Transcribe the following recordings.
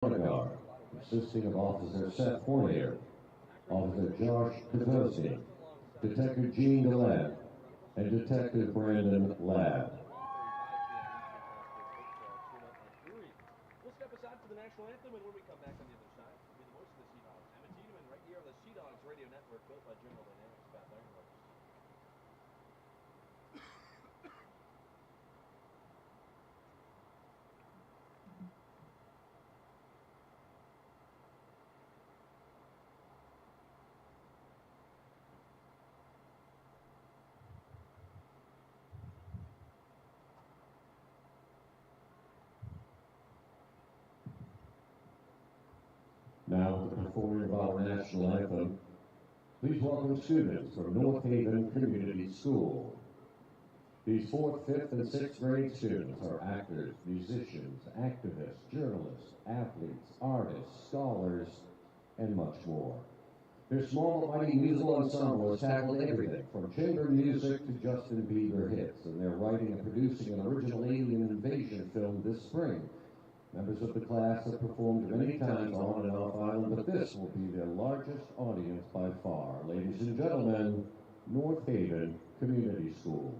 Guard, consisting of Officer Seth Fournier, Officer Josh Kozowski, Detective Gene Gallant, and Detective Brandon Ladd. We'll step aside for the national anthem, and when we come back on the other side, we'll be the voice of the Sea Dogs. Emma Tiedemann right here on the Sea Dogs Radio Network, built by General Dynamics. Pat Langlois. Now, the performing of our national anthem, please welcome students from North Haven Community School. These 4th, 5th, and 6th grade students are actors, musicians, activists, journalists, athletes, artists, scholars, and much more. Their small but mighty musical ensemble has tackled everything from chamber music to Justin Bieber hits, and they're writing and producing an original alien invasion film this spring. Members of the class have performed many times on and off island, but this will be their largest audience by far. Ladies and gentlemen, North Haven Community School.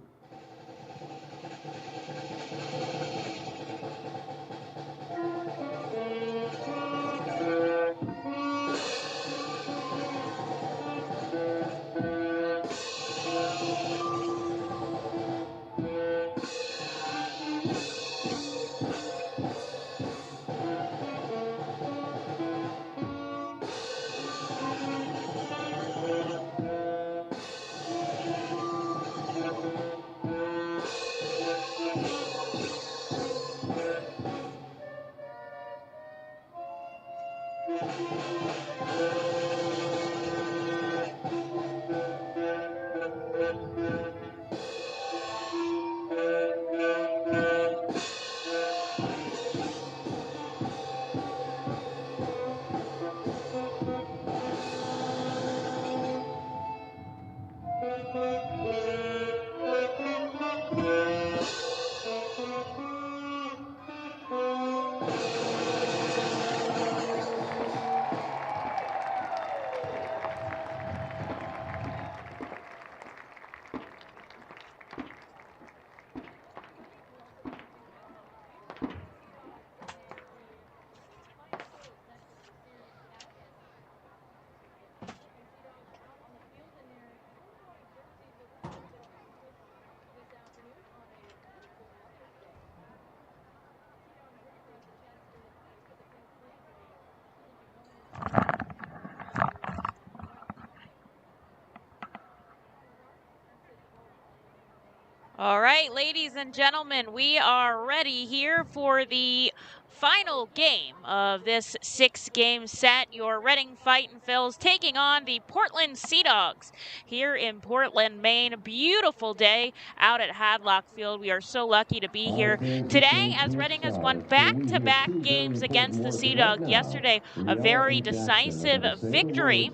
All right, ladies and gentlemen, we are ready here for the final game of this 6-game set. Your Reading Fightin' Phils taking on the Portland Sea Dogs here in Portland, Maine. A beautiful day out at Hadlock Field. We are so lucky to be here today as Reading has won back-to-back games against the Sea Dogs. Yesterday, a very decisive victory,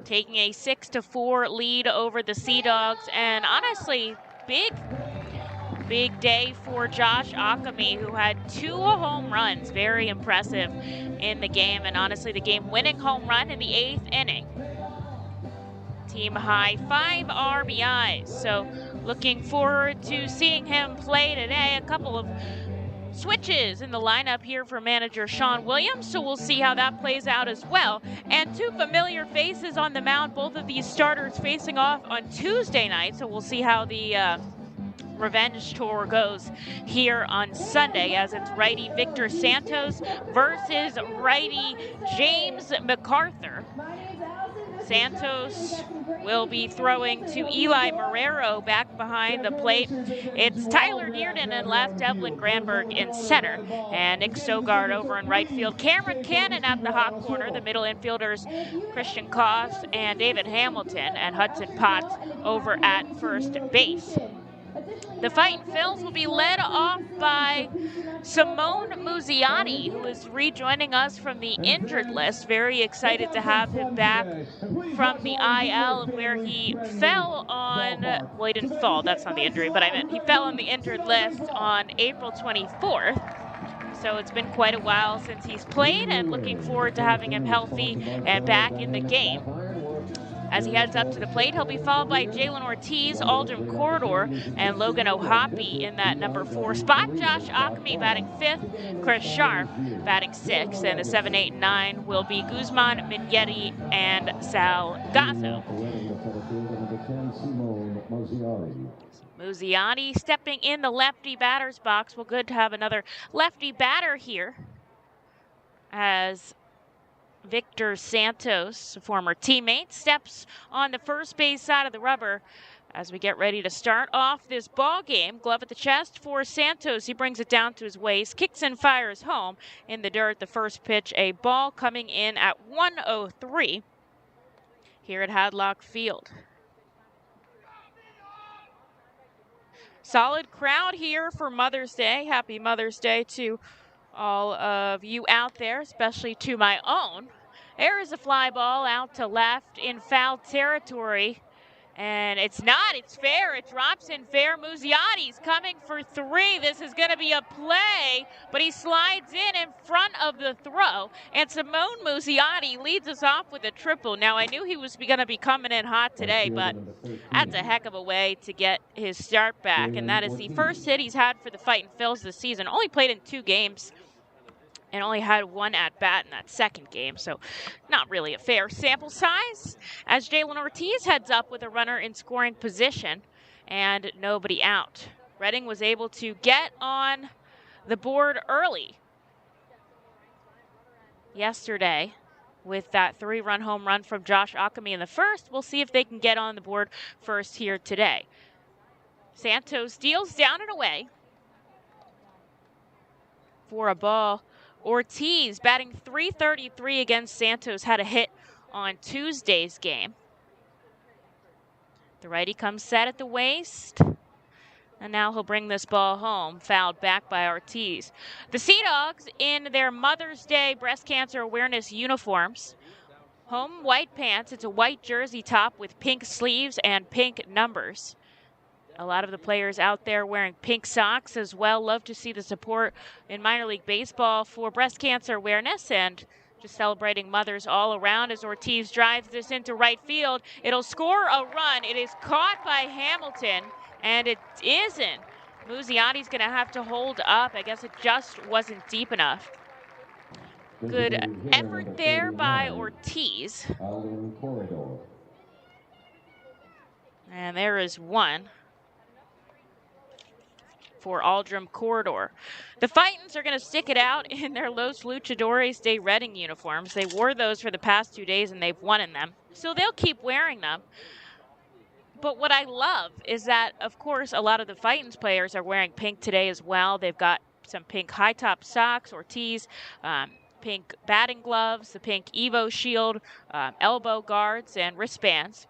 taking a 6-4 lead over the Sea Dogs, and honestly, big day for Josh Occamy, who had 2 home runs, very impressive in the game, and honestly the game-winning home run in the 8th inning. Team high 5 RBIs, so looking forward to seeing him play today. A couple of switches in the lineup here for manager Sean Williams, so we'll see how that plays out as well. And 2 familiar faces on the mound, both of these starters facing off on Tuesday night, so we'll see how the revenge tour goes here on Sunday, as it's righty Victor Santos versus righty James MacArthur. Santos will be throwing to Eli Marrero back behind the plate. It's Tyler Dearden in left, Evelyn Granberg in center, and Nick Sogard over in right field. Cameron Cannon at the hot corner. The middle infielders Christian Koss and David Hamilton, and Hudson Potts over at first base. The Fightin' Phils will be led off by Simone Muziani, who is rejoining us from the injured list. Very excited to have him back from the IL, where he fell on, well, he didn't fall, that's not the injury, but I meant he fell on the injured list on April 24th. so it's been quite a while since he's played, and looking forward to having him healthy and back in the game. As he heads up to the plate, he'll be followed by Jalen Ortiz, Aldrin Corridor, and Logan Occamy in that number 4 spot. Josh Occamy batting 5th, Chris Sharp batting 6th, and the 7, 8, and 9 will be Guzman, Mignetti, and Salgazzo. Muziani stepping in the lefty batter's box. Well, good to have another lefty batter here, as Victor Santos, a former teammate, steps on the first base side of the rubber as we get ready to start off this ball game. Glove at the chest for Santos. He brings it down to his waist, kicks and fires home in the dirt. The first pitch, a ball coming in at 1:03 here at Hadlock Field. Solid crowd here for Mother's Day. Happy Mother's Day to all of you out there, especially to my own. There is a fly ball out to left in foul territory. And it's not, it's fair. It drops in fair. Muziati's coming for 3. This is going to be a play, but he slides in front of the throw. And Simone Muziati leads us off with a triple. Now, I knew he was going to be coming in hot today, but that's a heck of a way to get his start back. And that is the first hit he's had for the Fightin' Phils this season. Only played in 2 games. And only had 1 at-bat in that second game, so not really a fair sample size. As Jalen Ortiz heads up with a runner in scoring position and nobody out. Reading was able to get on the board early yesterday with that 3-run home run from Josh Occamy in the first. We'll see if they can get on the board first here today. Santos deals down and away for a ball. Ortiz batting .333 against Santos, had a hit on Tuesday's game. The righty comes set at the waist, and now he'll bring this ball home, fouled back by Ortiz. The Sea Dogs in their Mother's Day breast cancer awareness uniforms. Home white pants, it's a white jersey top with pink sleeves and pink numbers. A lot of the players out there wearing pink socks as well. Love to see the support in minor league baseball for breast cancer awareness, and just celebrating mothers all around as Ortiz drives this into right field. It'll score a run. It is caught by Hamilton, and it isn't. Muziati's going to have to hold up. I guess it just wasn't deep enough. Good effort there by Ortiz. And there is one for Aldrin Corridor. The Fightins are going to stick it out in their Los Luchadores de Reading uniforms. They wore those for the past 2 days and they've won in them, so they'll keep wearing them. But what I love is that, of course, a lot of the Fightins players are wearing pink today as well. They've got some pink high-top socks, Ortiz, pink batting gloves, the pink Evo shield, elbow guards, and wristbands.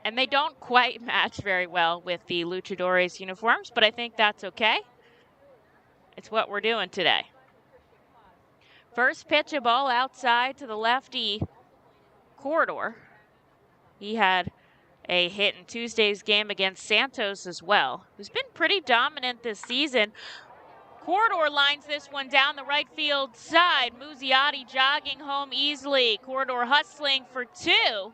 And they don't quite match very well with the Luchadores uniforms, but I think that's okay. It's what we're doing today. First pitch, a ball outside to the lefty Corridor. He had a hit in Tuesday's game against Santos as well, who's been pretty dominant this season. Corridor lines this one down the right field side. Muziati jogging home easily. Corridor hustling for 2.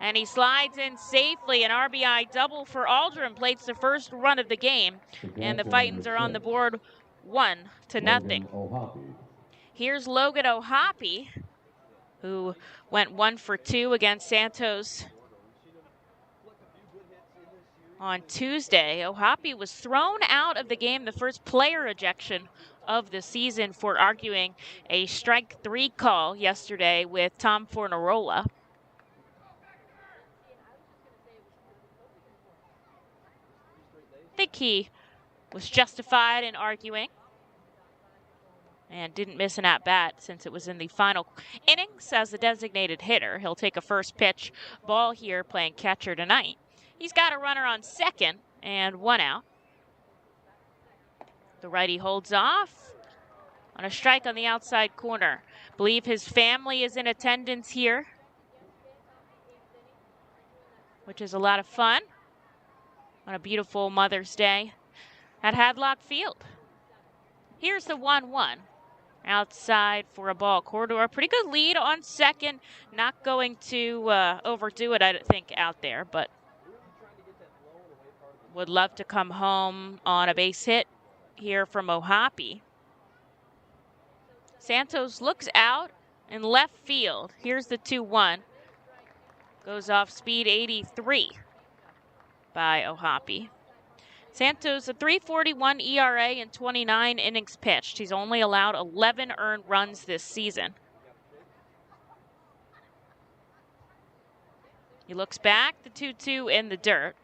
And he slides in safely. An RBI double for Aldrin plates the first run of the game. And the Fightins are on the board 1-0. Here's Logan Occamy, who went 1 for 2 against Santos on Tuesday. Occamy was thrown out of the game, the first player ejection of the season, for arguing a strike 3 call yesterday with Tom Fornarola. I think he was justified in arguing and didn't miss an at-bat since it was in the final innings as the designated hitter. He'll take a first pitch ball here playing catcher tonight. He's got a runner on second and 1 out. The righty holds off on a strike on the outside corner. Believe his family is in attendance here, which is a lot of fun on a beautiful Mother's Day at Hadlock Field. Here's the 1-1. outside for a ball. Corridor, pretty good lead on second. Not going to overdo it, I don't think, out there, but would love to come home on a base hit here from Occamy. Santos looks out in left field. Here's the 2-1. Goes off speed 83 by Occamy. Santos, a 3.41 ERA in 29 innings pitched. He's only allowed 11 earned runs this season. He looks back, the 2-2 in the dirt,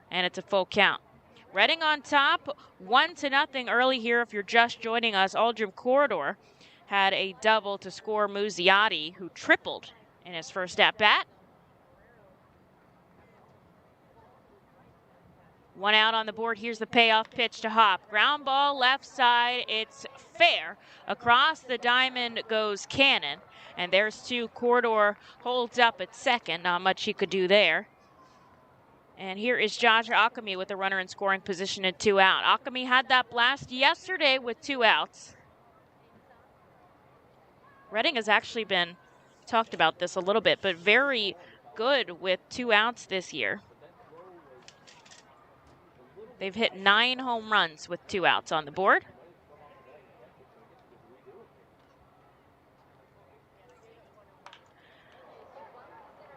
and it's a full count. Reading on top, 1-0 early here if you're just joining us. Aldrim Corridor had a double to score Muzziotti, who tripled in his first at-bat. One out on the board. Here's the payoff pitch to Hop. Ground ball left side. It's fair. Across the diamond goes Cannon. And there's 2. Corridor holds up at second. Not much he could do there. And here is Josh Occamy with a runner in scoring position and 2 out. Occamy had that blast yesterday with 2 outs. Reading has actually been, talked about this a little bit, but very good with 2 outs this year. They've hit 9 home runs with 2 outs on the board.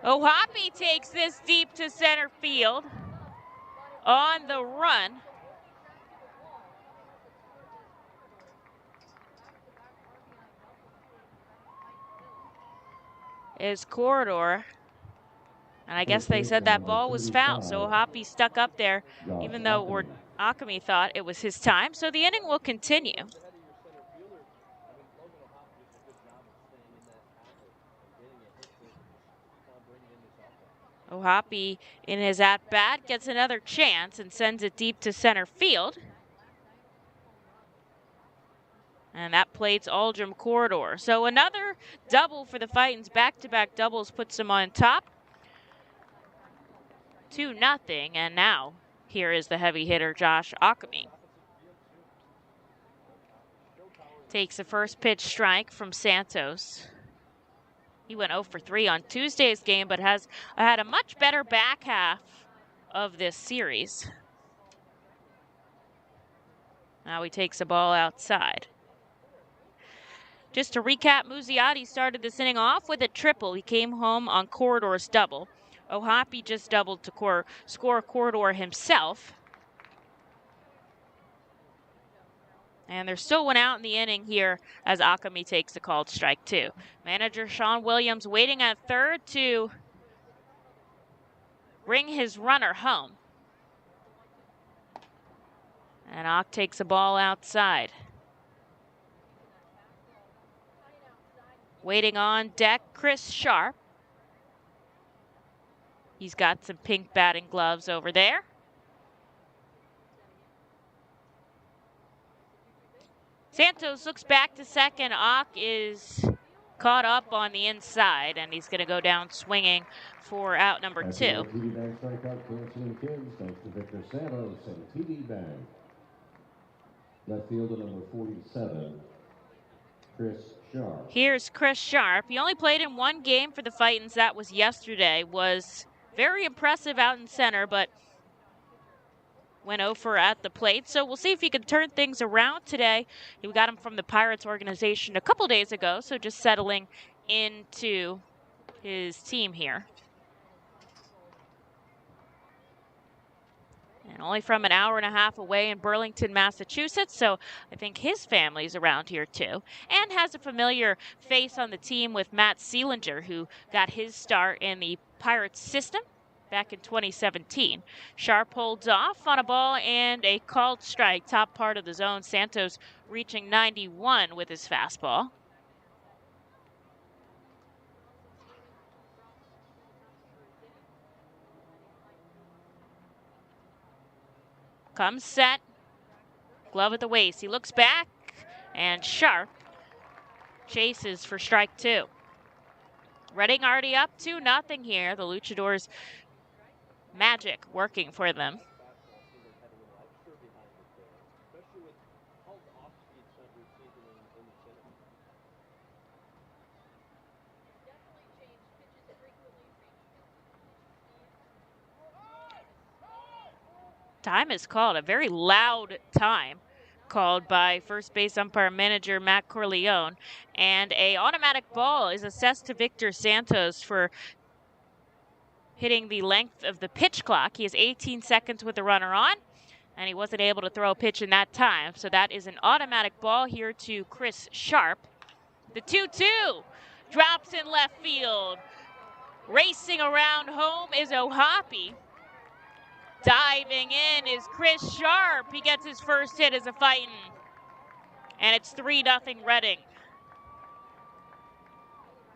Occamy takes this deep to center field on the run. Is Corridor. And I guess they said that ball was foul, so Occamy stuck up there, even though Occamy thought it was his time. So the inning will continue. Occamy, in his at-bat, gets another chance and sends it deep to center field. And that plates Aldrim Corridor. So another double for the Fightins. Back-to-back doubles puts them on top. 2-0, and now here is the heavy hitter Josh Occamy. Takes the first pitch strike from Santos. He went 0 for 3 on Tuesday's game, but has had a much better back half of this series. Now he takes a ball outside. Just to recap, Muzziotti started this inning off with a triple. He came home on Corridor's double. Occamy just doubled to score Corridor himself. And there's still 1 out in the inning here as Occamy takes the called strike 2. Manager Sean Williams waiting at third to bring his runner home. And Ock takes a ball outside. Waiting on deck, Chris Sharp. He's got some pink batting gloves over there. Santos looks back to second. Ock is caught up on the inside, and he's going to go down swinging for out number 2. TD Bank strikeout canceling Kins, thanks to Victor Santos and TD Bank. Left fielder number 47, Chris Sharp. Here's Chris Sharp. He only played in 1 game for the Fightins. That was yesterday. Was very impressive out in center, but went 0 for at the plate. So we'll see if he can turn things around today. We got him from the Pirates organization a couple days ago, so just settling into his team here. And only from an hour and a half away in Burlington, Massachusetts, so I think his family's around here too. And has a familiar face on the team with Matt Seelinger, who got his start in the Pirates system back in 2017. Sharp holds off on a ball and a called strike, top part of the zone. Santos reaching 91 with his fastball. Comes set, glove at the waist. He looks back, and Sharp chases for strike 2. Reading already up 2-0 here. The Luchadors' magic working for them. time is called, a very loud time called by first base umpire manager Matt Corleone, and a automatic ball is assessed to Victor Santos for hitting the length of the pitch clock. He has 18 seconds with the runner on, and he wasn't able to throw a pitch in that time, so that is an automatic ball here to Chris Sharp. The 2-2 drops in left field. Racing around home is Occamy. Diving in is Chris Sharp. He gets his first hit as a Fightin. And it's 3-0 Reading.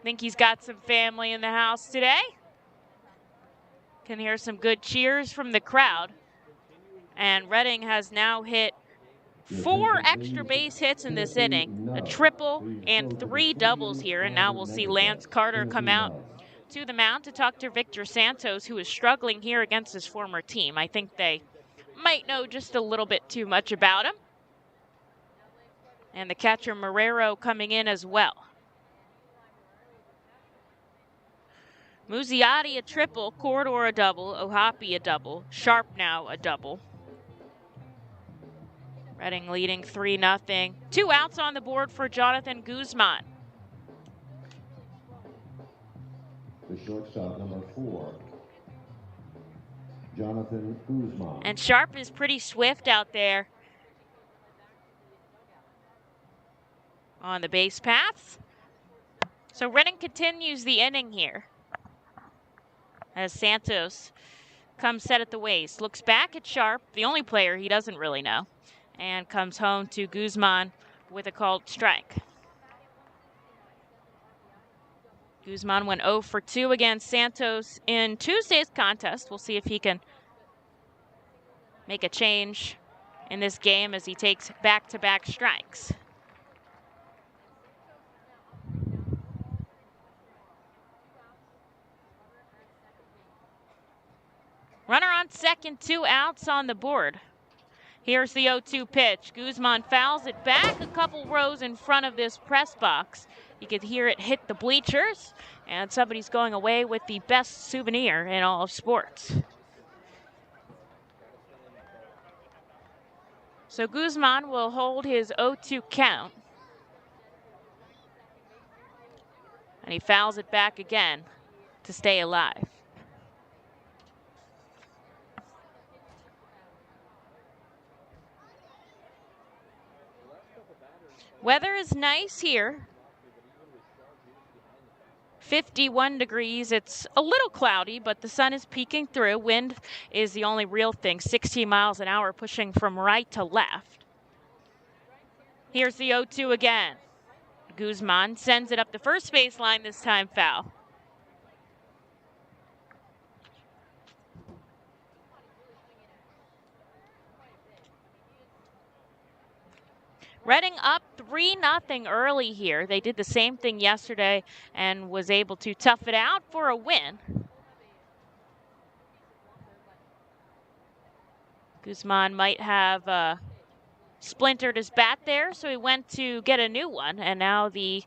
Think he's got some family in the house today. Can hear some good cheers from the crowd. And Reading has now hit 4 extra base hits in this inning, a triple and 3 doubles here. And now we'll see Lance Carter come out to the mound to talk to Victor Santos, who is struggling here against his former team. I think they might know just a little bit too much about him. And the catcher Marrero coming in as well. Muzziotti a triple, Corridor a double, Occamy a double, Sharp now a double. Reading leading 3-0. 2 outs on the board for Jonathan Guzman. The shortstop, number 4, Jonathan Guzman. And Sharp is pretty swift out there on the base paths. So Reading continues the inning here as Santos comes set at the waist, looks back at Sharp, the only player he doesn't really know, and comes home to Guzman with a called strike. Guzman went 0 for 2 against Santos in Tuesday's contest. We'll see if he can make a change in this game as he takes back-to-back strikes. Runner on second, 2 outs on the board. Here's the 0-2 pitch. Guzman fouls it back a couple rows in front of this press box. You could hear it hit the bleachers, and somebody's going away with the best souvenir in all of sports. So Guzman will hold his 0-2 count. And he fouls it back again to stay alive. Weather is nice here. 51 degrees. It's a little cloudy, but the sun is peeking through. Wind is the only real thing, 16 miles an hour, pushing from right to left. Here's the 0-2 again. Guzman sends it up the first baseline, this time foul. Reading up 3-0 early here. They did the same thing yesterday and was able to tough it out for a win. Guzman might have splintered his bat there, so he went to get a new one, and now the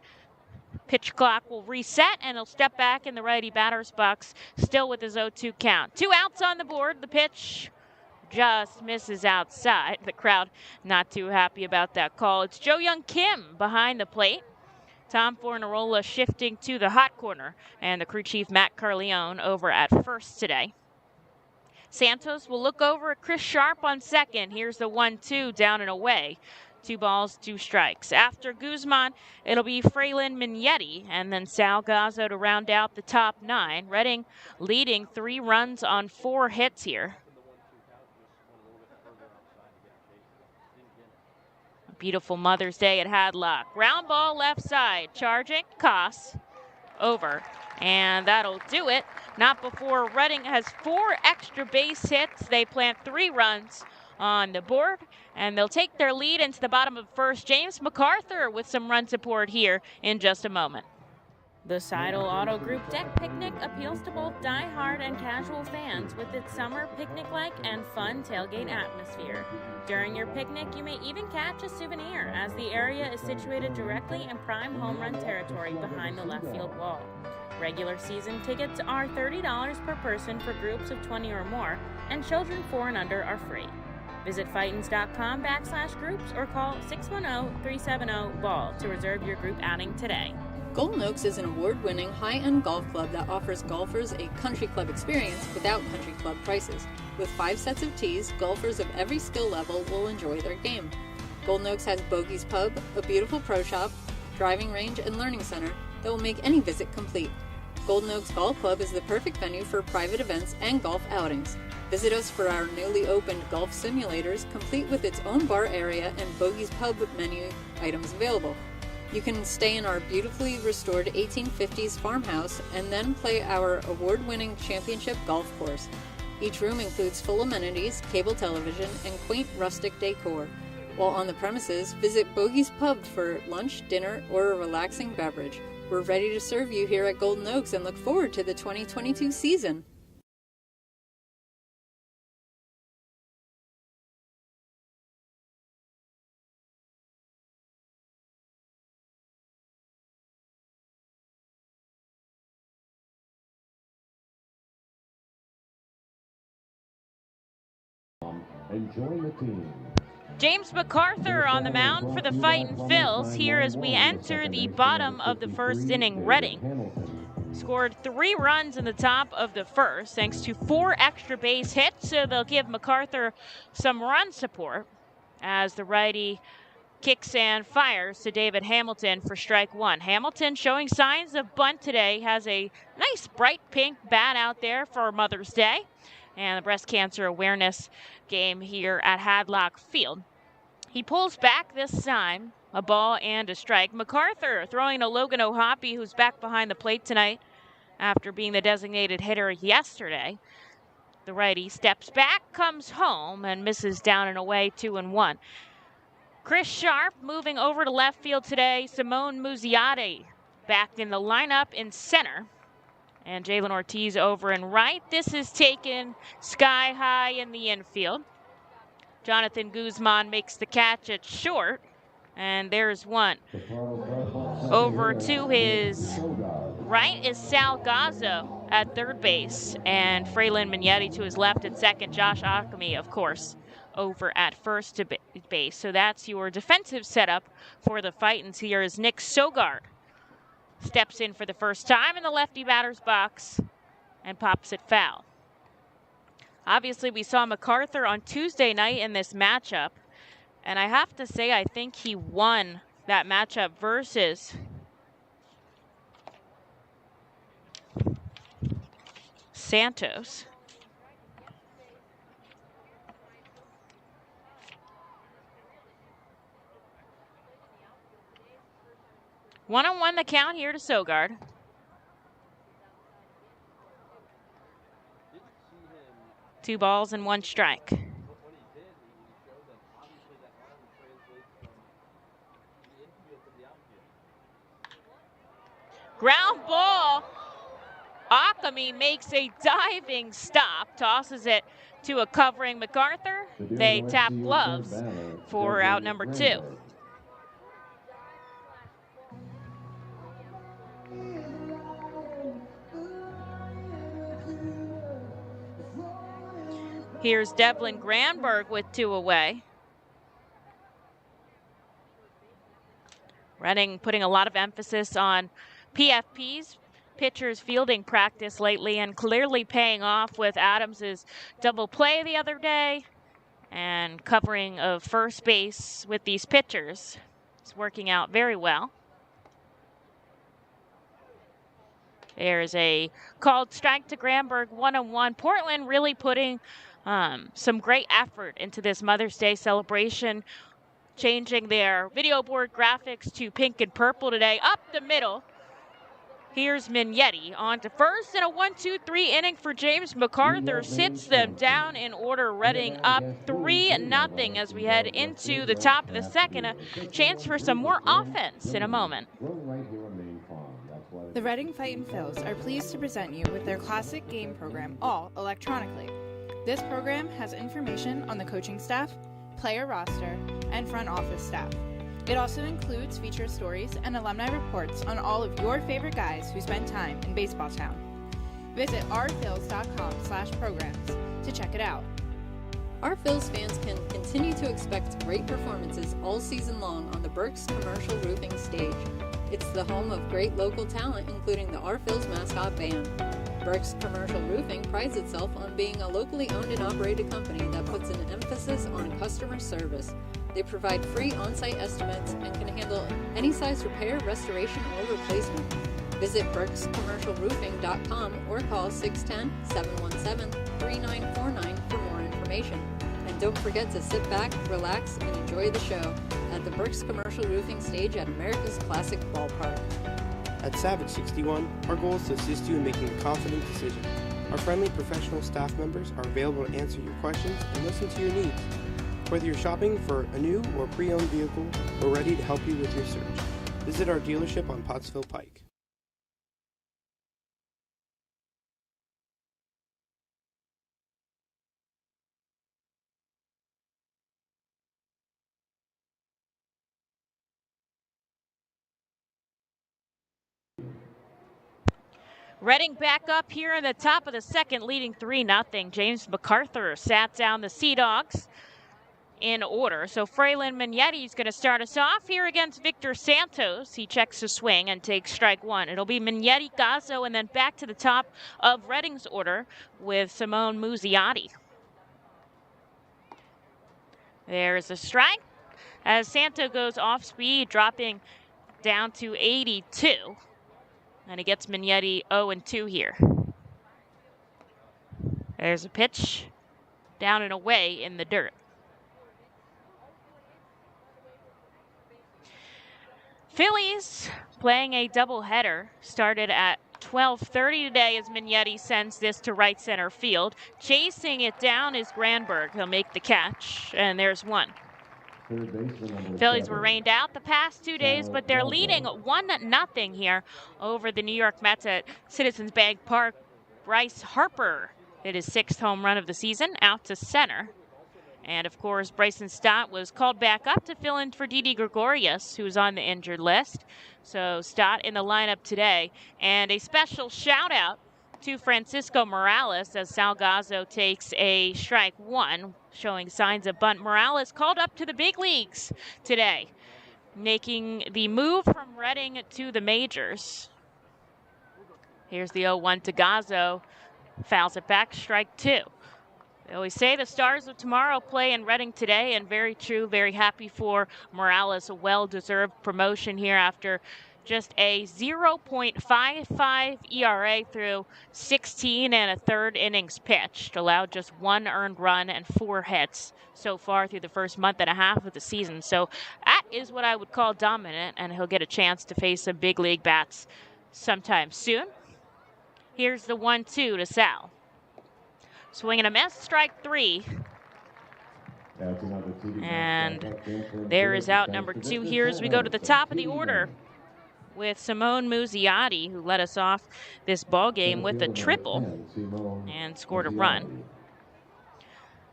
pitch clock will reset, and he'll step back in the righty batter's box, still with his 0-2 count. 2 outs on the board. The pitch just misses outside. The crowd not too happy about that call. It's Jo Young Kim behind the plate. Tom Fornarola shifting to the hot corner, and the crew chief Matt Corleone over at first today. Santos will look over at Chris Sharp on second. Here's the 1-2 down and away. 2 balls, 2 strikes. After Guzman, it'll be Frelin Mignetti and then Sal Gazzo to round out the top 9. Reading leading 3 runs on 4 hits here. Beautiful Mother's Day at Hadlock. Ground ball left side. Charging. Koss. Over. And that'll do it. Not before Reading has 4 extra base hits. They plant 3 runs on the board, and they'll take their lead into the bottom of first. James MacArthur with some run support here in just a moment. The Seidel Auto Group Deck Picnic appeals to both die-hard and casual fans with its summer picnic-like and fun tailgate atmosphere. During your picnic, you may even catch a souvenir, as the area is situated directly in prime home run territory behind the left field wall. Regular season tickets are $30 per person for groups of 20 or more, and children 4 and under are free. Visit Fightins.com/groups or call 610-370-BALL to reserve your group outing today. Golden Oaks is an award-winning high-end golf club that offers golfers a country club experience without country club prices. With 5 sets of tees, golfers of every skill level will enjoy their game. Golden Oaks has Bogey's Pub, a beautiful pro shop, driving range, and learning center that will make any visit complete. Golden Oaks Golf Club is the perfect venue for private events and golf outings. Visit us for our newly opened golf simulators, complete with its own bar area and Bogey's Pub menu items available. You can stay in our beautifully restored 1850s farmhouse and then play our award-winning championship golf course. Each room includes full amenities, cable television, and quaint rustic decor. While on the premises, visit Bogey's Pub for lunch, dinner, or a relaxing beverage. We're ready to serve you here at Golden Oaks and look forward to the 2022 season. And join the team. James MacArthur on the mound for the Fightin' Phils here as we enter the bottom of the first inning. Reading scored 3 runs in the top of the first thanks to 4 extra base hits, so they'll give MacArthur some run support as the righty kicks and fires to David Hamilton for strike 1. Hamilton showing signs of bunt today, has a nice bright pink bat out there for Mother's Day and the breast cancer awareness game here at Hadlock Field. He pulls back this time, a ball and a strike. MacArthur throwing to Logan O'Hoppe, who's back behind the plate tonight after being the designated hitter yesterday. The righty steps back, comes home, and misses down and away, 2-1. Chris Sharp moving over to left field today. Simone Muzziotti back in the lineup in center. And Jalen Ortiz over in right. This is taken sky high in the infield. Jonathan Guzman makes the catch at short. And there's one. Over to his right is Sal Gazzo at third base. And Fraylin Mignetti to his left at second. Josh Occamy, of course, over at first base. So that's your defensive setup for the Fightins. Here is Nick Sogard. Steps in for the first time in the lefty batter's box and pops it foul. Obviously, we saw MacArthur on Tuesday night in this matchup, and I have to say I think he won that matchup versus Santos. One-on-one the count here to Sogard. Two balls and 1 strike. Ground ball. Occamy makes a diving stop, tosses it to a covering MacArthur. They tap gloves for out number 2. Here's Devlin Granberg with 2 away. Reading putting a lot of emphasis on PFPs, pitchers fielding practice lately, and clearly paying off with Adams's double play the other day and covering of first base with these pitchers. It's working out very well. There's a called strike to Granberg, 1-1. Portland really putting some great effort into this Mother's Day celebration, changing their video board graphics to pink and purple today. Up the middle, here's Mignetti on to first, and a 1-2-3 inning for James MacArthur sits them down in order. Reading up 3-0 as we head into the top of the second. A chance for some more offense in a moment. The Reading Fightin' Phils are pleased to present you with their classic game program, all electronically. This program has information on the coaching staff, player roster, and front office staff. It also includes feature stories and alumni reports on all of your favorite guys who spent time in Baseball Town. Visit rphils.com/programs to check it out. Our Phils fans can continue to expect great performances all season long on the Burke's Commercial Roofing stage. It's the home of great local talent, including the Our Phils mascot band. Burke's Commercial Roofing prides itself on being a locally owned and operated company that puts an emphasis on customer service. They provide free on-site estimates and can handle any size repair, restoration, or replacement. Visit burkscommercialroofing.com or call 610-717-3949 for more information. And don't forget to sit back, relax, and enjoy the show at the Burke's Commercial Roofing stage at America's Classic Ballpark. At Savage 61, our goal is to assist you in making a confident decision. Our friendly professional staff members are available to answer your questions and listen to your needs. Whether you're shopping for a new or pre-owned vehicle, we're ready to help you with your search. Visit our dealership on Pottsville Pike. Reading back up here in the top of the second, leading 3-0. James MacArthur sat down the Sea Dogs in order. So Fraylin Mignetti is going to start us off here against Victor Santos. He checks the swing and takes strike one. It'll be Mignetti, Gazzo, and then back to the top of Reading's order with Simone Muzziotti. There's a strike as Santo goes off speed, dropping down to 82. And he gets Mignetti 0-2 here. There's a pitch down and away in the dirt. Phillies playing a doubleheader started at 12:30 today as Mignetti sends this to right center field. Chasing it down is Granberg. He'll make the catch, and there's one. Phillies were rained out the past 2 days, but they're leading 1-0 here over the New York Mets at Citizens Bank Park. Bryce Harper hit his 6th home run of the season out to center. And, of course, Bryson Stott was called back up to fill in for Didi Gregorius, who's on the injured list. So Stott in the lineup today. And a special shout-out to Francisco Morales as Salgazzo takes a strike one, showing signs of bunt. Morales called up to the big leagues today, making the move from Reading to the majors. Here's the 0-1 to Gazzo. Fouls it back, strike two. They always say the stars of tomorrow play in Reading today, and very true, very happy for Morales. A well-deserved promotion here after just a 0.55 ERA through 16 1/3 innings pitched. Allowed just 1 earned run and 4 hits so far through the first month and a half of the season. So that is what I would call dominant, and he'll get a chance to face some big league bats sometime soon. Here's the 1-2 to Sal. Swing and a miss, strike three. And there is out number 2 here as we go to the top of the order with Simone Muzziotti, who led us off this ball game with a triple and scored a run.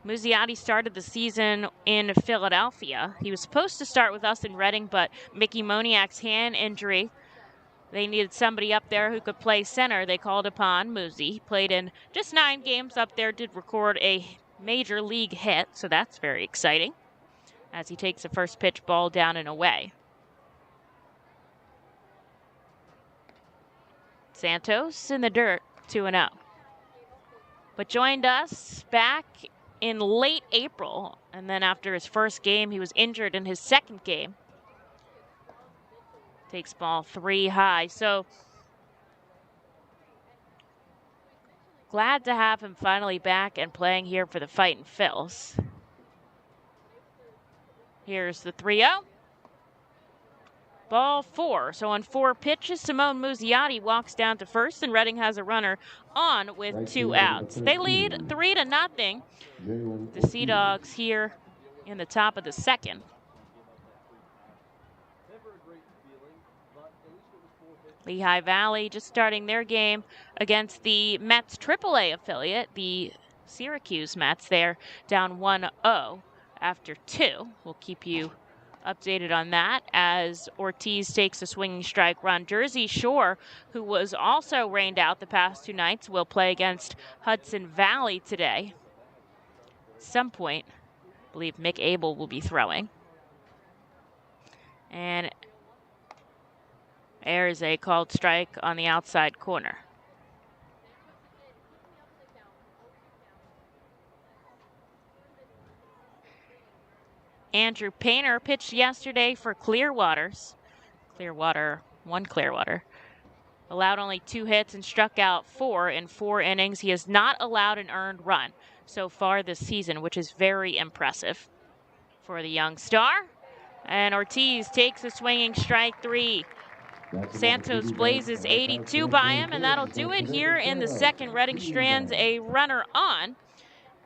Muzziotti started the season in Philadelphia. He was supposed to start with us in Reading, but Mickey Moniak's hand injury, they needed somebody up there who could play center. They called upon Muzzy. He played in just 9 games up there, did record a major league hit, so that's very exciting as he takes the first pitch ball down and away. Santos in the dirt, 2-0. But joined us back in late April, and then after his first game, he was injured in his second game. Takes ball 3 high. So glad to have him finally back and playing here for the Fightin' Phils. Here's the 3-0. Ball 4. So on 4 pitches, Simone Muzziotti walks down to first, and Reading has a runner on with 2 outs. They lead 3-0. The Sea Dogs here in the top of the second. Lehigh Valley just starting their game against the Mets AAA affiliate, the Syracuse Mets. They're down 1-0 after 2. We'll keep you updated on that as Ortiz takes a swinging strike run. Jersey Shore, who was also rained out the past 2 nights, will play against Hudson Valley today. At some point, I believe Mick Abel will be throwing. And there's a called strike on the outside corner. Andrew Painter pitched yesterday for Clearwater. Allowed only 2 hits and struck out 4 in 4 innings. He has not allowed an earned run so far this season, which is very impressive for the young star. And Ortiz takes a swinging strike 3. Santos blazes 82 by him, and that'll do it here in the second. Reading strands a runner on.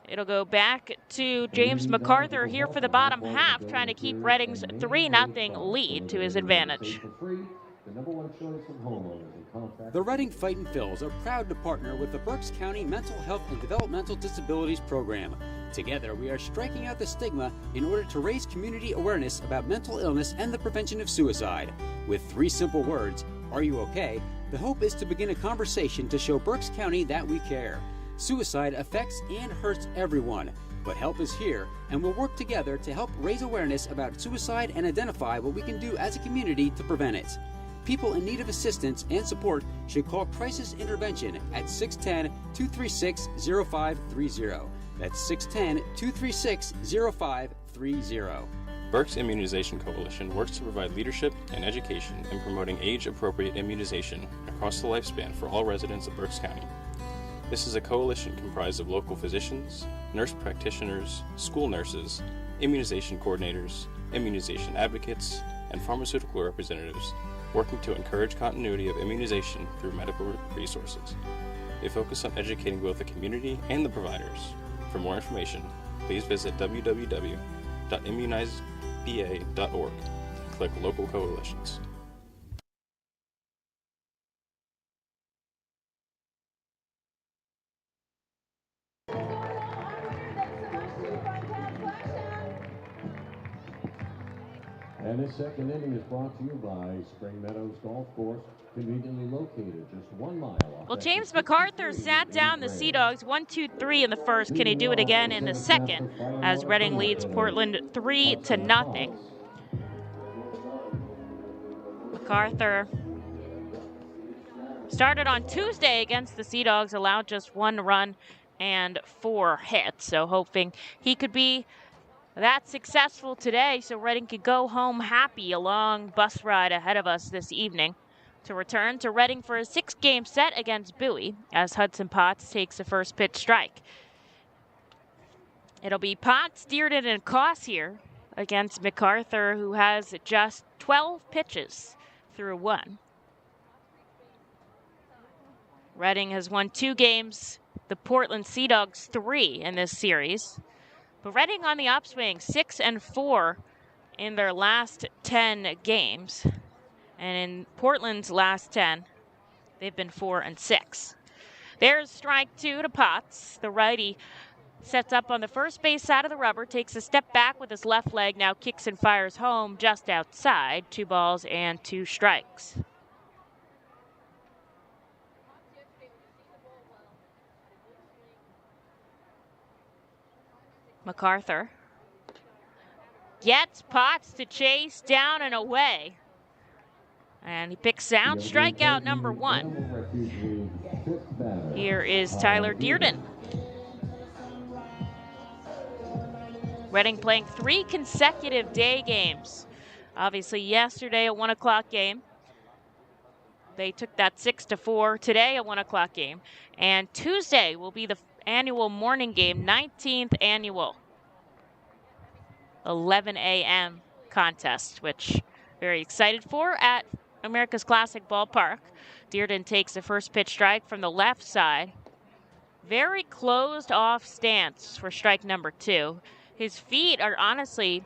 It'll go back to James MacArthur here for the bottom half, trying to keep Reading's 3-0 lead to his advantage. The Reading Fightin' Phils are proud to partner with the Berks County Mental Health and Developmental Disabilities Program. Together, we are striking out the stigma in order to raise community awareness about mental illness and the prevention of suicide. With 3 simple words, "Are you okay?" the hope is to begin a conversation to show Berks County that we care. Suicide affects and hurts everyone, but help is here, and we'll work together to help raise awareness about suicide and identify what we can do as a community to prevent it. People in need of assistance and support should call Crisis Intervention at 610-236-0530. That's 610-236-0530. Berks Immunization Coalition works to provide leadership and education in promoting age-appropriate immunization across the lifespan for all residents of Berks County. This is a coalition comprised of local physicians, nurse practitioners, school nurses, immunization coordinators, immunization advocates, and pharmaceutical representatives working to encourage continuity of immunization through medical resources. They focus on educating both the community and the providers. For more information, please visit www.immunizeba.org and click Local Coalitions. And this second inning is brought to you by Spring Meadows Golf Course, conveniently located just 1 mile off. Well, James MacArthur sat down the Sea Dogs 1-2-3 in the first. Can he do it again in the second as Reading leads Portland 3-0? MacArthur started on Tuesday against the Sea Dogs, allowed just 1 run and 4 hits. So hoping he could be that successful today so Reading could go home happy. A long bus ride ahead of us this evening to return to Reading for a 6-game set against Bowie as Hudson Potts takes the first pitch strike. It'll be Potts, Dearden, and Koss here against MacArthur, who has just 12 pitches through 1. Reading has won 2 games, the Portland Sea Dogs 3 in this series. But Reading on the upswing, 6-4 in their last 10 games. And in Portland's last 10, they've been 4-6. There's strike 2 to Potts. The righty sets up on the first base side of the rubber, takes a step back with his left leg, now kicks and fires home just outside. 2 balls and 2 strikes. MacArthur gets Potts to chase down and away. And he picks sound strikeout number 1. Here is Tyler Dearden. Reading playing 3 consecutive day games. Obviously yesterday a 1 o'clock game. They took that 6-4. Today a 1 o'clock game. And Tuesday will be the annual morning game, 19th annual 11 a.m. contest, which very excited for at America's Classic Ballpark. Dearden takes the first pitch strike from the left side. Very closed off stance for strike number 2. His feet are honestly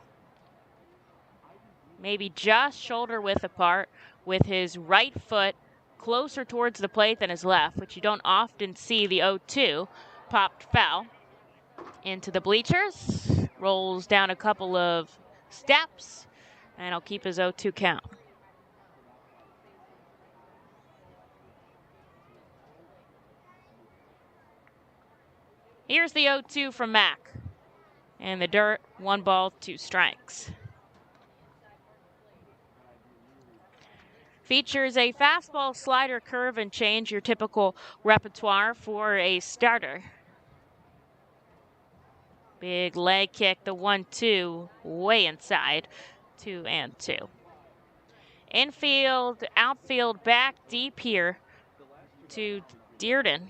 maybe just shoulder width apart, with his right foot closer towards the plate than his left, which you don't often see. The 0-2 popped foul into the bleachers, rolls down a couple of steps, And he'll keep his 0-2 count. Here's the 0-2 from Mack. And the dirt, 1 ball, 2 strikes. Features a fastball, slider, curve, and change, your typical repertoire for a starter. Big leg kick, the 1-2, way inside, 2-2. Infield, outfield, back deep here to Dearden.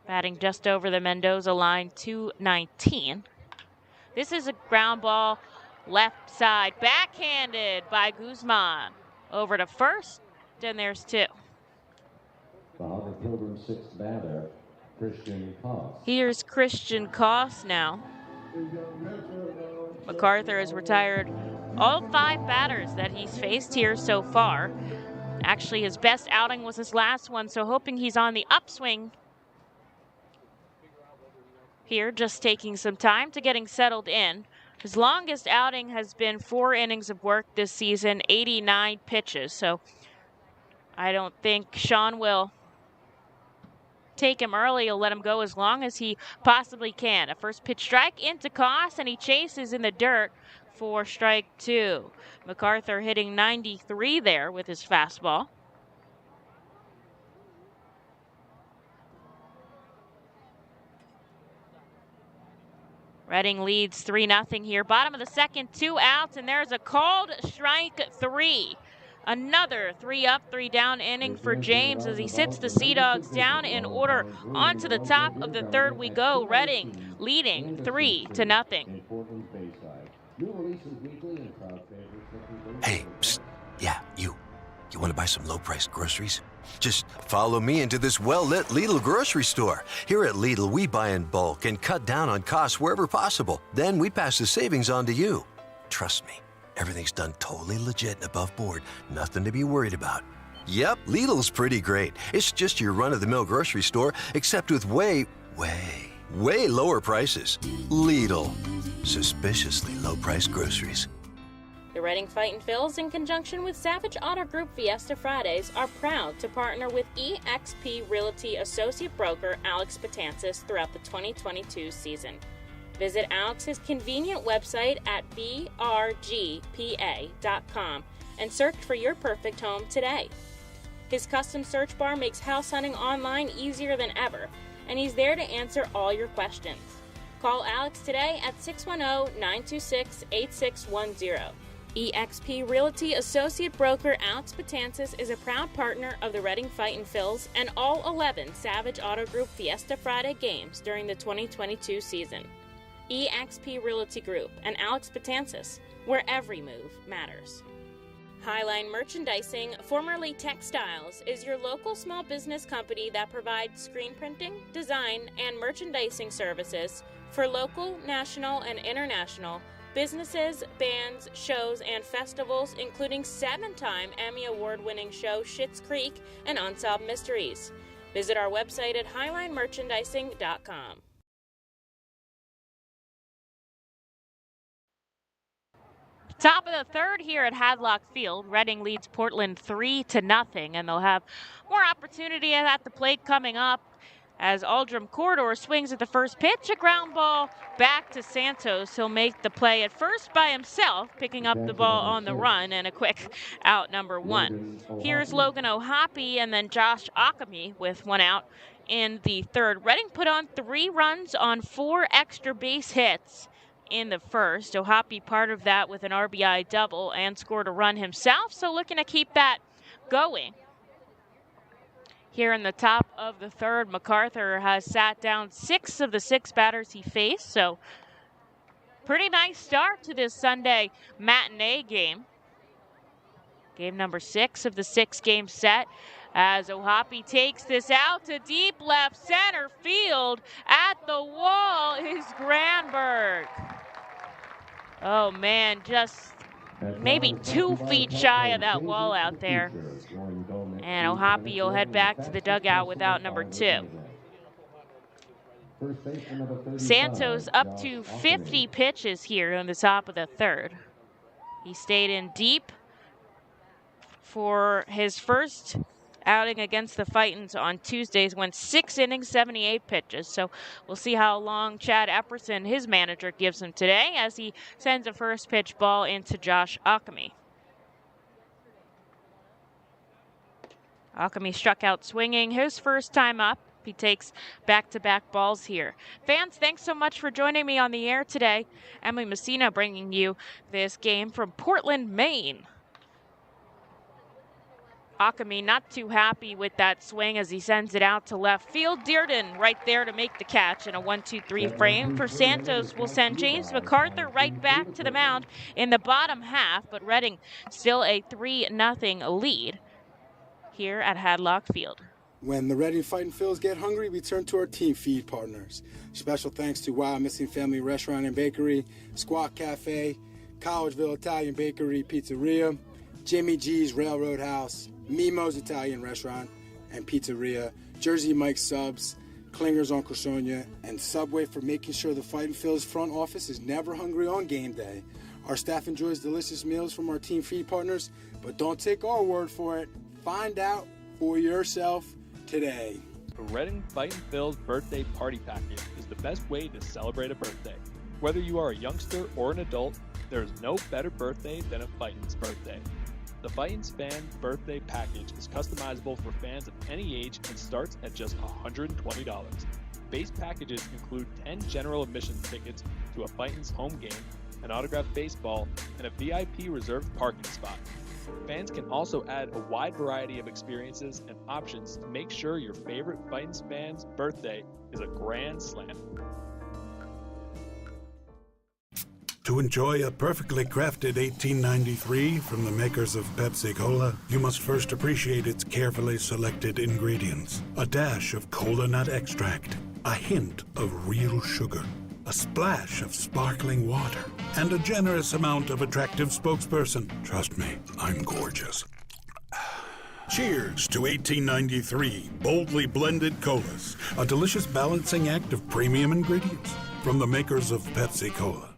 Batting just over the Mendoza line, 219. This is a ground ball, left side, backhanded by Guzman. Over to first, and there's 2. The Harvard Pilgrim 6th batter, Christian Koss. Here's Christian Koss now. MacArthur has retired all 5 batters that he's faced here so far. Actually, his best outing was his last one, so hoping he's on the upswing here, just taking some time to getting settled in. His longest outing has been 4 innings of work this season, 89 pitches. So I don't think Sean will take him early. He'll let him go as long as he possibly can. A first pitch strike into Koss, and he chases in the dirt for strike 2. MacArthur hitting 93 there with his fastball. Reading leads 3-0 here. Bottom of the second, 2 outs, and there's a called strike 3. Another 3-up, 3-down inning for James as he sits the Sea Dogs down in order. Onto the top of the third we go. Reading leading 3-0. Hey, psst. Yeah, you. You want to buy some low-priced groceries? Just follow me into this well-lit Lidl grocery store. Here at Lidl, we buy in bulk and cut down on costs wherever possible. Then we pass the savings on to you. Trust me, everything's done totally legit and above board. Nothing to be worried about. Yep, Lidl's pretty great. It's just your run-of-the-mill grocery store, except with way lower prices. Lidl. Suspiciously low-priced groceries. The Reading Fightin' Phils, in conjunction with Savage Auto Group Fiesta Fridays, are proud to partner with eXp Realty Associate Broker Alex Betances throughout the 2022 season. Visit Alex's convenient website at brgpa.com and search for your perfect home today. His custom search bar makes house hunting online easier than ever, and he's there to answer all your questions. Call Alex today at 610-926-8610. eXp Realty Associate Broker Alex Betances is a proud partner of the Reading Fightin' Phils and all 11 Savage Auto Group Fiesta Friday games during the 2022 season. eXp Realty Group and Alex Betances, where every move matters. Highline Merchandising, formerly Textiles, is your local small business company that provides screen printing, design, and merchandising services for local, national, and international businesses, bands, shows, and festivals, including 7-time Emmy Award-winning show Schitt's Creek and Unsolved Mysteries. Visit our website at highlinemerchandising.com. Top of the third here at Hadlock Field. Reading leads Portland 3-0, and they'll have more opportunity at the plate coming up as Aldrum Corridor swings at the first pitch. A ground ball back to Santos. He'll make the play at first by himself, picking up the ball on the run, and a quick out, number 1. Here's Logan Occamy and then Josh Occamy with 1 out in the third. Reading put on 3 runs on 4 extra base hits in the first. Occamy part of that with an RBI double and scored a run himself, so looking to keep that going. Here in the top of the third, MacArthur has sat down 6 of the 6 batters he faced, so pretty nice start to this Sunday matinee game. Game number 6 of the 6-game set as Occamy takes this out to deep left center field. At the wall is Granberg. Oh man, just maybe 2 feet shy of that wall out there. And Occamy will head back to the dugout without number 2. Santos up to 50 pitches here on the top of the third. He stayed in deep for his first outing against the Fightins on Tuesdays, went 6 innings, 78 pitches. So we'll see how long Chad Epperson, his manager, gives him today as he sends a first pitch ball into Josh Occamy. Occamy struck out swinging his first time up. He takes back-to-back balls here. Fans, thanks so much for joining me on the air today. Emily Messina bringing you this game from Portland, Maine. Occamy not too happy with that swing as he sends it out to left field. Dearden right there to make the catch in a 1-2-3 frame. For Santos, will send James MacArthur right back to the mound in the bottom half, but Reading still a 3-0 lead here at Hadlock Field. When the Reading Fightin' Phils get hungry, we turn to our team feed partners. Special thanks to Wild Missing Family Restaurant and Bakery, Squawk Cafe, Collegeville Italian Bakery Pizzeria, Jimmy G's Railroad House, Mimo's Italian Restaurant and Pizzeria, Jersey Mike's Subs, Klinger's on Crusonia, and Subway for making sure the Fightin' Phils front office is never hungry on game day. Our staff enjoys delicious meals from our team feed partners, but don't take our word for it. Find out for yourself today. The Reading Fightin' Phils birthday party package is the best way to celebrate a birthday. Whether you are a youngster or an adult, there is no better birthday than a Fightin's birthday. The Fightin's Fan Birthday Package is customizable for fans of any age and starts at just $120. Base packages include 10 general admission tickets to a Fightin's home game, an autographed baseball, and a VIP reserved parking spot. Fans can also add a wide variety of experiences and options to make sure your favorite Fightin's fan's birthday is a grand slam. To enjoy a perfectly crafted 1893 from the makers of Pepsi Cola, you must first appreciate its carefully selected ingredients. A dash of cola nut extract, a hint of real sugar, a splash of sparkling water, and a generous amount of attractive spokesperson. Trust me, I'm gorgeous. Cheers to 1893 boldly blended colas, a delicious balancing act of premium ingredients from the makers of Pepsi Cola.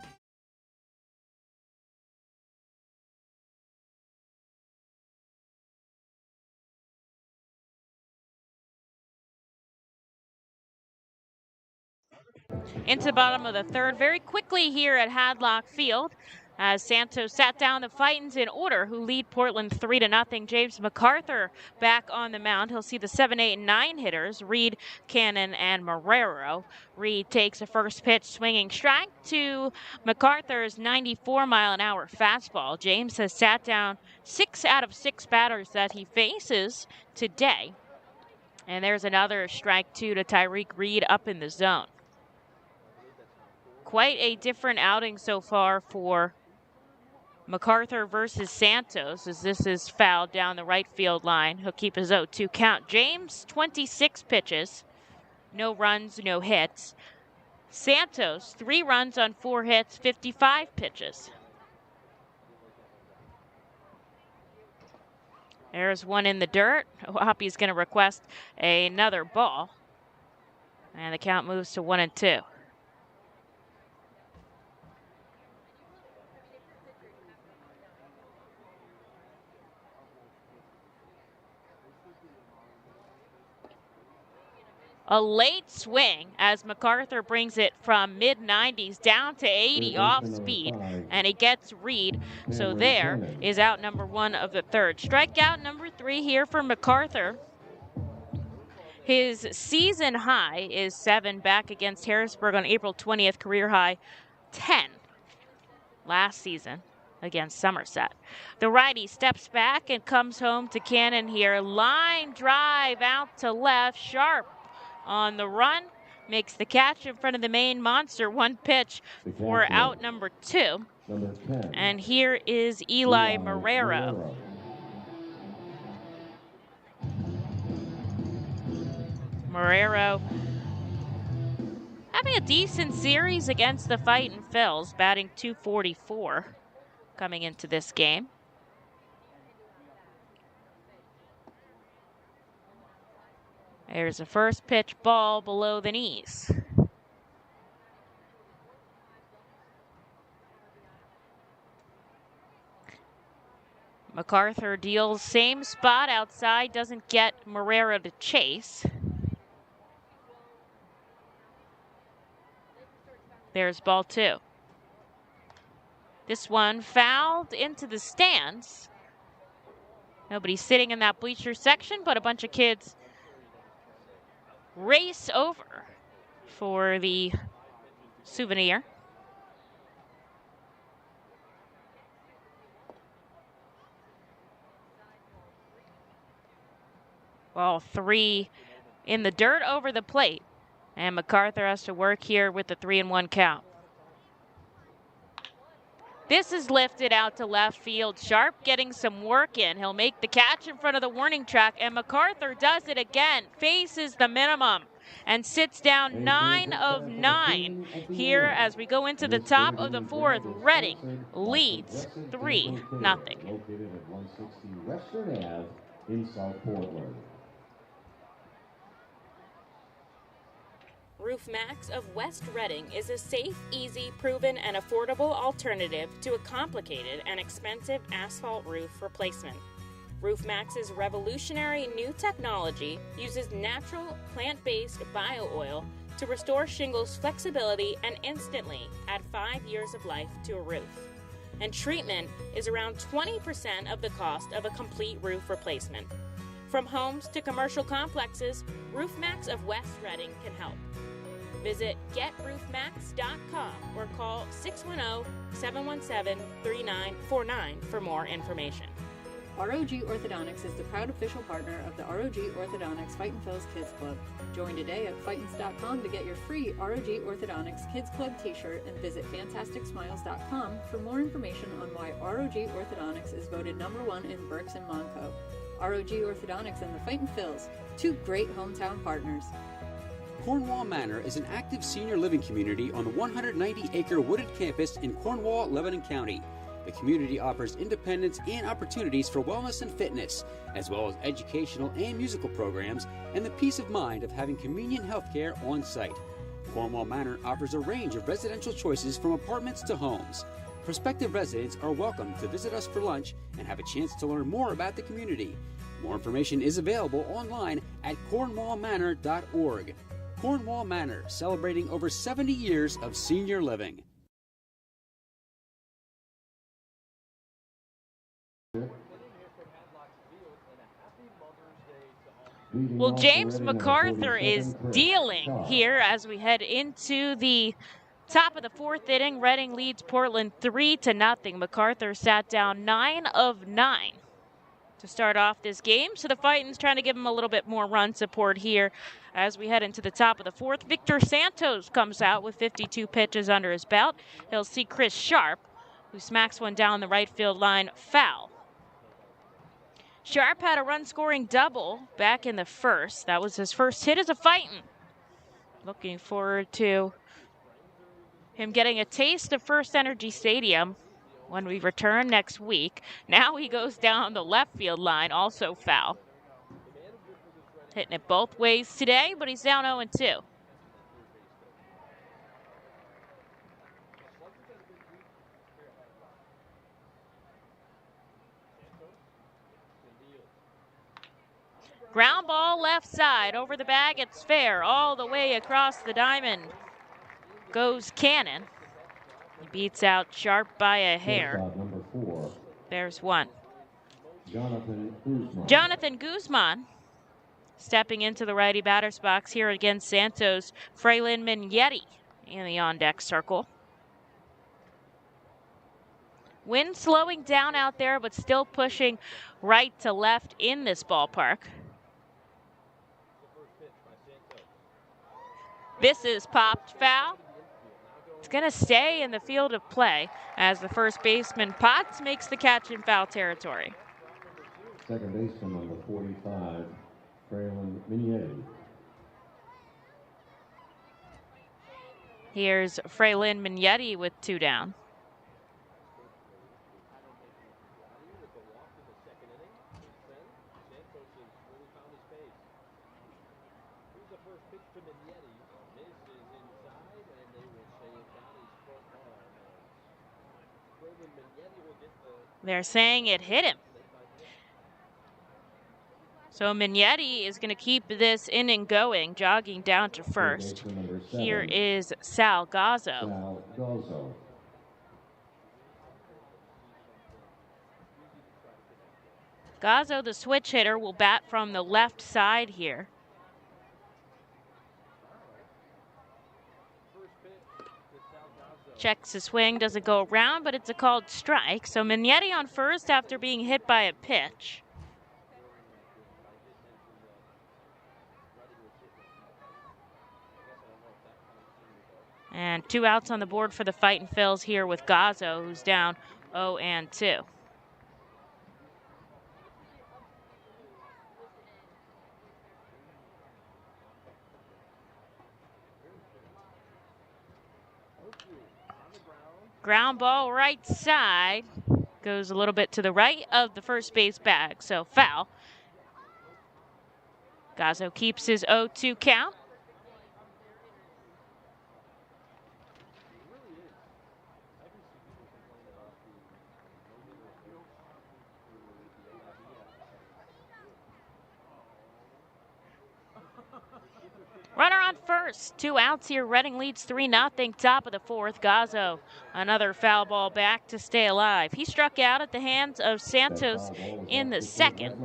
Into the bottom of the third very quickly here at Hadlock Field as Santos sat down the Fightins in order, who lead Portland 3-0. James MacArthur back on the mound. He'll see the 7, 8, and 9 hitters, Reed, Cannon, and Marrero. Reed takes a first pitch swinging strike to MacArthur's 94-mile-an-hour fastball. James has sat down 6 out of 6 batters that he faces today. And there's another strike, to Tyreek Reed up in the zone. Quite a different outing so far for MacArthur versus Santos, as this is fouled down the right field line. He'll keep his 0-2 count. James, 26 pitches, no runs, no hits. Santos, 3 runs on 4 hits, 55 pitches. There's one in the dirt. Oppie's going to request another ball. And the count moves to 1-2. A late swing as MacArthur brings it from mid-90s down to 80 off speed, and he gets Reed. So there is out number 1 of the third. Strikeout number 3 here for MacArthur. His season high is 7 back against Harrisburg on April 20th, career high 10 last season against Somerset. The righty steps back and comes home to Cannon here. Line drive out to left, sharp on the run, makes the catch in front of the main monster. 1 pitch for out number 2. And here is Eli Marrero. Marrero having a decent series against the Fightin' Phils, batting .244 coming into this game. There's a first pitch ball below the knees. MacArthur deals same spot outside, doesn't get Marrero to chase. There's ball 2. This one fouled into the stands. Nobody sitting in that bleacher section, but a bunch of kids race over for the souvenir. Ball 3 in the dirt over the plate. And MacArthur has to work here with the 3-1 count. This is lifted out to left field. Sharp getting some work in. He'll make the catch in front of the warning track, and MacArthur does it again. Faces the minimum and sits down 9 of 9 here as we go into the top of the 4th. Reading leads 3-0. Located at 160 Western Ave in South Portland. Roof Max of West Reading is a safe, easy, proven, and affordable alternative to a complicated and expensive asphalt roof replacement. Roof Max's revolutionary new technology uses natural, plant-based bio-oil to restore shingles' flexibility and instantly add 5 years of life to a roof. And treatment is around 20% of the cost of a complete roof replacement. From homes to commercial complexes, Roof Max of West Reading can help. Visit GetRoofMax.com or call 610-717-3949 for more information. ROG Orthodontics is the proud official partner of the ROG Orthodontics Fightin' Phil's Kids Club. Join today at Fightins.com to get your free ROG Orthodontics Kids Club t-shirt and visit FantasticSmiles.com for more information on why ROG Orthodontics is voted #1 in Berks and Monco. ROG Orthodontics and the Fightin' Phils, 2 great hometown partners. Cornwall Manor is an active senior living community on the 190-acre wooded campus in Cornwall, Lebanon County. The community offers independence and opportunities for wellness and fitness, as well as educational and musical programs, and the peace of mind of having convenient health care on site. Cornwall Manor offers a range of residential choices from apartments to homes. Prospective residents are welcome to visit us for lunch and have a chance to learn more about the community. More information is available online at cornwallmanor.org. Cornwall Manor, celebrating over 70 years of senior living. Well, James MacArthur is dealing here as we head into the top of the 4th inning. Reading leads Portland 3-0. MacArthur sat down 9 of 9 to start off this game. So the Fightins trying to give him a little bit more run support here as we head into the top of the 4th. Victor Santos comes out with 52 pitches under his belt. He'll see Chris Sharp, who smacks one down the right field line, foul. Sharp had a run-scoring double back in the 1st. That was his first hit as a Fightin. Looking forward to him getting a taste of First Energy Stadium when we return next week. Now he goes down the left field line, also foul. Hitting it both ways today, but he's down 0-2. Ground ball left side, over the bag, it's fair, all the way across the diamond goes Cannon. He beats out Sharp by a hair. There's one. Jonathan Guzman stepping into the righty batter's box here against Santos. Fraylin Mignetti in the on-deck circle. Wind slowing down out there, but still pushing right to left in this ballpark. This is popped foul. It's going to stay in the field of play as the first baseman Potts makes the catch in foul territory. Second baseman number 45, Fraylin Mignetti. Here's Fraylin Mignetti with 2 down. They're saying it hit him. So Mignetti is going to keep this inning going, jogging down to first. Here is Sal Gazzo. Gazzo, the switch hitter, will bat from the left side here. Checks the swing, doesn't go around, but it's a called strike. So Mignetti on first after being hit by a pitch. And 2 outs on the board for the Fightin' Phils here with Gazzo, who's down 0-2. Ground ball right side. Goes a little bit to the right of the first base bag, so foul. Gazzo keeps his 0-2 count. Runner on first, 2 outs here. Reading leads 3-0, top of the fourth. Gazzo, another foul ball back to stay alive. He struck out at the hands of Santos in the second.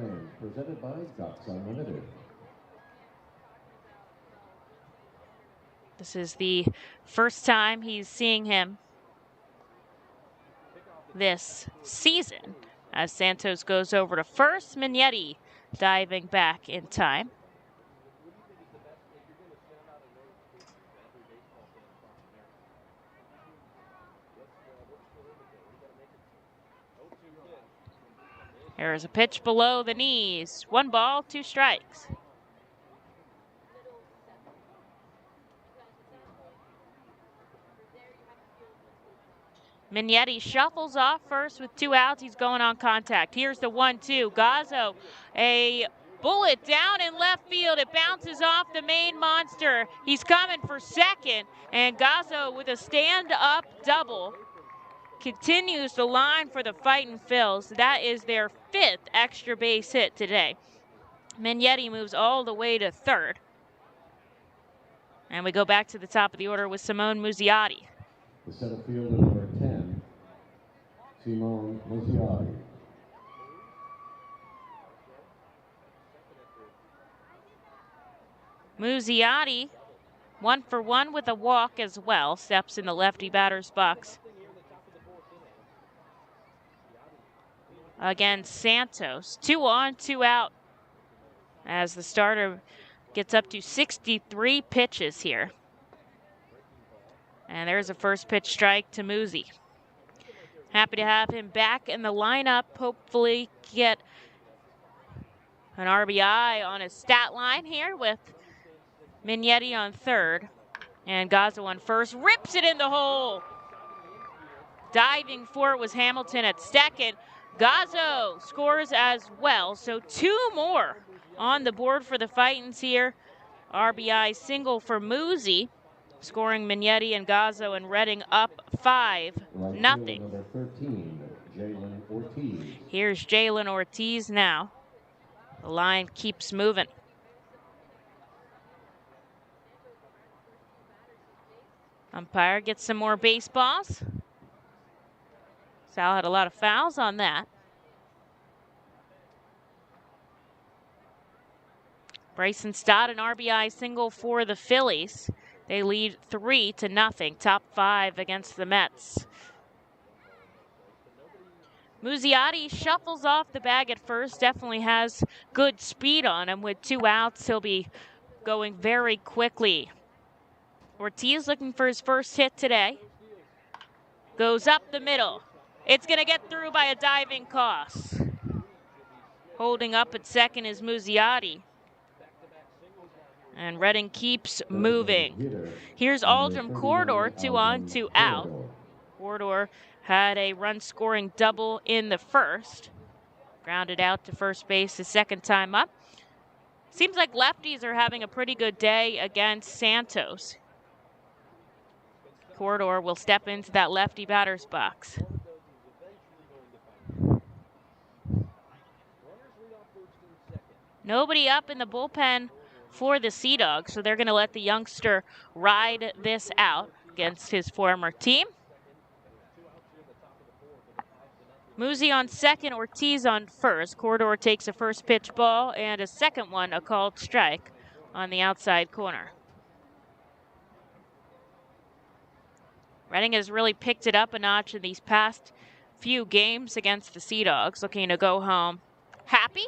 This is the first time he's seeing him this season as Santos goes over to first. Mignetti diving back in time. There's a pitch below the knees. 1 ball, 2 strikes. Mignetti shuffles off first with 2 outs. He's going on contact. Here's the 1-2. Gazzo, a bullet down in left field. It bounces off the main monster. He's coming for second, and Gazzo with a stand-up double continues the line for the Fightin' Phils. That is their 5th extra base hit today. Mignetti moves all the way to third. And we go back to the top of the order with Simone Muzziotti. The center fielder, number 10, Simone Muzziotti. Muzziotti, 1 for 1 with a walk as well, steps in the lefty batter's box against Santos. 2 on, 2 out as the starter gets up to 63 pitches here. And there's a first pitch strike to Muzzy. Happy to have him back in the lineup. Hopefully get an RBI on his stat line here with Mignetti on third. And Gazzo on first. Rips it in the hole. Diving for it was Hamilton at second. Gazzo scores as well. So 2 more on the board for the Fightins here. RBI single for Muzzy, scoring Mignetti and Gazzo, and Reading up 5-0. Number 13, Jalen Ortiz. Here's Jalen Ortiz now. The line keeps moving. Umpire gets some more baseballs. Sal had a lot of fouls on that. Bryson Stott, an RBI single for the Phillies. They lead 3-0, top 5 against the Mets. Muzziotti shuffles off the bag at first, definitely has good speed on him. With 2 outs, he'll be going very quickly. Ortiz looking for his first hit today. Goes up the middle. It's going to get through by a diving Koss. Holding up at second is Muzziotti. And Reading keeps moving. Here's Aldrum Corridor, 2 on, 2 out. Corridor had a run-scoring double in the first. Grounded out to first base the second time up. Seems like lefties are having a pretty good day against Santos. Corridor will step into that lefty batter's box. Nobody up in the bullpen for the Sea Dogs, so they're going to let the youngster ride this out against his former team. Muzi on second, Ortiz on first. Corridor takes a first pitch ball and a second one, a called strike on the outside corner. Reading has really picked it up a notch in these past few games against the Sea Dogs, looking to go home happy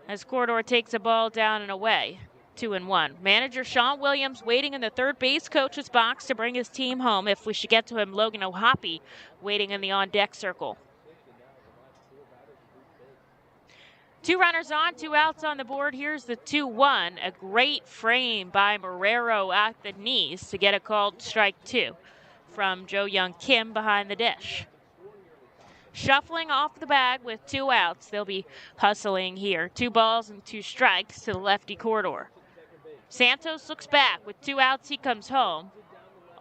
as Corridor takes a ball down and away. 2-1. Manager Sean Williams waiting in the third base coach's box to bring his team home. If we should get to him, Logan Occamy waiting in the on-deck circle. 2 runners on, 2 outs on the board. Here's the 2-1. A great frame by Marrero at the knees to get a called strike 2 from Joe Young Kim behind the dish. Shuffling off the bag with 2 outs. They'll be hustling here. 2 balls and 2 strikes to the lefty Corridor. Santos looks back. With 2 outs, he comes home.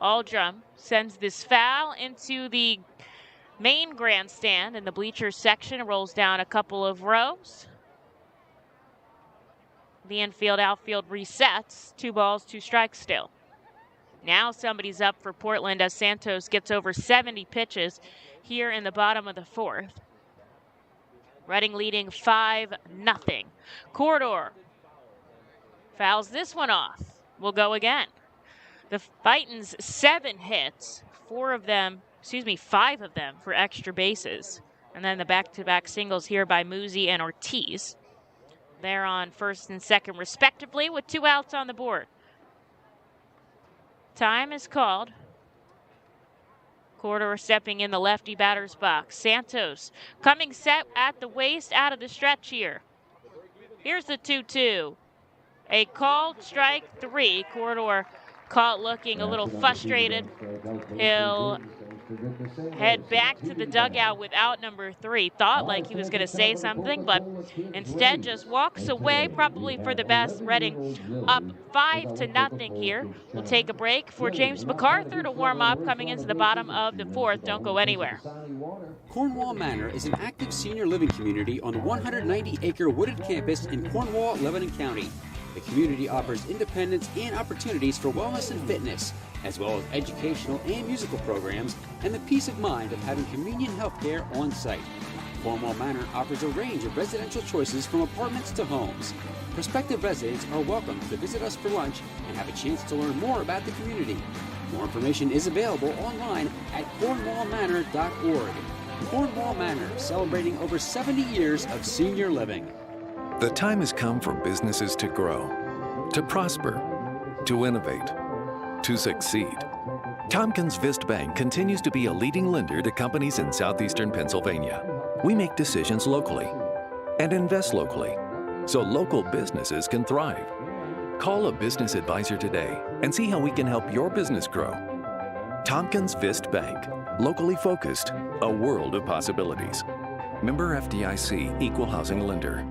Aldrum sends this foul into the main grandstand in the bleachers section. It rolls down a couple of rows. The infield-outfield resets. 2 balls, 2 strikes still. Now somebody's up for Portland as Santos gets over 70 pitches here in the bottom of the 4th. Reading leading 5-0. Corridor fouls this one off. We'll go again. The Fightin's 7 hits, 5 of them for extra bases. And then the back-to-back singles here by Muzi and Ortiz. They're on first and second respectively with 2 outs on the board. Time is called. Corridor stepping in the lefty batter's box. Santos coming set at the waist out of the stretch here. Here's the 2-2. A called strike 3. Corridor caught looking a little frustrated. He'll head back to the dugout without number 3. Thought like he was going to say something, but instead just walks away, probably for the best. Reading up 5-0 here. We'll take a break for James MacArthur to warm up coming into the bottom of the 4th. Don't go anywhere. Cornwall Manor is an active senior living community on the 190-acre wooded campus in Cornwall, Lebanon County. The community offers independence and opportunities for wellness and fitness, as well as educational and musical programs, and the peace of mind of having convenient health care on site. Cornwall Manor offers a range of residential choices from apartments to homes. Prospective residents are welcome to visit us for lunch and have a chance to learn more about the community. More information is available online at cornwallmanor.org. Cornwall Manor, celebrating over 70 years of senior living. The time has come for businesses to grow, to prosper, to innovate, to succeed. Tompkins Vist Bank continues to be a leading lender to companies in southeastern Pennsylvania. We make decisions locally and invest locally so local businesses can thrive. Call a business advisor today and see how we can help your business grow. Tompkins Vist Bank, locally focused, a world of possibilities. Member FDIC, Equal Housing Lender.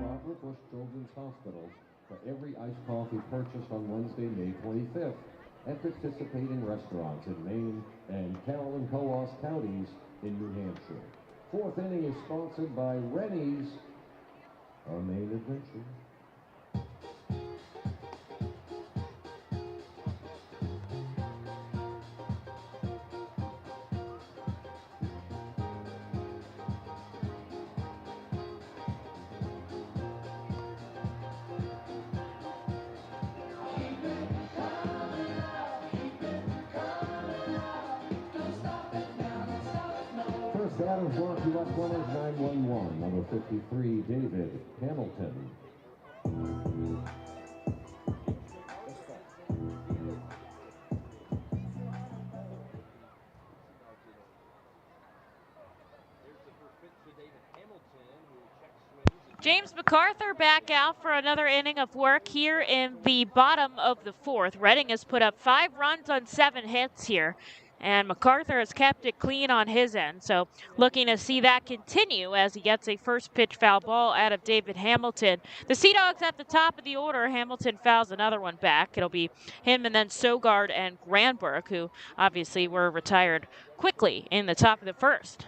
Hospitals for every iced coffee purchased on Wednesday, May 25th at participating restaurants in Maine and Carroll and Coos counties in New Hampshire. 4th inning is sponsored by Rennie's, our main adventure. Adams brought you up runners 911, number 53, David Hamilton. James MacArthur back out for another inning of work here in the bottom of the 4th. Reading has put up 5 runs on 7 hits here. And MacArthur has kept it clean on his end. So looking to see that continue as he gets a first pitch foul ball out of David Hamilton. The Sea Dogs at the top of the order. Hamilton fouls another one back. It'll be him and then Sogard and Granberg, who obviously were retired quickly in the top of the 1st.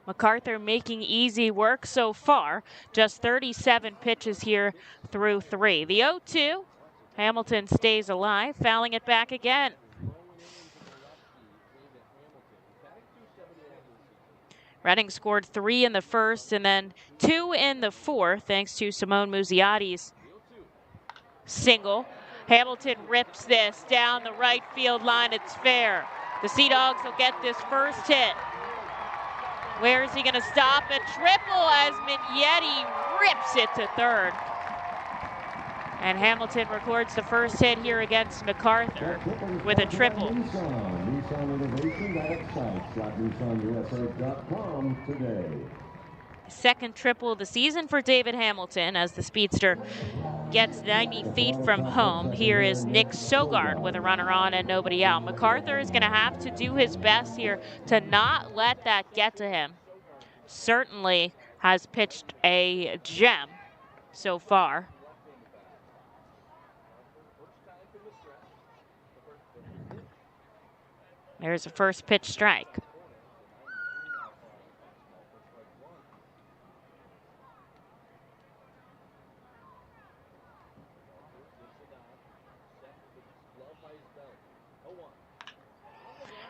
MacArthur making easy work so far. Just 37 pitches here through 3. The 0-2. Hamilton stays alive, fouling it back again. Reading scored 3 in the first and then 2 in the fourth, thanks to Simone Muziati's single. Hamilton rips this down the right field line. It's fair. The Sea Dogs will get this first hit. Where is he going to stop? A triple as Mignetti rips it to third. And Hamilton records the first hit here against MacArthur with a triple. Second triple of the season for David Hamilton as the speedster gets 90 feet from home. Here is Nick Sogard with a runner on and nobody out. MacArthur is going to have to do his best here to not let that get to him. Certainly has pitched a gem so far. There's a first pitch strike.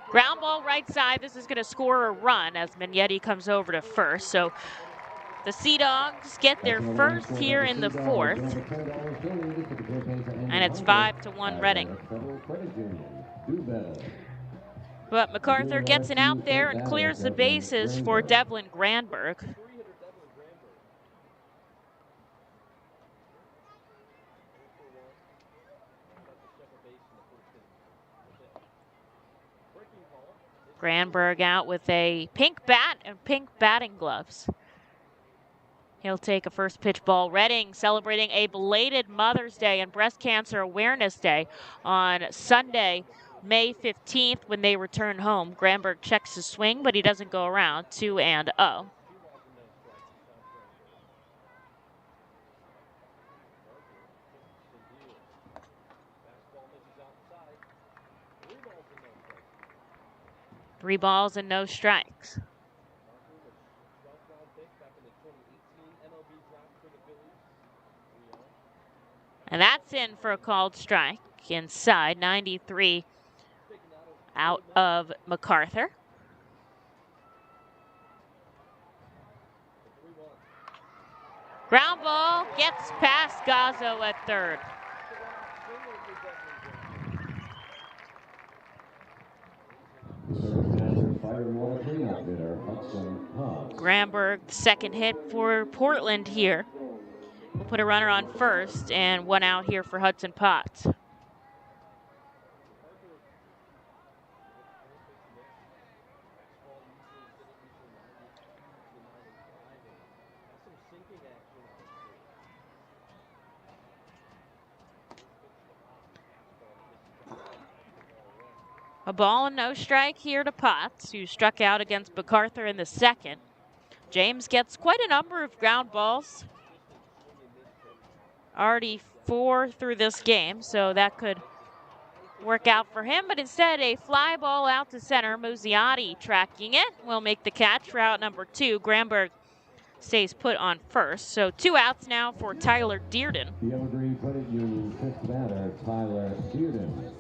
Ground ball right side. This is going to score a run as Mignetti comes over to first. So the Sea Dogs get their first here in the fourth. And it's 5-1 Reading. But MacArthur gets it out there and clears the bases for Devlin Granberg. Granberg out with a pink bat and pink batting gloves. He'll take a first pitch ball. Reading celebrating a belated Mother's Day and Breast Cancer Awareness Day on Sunday, May 15th when they return home. Granberg checks his swing, but he doesn't go around. 2-0. Three balls and no strikes. And that's in for a called strike. Inside, 93 out of MacArthur. Ground ball gets past Gazzo at third. Granberg, second hit for Portland here. We'll put a runner on first and one out here for Hudson Potts. A ball and no strike here to Potts, who struck out against MacArthur in the second. James gets quite a number of ground balls. Already 4 through this game, so that could work out for him. But instead, a fly ball out to center. Muziati tracking it will make the catch for out number 2. Granberg stays put on first. So 2 outs now for Tyler Dearden. The Evergreen Credit Union fifth batter, Tyler Dearden.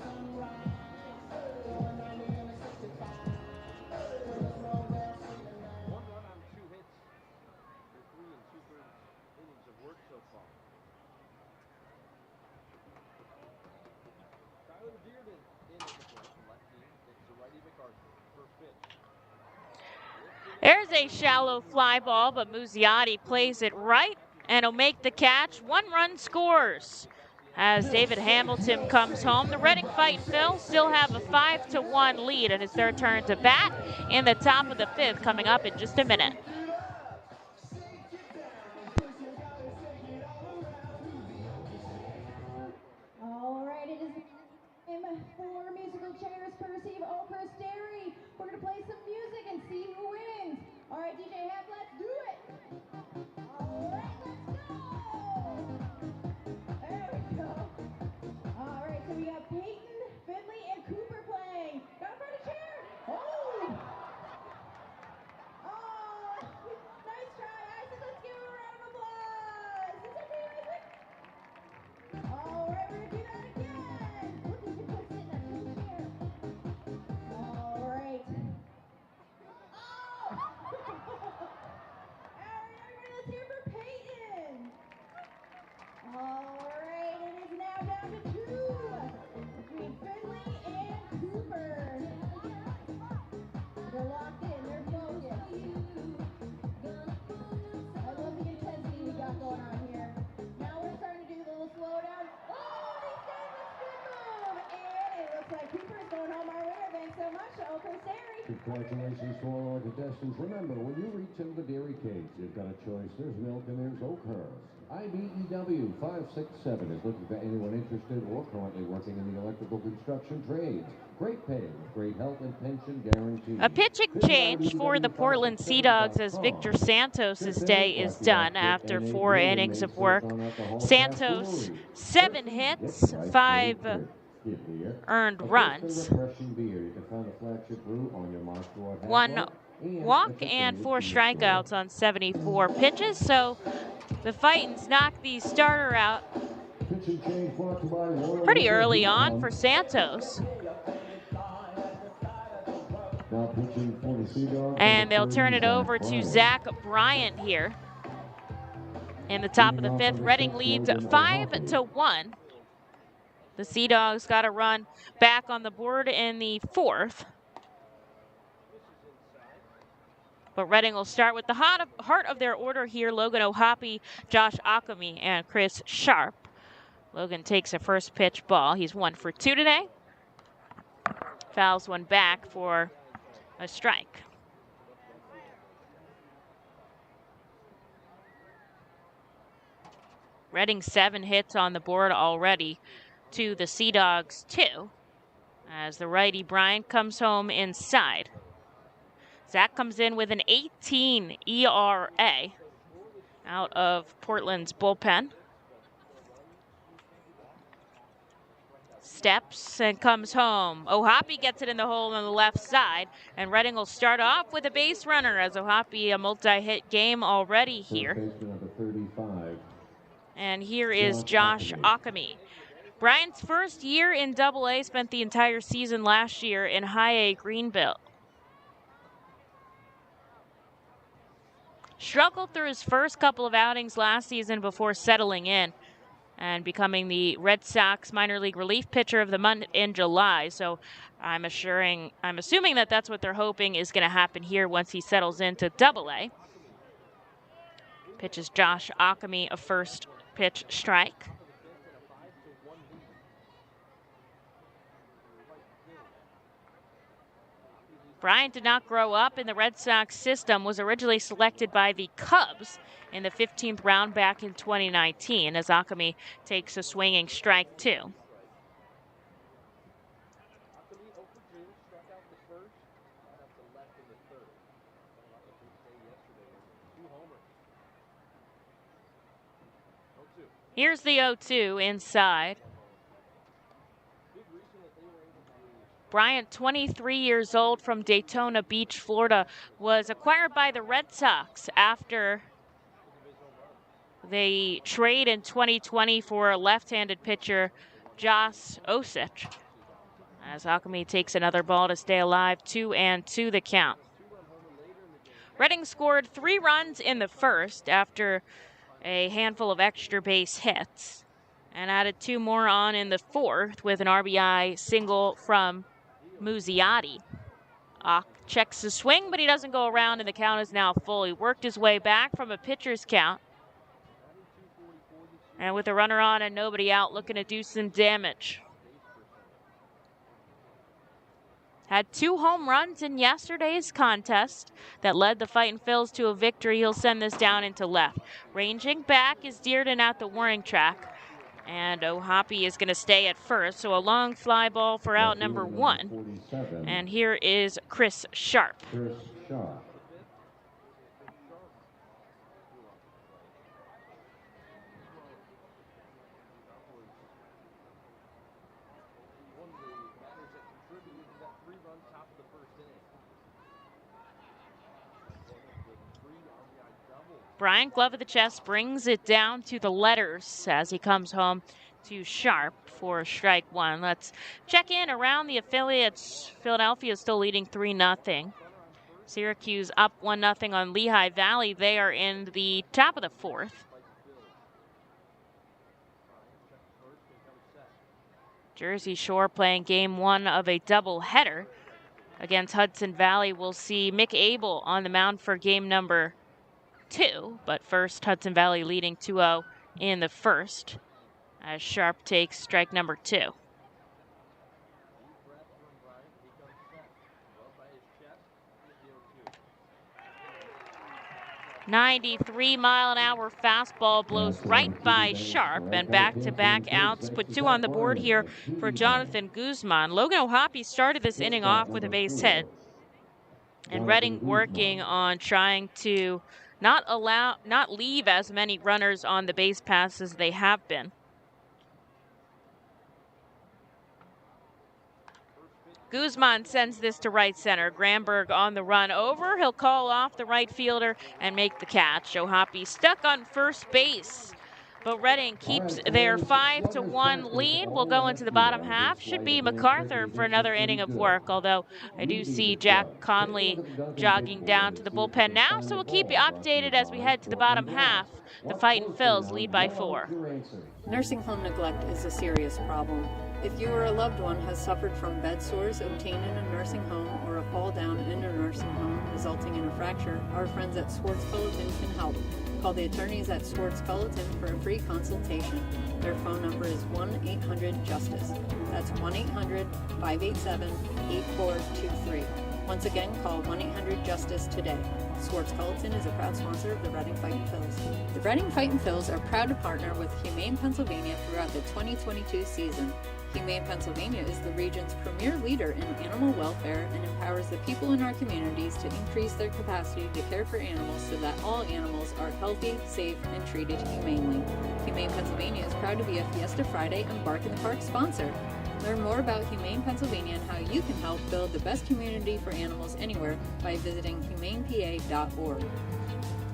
There's a shallow fly ball, but Muziati plays it right and will make the catch. 1 run scores as David Hamilton comes home. The Reading Fightin' Phils still have a 5-1 lead, and it's their turn to bat in the top of the 5th coming up in just a minute. All right, it is time for musical chairs courtesy of Oakhurst Dairy. We're going to play some music and see who wins. All right, DJ Hep, let's do it. All right, let's go. There we go. All right, so we got Peyton, Finley, and Cooper playing. Got a front chair. Oh! Oh, Congratulations to all our contestants. Remember, when you reach into the dairy cage, you've got a choice. There's milk and there's Occamy. IBEW 567 is looking for anyone interested or currently working in the electrical construction trades. Great pay, great health and pension guaranteed. A pitching change for the Portland Sea Dogs as Victor Santos' day is done after 4 innings of work. Santos, 7 hits, 5 earned runs, 1 walk, and 4 strikeouts on 74 pitches. So the Fightins knocked the starter out pretty early on for Santos. And they'll turn it over to Zach Bryant here in the top of the 5th. Reading leads 5-1. The Sea Dogs got a run back on the board in the 4th. But Reading will start with the heart of their order here. Logan Occamy, Josh Occamy, and Chris Sharp. Logan takes a first pitch ball. He's 1 for 2 today. Fouls one back for a strike. Reading 7 hits on the board already to the Sea Dogs 2, as the righty Bryant comes home inside. Zach comes in with an 18 ERA out of Portland's bullpen. Steps and comes home. Occamy gets it in the hole on the left side, and Reading will start off with a base runner as Occamy, a multi-hit game already here. And here is Josh Occamy. Bryant's first year in Double-A, spent the entire season last year in High-A Greenville. Struggled through his first couple of outings last season before settling in and becoming the Red Sox minor league relief pitcher of the month in July. So I'm assuming that that's what they're hoping is going to happen here once he settles into Double-A. Pitches Josh Occamy a first pitch strike. Bryant did not grow up in the Red Sox system, was originally selected by the Cubs in the 15th round back in 2019 as Occamy takes a swinging strike 2. Here's the 0-2 inside. Bryant, 23 years old, from Daytona Beach, Florida, was acquired by the Red Sox after they trade in 2020 for left-handed pitcher Josh Osich. As Occamy takes another ball to stay alive, 2-2 the count. Reading scored 3 runs in the first after a handful of extra base hits, and added 2 more on in the 4th with an RBI single from Muzziotti. Ock checks the swing, but he doesn't go around, and the count is now full. He worked his way back from a pitcher's count. And with a runner on and nobody out, looking to do some damage. Had 2 home runs in yesterday's contest that led the Fightin' Phils to a victory. He'll send this down into left. Ranging back is Dearden at the warning track. And Occamy is going to stay at first. So a long fly ball for out number 1. And here is Chris Sharp. Bryant, glove of the chest, brings it down to the letters as he comes home to Sharp for strike one. Let's check in around the affiliates. Philadelphia is still leading 3-0. Syracuse up 1-0 on Lehigh Valley. They are in the top of the fourth. Jersey Shore playing game one of a doubleheader against Hudson Valley. We'll see Mick Abel on the mound for game number 2. But first, Hudson Valley leading 2-0 in the first as Sharp takes strike number 2. 93-mile-an-hour fastball blows right by Sharp, and back-to-back outs put 2 on the board here for Jonathan Guzman. Logan Occamy started this inning off with a base hit, and Reading working on trying to not leave as many runners on the base paths as they have been. Guzman sends this to right center. Granberg on the run over. He'll call off the right fielder and make the catch. Occamy stuck on first base, but Reading keeps their 5-1 lead. We'll go into the bottom half. Should be MacArthur for another inning of work, although I do see Jack Conley jogging down to the bullpen now, so we'll keep you updated as we head to the bottom half. The Fightin' Phils lead by 4. Nursing home neglect is a serious problem. If you or a loved one has suffered from bed sores obtained in a nursing home or a fall down in a nursing home resulting in a fracture, our friends at Swartz Pelletin can help. Call the attorneys at Swartz Pelletin for a free consultation. Their phone number is 1-800-JUSTICE. That's 1-800-587-8423. Once again, call 1-800-JUSTICE today. Swartz Pelletin is a proud sponsor of the Reading Fightin' Phils. The Reading Fightin' Phils are proud to partner with Humane Pennsylvania throughout the 2022 season. Humane Pennsylvania is the region's premier leader in animal welfare and empowers the people in our communities to increase their capacity to care for animals so that all animals are healthy, safe, and treated humanely. Humane Pennsylvania is proud to be a Fiesta Friday and Bark in the Park sponsor. Learn more about Humane Pennsylvania and how you can help build the best community for animals anywhere by visiting humanepa.org.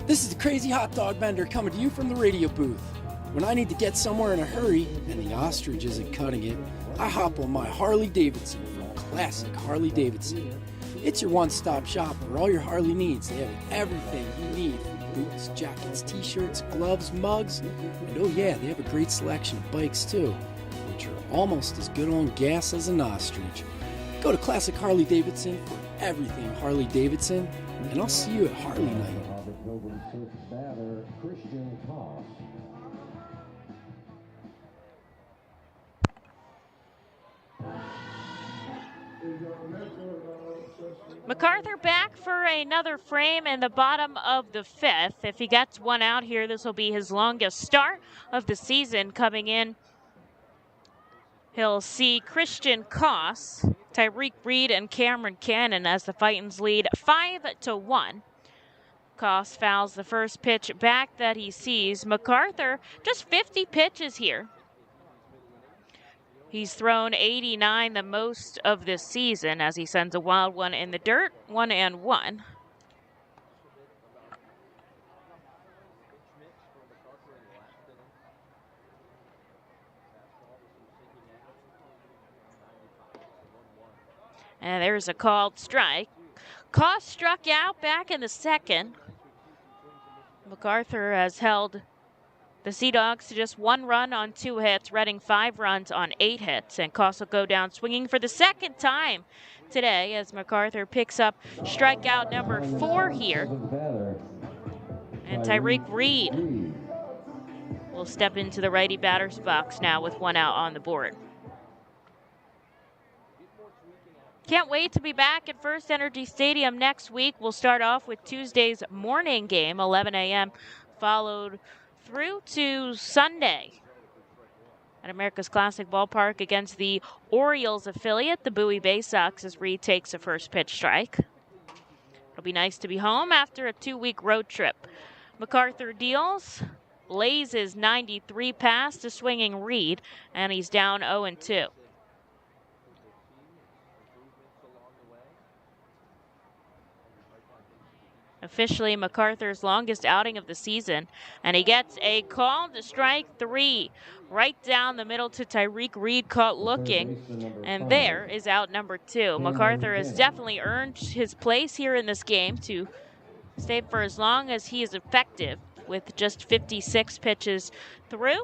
This is the Crazy Hot Dog Vendor coming to you from the radio booth. When I need to get somewhere in a hurry and the ostrich isn't cutting it, I hop on my Harley Davidson from Classic Harley Davidson. It's your one-stop shop for all your Harley needs. They have everything you need from boots, jackets, t-shirts, gloves, mugs, and oh yeah, they have a great selection of bikes too, which are almost as good on gas as an ostrich. Go to Classic Harley Davidson for everything Harley Davidson, and I'll see you at Harley Night. MacArthur back for another frame in the bottom of the 5th. If he gets one out here, this will be his longest start of the season coming in. He'll see Christian Koss, Tyreek Reed, and Cameron Cannon as the Fightins lead 5-1. Koss fouls the first pitch back that he sees. MacArthur just 50 pitches here. He's thrown 89, the most of this season, as he sends a wild one in the dirt, 1-1. And there's a called strike. Koss struck out back in the 2nd. MacArthur has held the Sea Dogs to just 1 run on 2 hits, Reading 5 runs on 8 hits, and Koss will go down swinging for the 2nd time today as MacArthur picks up strikeout number 4 here. And Tyreek Reed will step into the righty batter's box now with 1 out on the board. Can't wait to be back at First Energy Stadium next week. We'll start off with Tuesday's morning game, 11 a.m., followed through to Sunday at America's Classic Ballpark against the Orioles affiliate, the Bowie Bay Sox, as Reed takes a first pitch strike. It'll be nice to be home after a 2-week road trip. MacArthur deals, blazes 93 past to swinging Reed, and he's down 0-2. Officially MacArthur's longest outing of the season, and he gets a call to strike 3 right down the middle to Tyreek Reed, caught looking, and there is out number 2. MacArthur has definitely earned his place here in this game to stay for as long as he is effective with just 56 pitches through.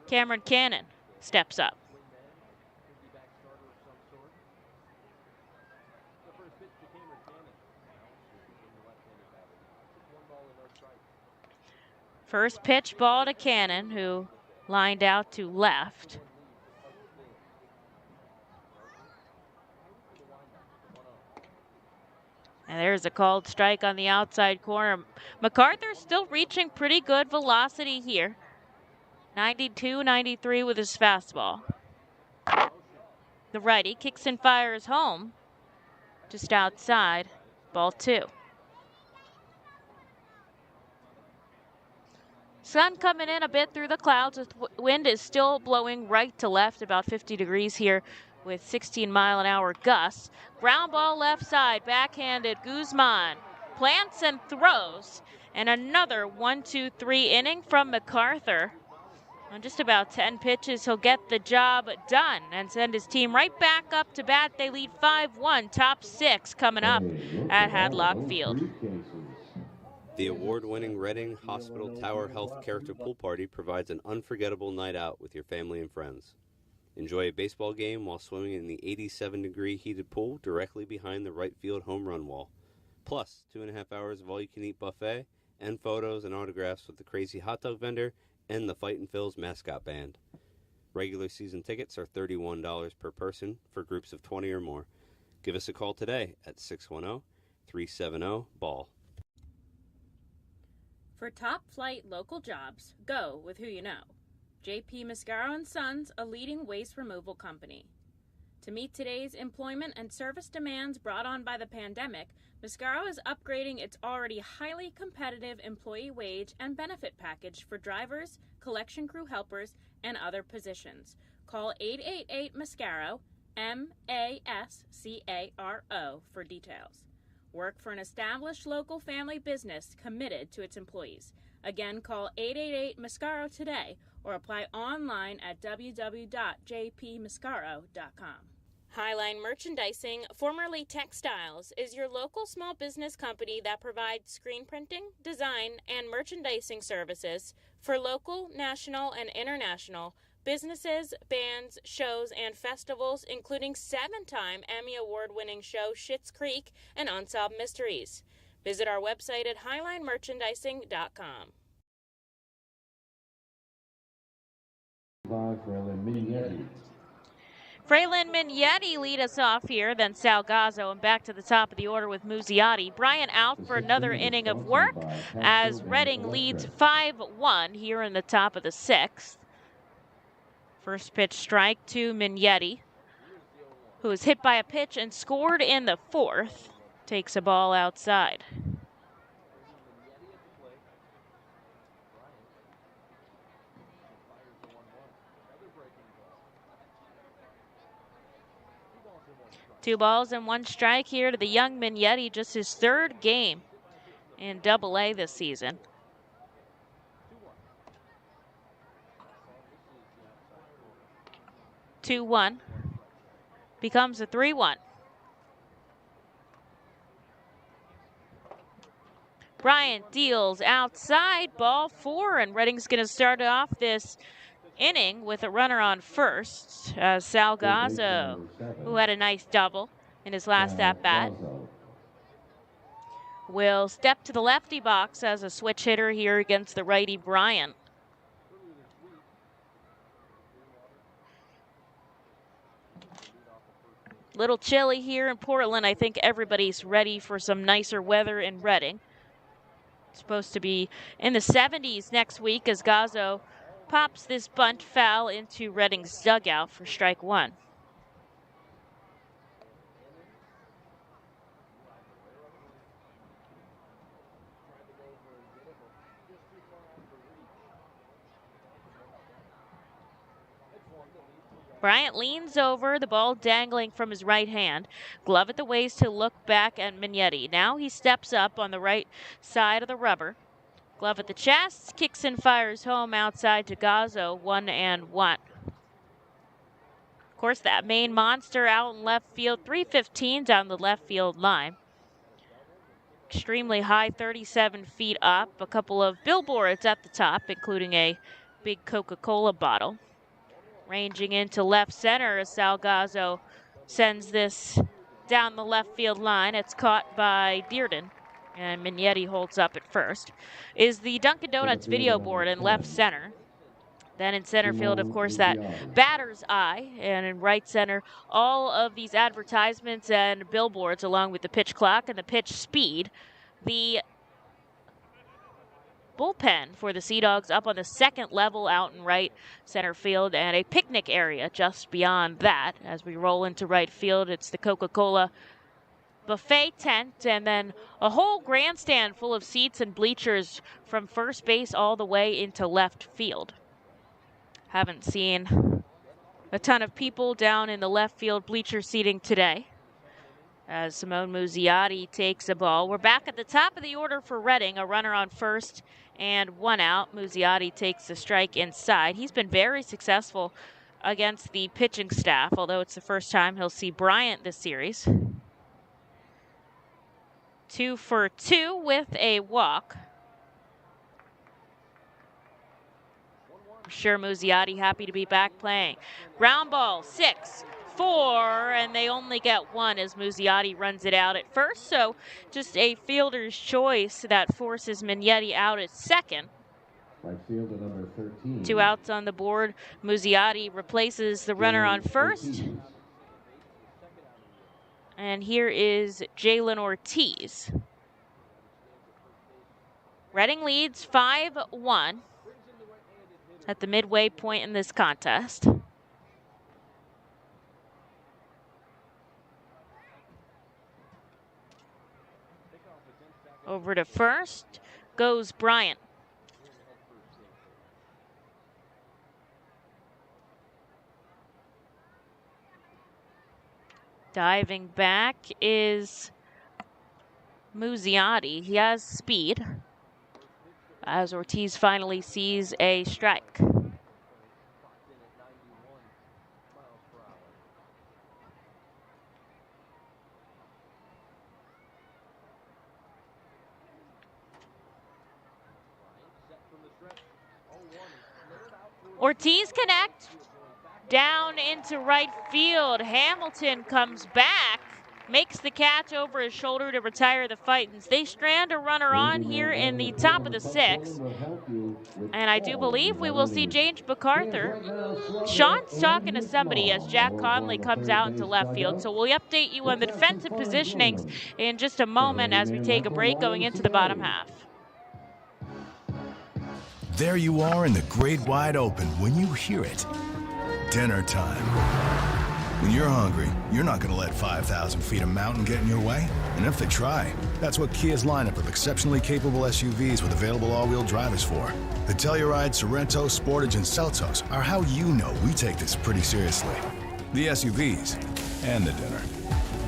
Cameron Cannon steps up. First pitch ball to Cannon, who lined out to left. And there's a called strike on the outside corner. MacArthur still reaching pretty good velocity here. 92, 93 with his fastball. The righty kicks and fires home. Just outside, ball 2. Sun coming in a bit through the clouds. Wind is still blowing right to left, about 50 degrees here with 16-mile-an-hour gusts. Ground ball left side, backhanded. Guzman plants and throws. And another 1-2-3 inning from MacArthur. On just about 10 pitches, he'll get the job done and send his team right back up to bat. They lead 5-1, top 6 coming up at Hadlock Field. The award-winning Reading Hospital Tower Health Character Pool Party provides an unforgettable night out with your family and friends. Enjoy a baseball game while swimming in the 87-degree heated pool directly behind the right field home run wall. Plus, 2.5 hours of all-you-can-eat buffet and photos and autographs with the crazy hot dog vendor and the Fightin' Phil's mascot band. Regular season tickets are $31 per person for groups of 20 or more. Give us a call today at 610-370-BALL. For top-flight local jobs, go with who you know. J.P. Mascaro & Sons, a leading waste removal company. To meet today's employment and service demands brought on by the pandemic, Mascaro is upgrading its already highly competitive employee wage and benefit package for drivers, collection crew helpers, and other positions. Call 888-MASCARO, M-A-S-C-A-R-O, for details. Work for an established local family business committed to its employees. Again, call 888-MASCARO today or apply online at www.jpmascaro.com. Highline Merchandising, formerly Textiles, is your local small business company that provides screen printing, design, and merchandising services for local, national, and international businesses, bands, shows, and festivals, including 7-time Emmy Award-winning show Schitt's Creek and Unsolved Mysteries. Visit our website at highlinemerchandising.com. Fraylin Mignetti lead us off here, then Salgazzo, and back to the top of the order with Muzziotti. Bryant out for another inning of work as Reading leads 5-1 here in the top of the 6th. First pitch strike to Mignetti, who was hit by a pitch and scored in the 4th. Takes a ball outside. Two balls and 1 strike here to the young Mignetti, just his 3rd game in Double-A this season. Two-1 becomes a 3-1. Bryant deals outside, ball 4, and Reading's going to start off this inning with a runner on first. Salgazzo, who had a nice double in his last at-bat, will step to the lefty box as a switch hitter here against the righty Bryant. Little chilly here in Portland. I think everybody's ready for some nicer weather in Reading. It's supposed to be in the 70s next week as Gazzo pops this bunt foul into Reading's dugout for strike 1. Bryant leans over, the ball dangling from his right hand. Glove at the waist to look back at Mignetti. Now he steps up on the right side of the rubber. Glove at the chest, kicks and fires home outside to Gazzo, 1-1. Of course, that main monster out in left field, 315 down the left field line. Extremely high, 37 feet up. A couple of billboards at the top, including a big Coca-Cola bottle. Ranging into left center as Salgazzo sends this down the left field line. It's caught by Dearden, and Mignetti holds up at first. Is the Dunkin' Donuts video board in left center. Then in center field, of course, that batter's eye. And in right center, all of these advertisements and billboards along with the pitch clock and the pitch speed. The bullpen for the Sea Dogs up on the second level out in right center field, and a picnic area just beyond that. As we roll into right field, it's the Coca-Cola buffet tent, and then a whole grandstand full of seats and bleachers from first base all the way into left field. Haven't seen a ton of people down in the left field bleacher seating today as Simone Muzziotti takes a ball. We're back at the top of the order for Reading, a runner on first and one out. Muzziotti takes the strike inside. He's been very successful against the pitching staff, although it's the first time he'll see Bryant this series. 2 for 2 with a walk. I'm sure Muzziotti happy to be back playing. Ground ball, 6-4, and they only get one as Muzziotti runs it out at first. So just a fielder's choice that forces Mignetti out at second. Right fielder number 13. 2 outs on the board. Muzziotti replaces the runner on first. And here is Jalen Ortiz. Reading leads 5-1 at the midway point in this contest. Over to first goes Bryant. Diving back is Muzziotti. He has speed as Ortiz finally sees a strike. Ortiz connect down into right field. Hamilton comes back, makes the catch over his shoulder to retire the Fightins. They strand a runner on here in the top of the 6th. And I do believe we will see James MacArthur. Sean's talking to somebody as Jack Conley comes out into left field. So we'll update you on the defensive positionings in just a moment as we take a break going into the bottom half. There you are in the great wide open when you hear it. Dinner time. When you're hungry, you're not going to let 5,000 feet of mountain get in your way. And if they try, that's what Kia's lineup of exceptionally capable SUVs with available all-wheel drive is for. The Telluride, Sorento, Sportage, and Seltos are how you know we take this pretty seriously. The SUVs and the dinner.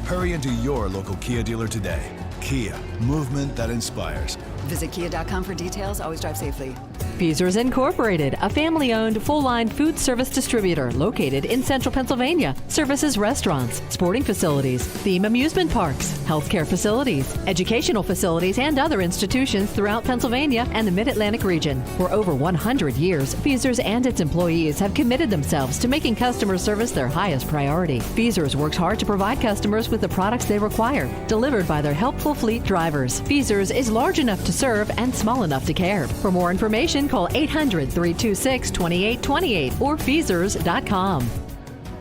Hurry into your local Kia dealer today. Kia, movement that inspires. Visit kia.com for details. Always drive safely. Feasers Incorporated, a family-owned, full-line food service distributor located in central Pennsylvania. Services restaurants, sporting facilities, theme amusement parks, healthcare facilities, educational facilities, and other institutions throughout Pennsylvania and the Mid-Atlantic region. For over 100 years, Feasers and its employees have committed themselves to making customer service their highest priority. Feasers works hard to provide customers with the products they require, delivered by their helpful fleet drivers. Feasers is large enough to serve and small enough to care. For more information, call 800-326-2828 or Feasers.com.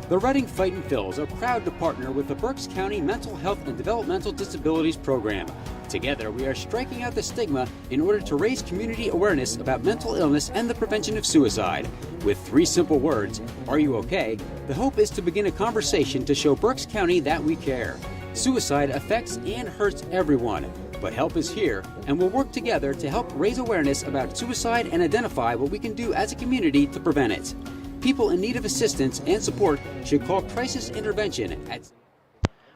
The Reading Fightin' Phils are proud to partner with the Berks County Mental Health and Developmental Disabilities Program. Together, we are striking out the stigma in order to raise community awareness about mental illness and the prevention of suicide. With 3 simple words, "Are you okay?" the hope is to begin a conversation to show Berks County that we care. Suicide affects and hurts everyone, but help is here, and we'll work together to help raise awareness about suicide and identify what we can do as a community to prevent it. people in need of assistance and support should call Crisis Intervention at...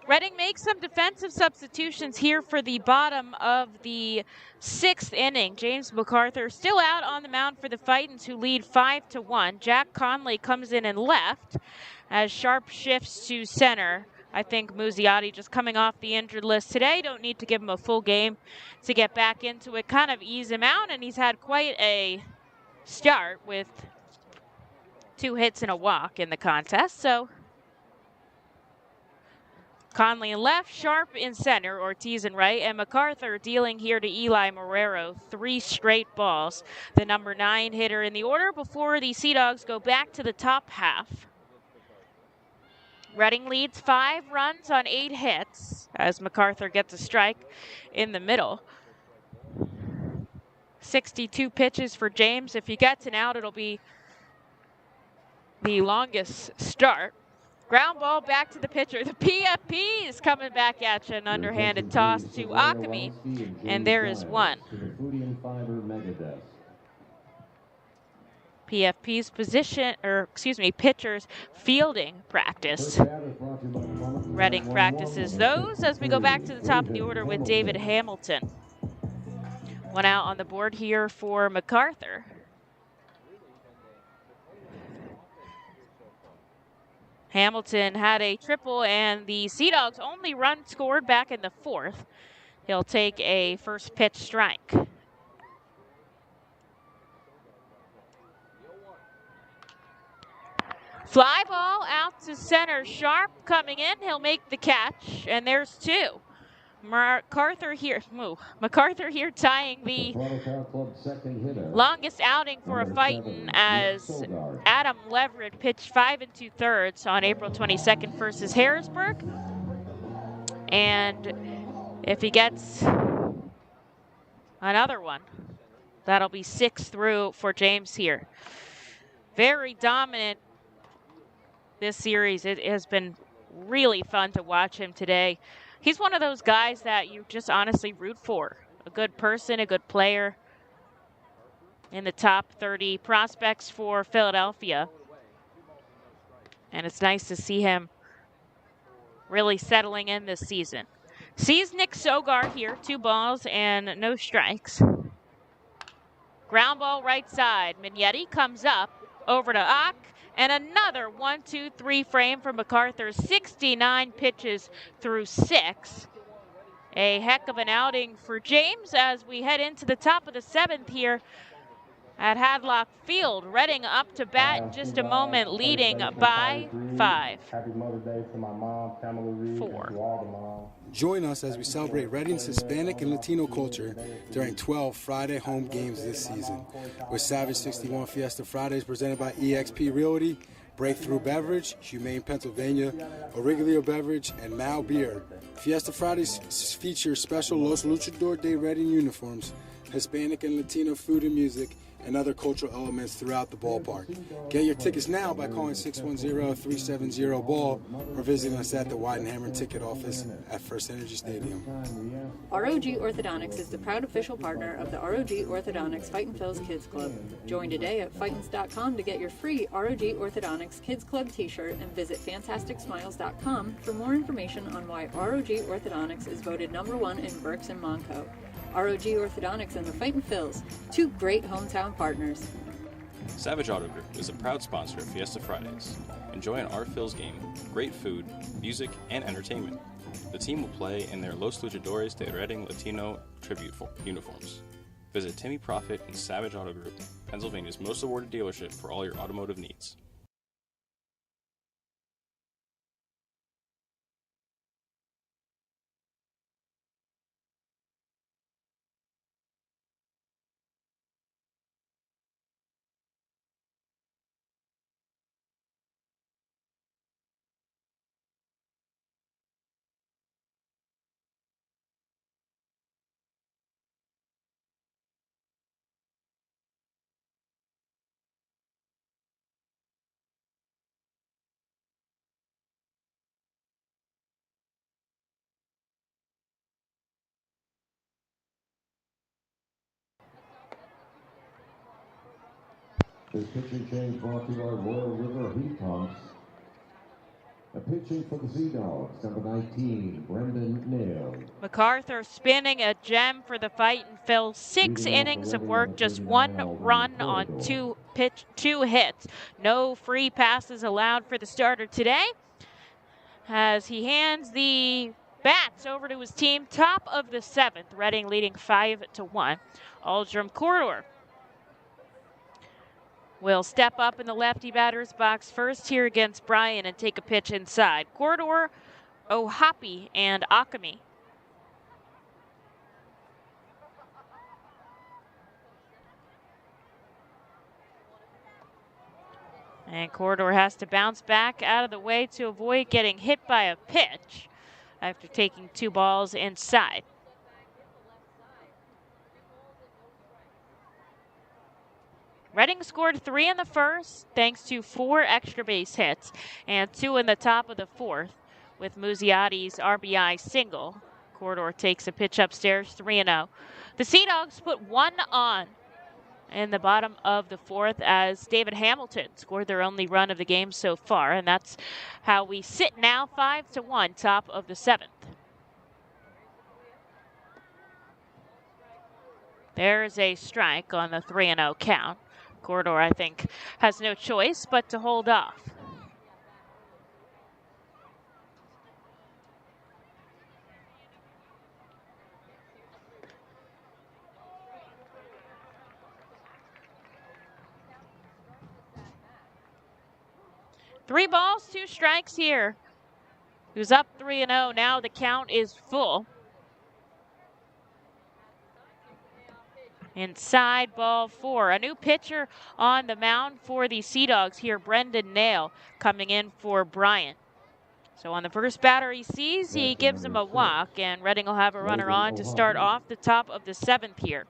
Reading makes some defensive substitutions here for the bottom of the 6th inning. James MacArthur still out on the mound for the Fightins, who lead 5-1. Jack Conley comes in and left as Sharp shifts to center. I think Muzziotti just coming off the injured list today. Don't need to give him a full game to get back into it, kind of ease him out, and he's had quite a start with 2 hits and a walk in the contest. So Conley in left, Sharp in center, Ortiz in right, and MacArthur dealing here to Eli Marrero. 3 straight balls. The number 9 hitter in the order before the Sea Dogs go back to the top half. Reading leads 5 runs on 8 hits as MacArthur gets a strike in the middle. 62 pitches for James. If he gets an out, it'll be the longest start. Ground ball back to the pitcher. The PFP is coming back at you. An underhanded toss to Occamy, and there is one. PFP's pitcher's fielding practice. Reading practices those as we go back to the top of the order with David Hamilton. One out on the board here for MacArthur. Hamilton had a triple, and the Sea Dogs' only run scored back in the 4th. He'll take a first pitch strike. Fly ball out to center. Sharp coming in. He'll make the catch, and there's 2. MacArthur here tying the longest outing for a Fightin as Adam Leverett pitched 5 2/3 on April 22nd versus Harrisburg. And if he gets another one, that'll be 6 through for James here. Very dominant this series. It has been really fun to watch him today. He's one of those guys that you just honestly root for. A good person, a good player. In the top 30 prospects for Philadelphia. And it's nice to see him really settling in this season. Sees Nick Sogar here. 2 balls and no strikes. Ground ball right side. Mignetti comes up over to Ock. And another 1-2-3 frame for MacArthur. 69 pitches through 6. A heck of an outing for James as we head into the top of the 7th here at Hadlock Field. Reading up to bat in just a moment, leading by 5. Happy Mother's Day to my mom, Pamela Reed, 4. and to all the moms. Join us as we celebrate Reading's Hispanic and Latino culture during 12 Friday home games this season. With Savage 61 Fiesta Fridays presented by eXp Realty, Breakthrough Beverage, Humane Pennsylvania, Origlio Beverage, and Mal Beer. Fiesta Fridays feature special Los Luchador de Reading uniforms, Hispanic and Latino food and music, and other cultural elements throughout the ballpark. Get your tickets now by calling 610-370-BALL or visiting us at the White and Hammer ticket office at First Energy Stadium. ROG Orthodontics is the proud official partner of the ROG Orthodontics Fightin' Phil's Kids Club. Join today at Fightins.com to get your free ROG Orthodontics Kids Club t-shirt and visit FantasticSmiles.com for more information on why ROG Orthodontics is voted #1 in Berks and Monco. ROG Orthodontics and the Fightin' Phils, 2 great hometown partners. Savage Auto Group is a proud sponsor of Fiesta Fridays. Enjoy an Our Phil's game, great food, music, and entertainment. The team will play in their Los Luchadores de Reading Latino tribute uniforms. Visit Timmy Profit and Savage Auto Group, Pennsylvania's most awarded dealership for all your automotive needs. This pitching change brought to you by Royal River Heat Pumps. A pitching for the Sea Dogs, number 19, Brendan Nail. MacArthur spinning a gem for the Fightin Phil. 6 innings of work, just 1 run on 2 hits. No free passes allowed for the starter today, as he hands the bats over to his team. Top of the 7th, Reading leading 5-1. Aldrum Corridor will step up in the lefty batter's box first here against Bryan and take a pitch inside. Corridor, Occamy, and Occamy. And Corridor has to bounce back out of the way to avoid getting hit by a pitch after taking 2 balls inside. Reading scored 3 in the first thanks to 4 extra base hits and 2 in the top of the 4th with Muziati's RBI single. Corridor takes a pitch upstairs, 3-0. The Sea Dogs put 1 on in the bottom of the 4th as David Hamilton scored their only run of the game so far, and that's how we sit now, 5-1, top of the 7th. There's a strike on the 3-0 count. Corridor, I think, has no choice but to hold off. Three balls, 2 strikes here. He was up 3-0. Now the count is full. Inside, ball 4. A new pitcher on the mound for the Sea Dogs here, Brendan Nail, coming in for Bryan. So on the first batter he sees, he gives him a walk, and Reading will have a runner on to start off the top of the 7th here.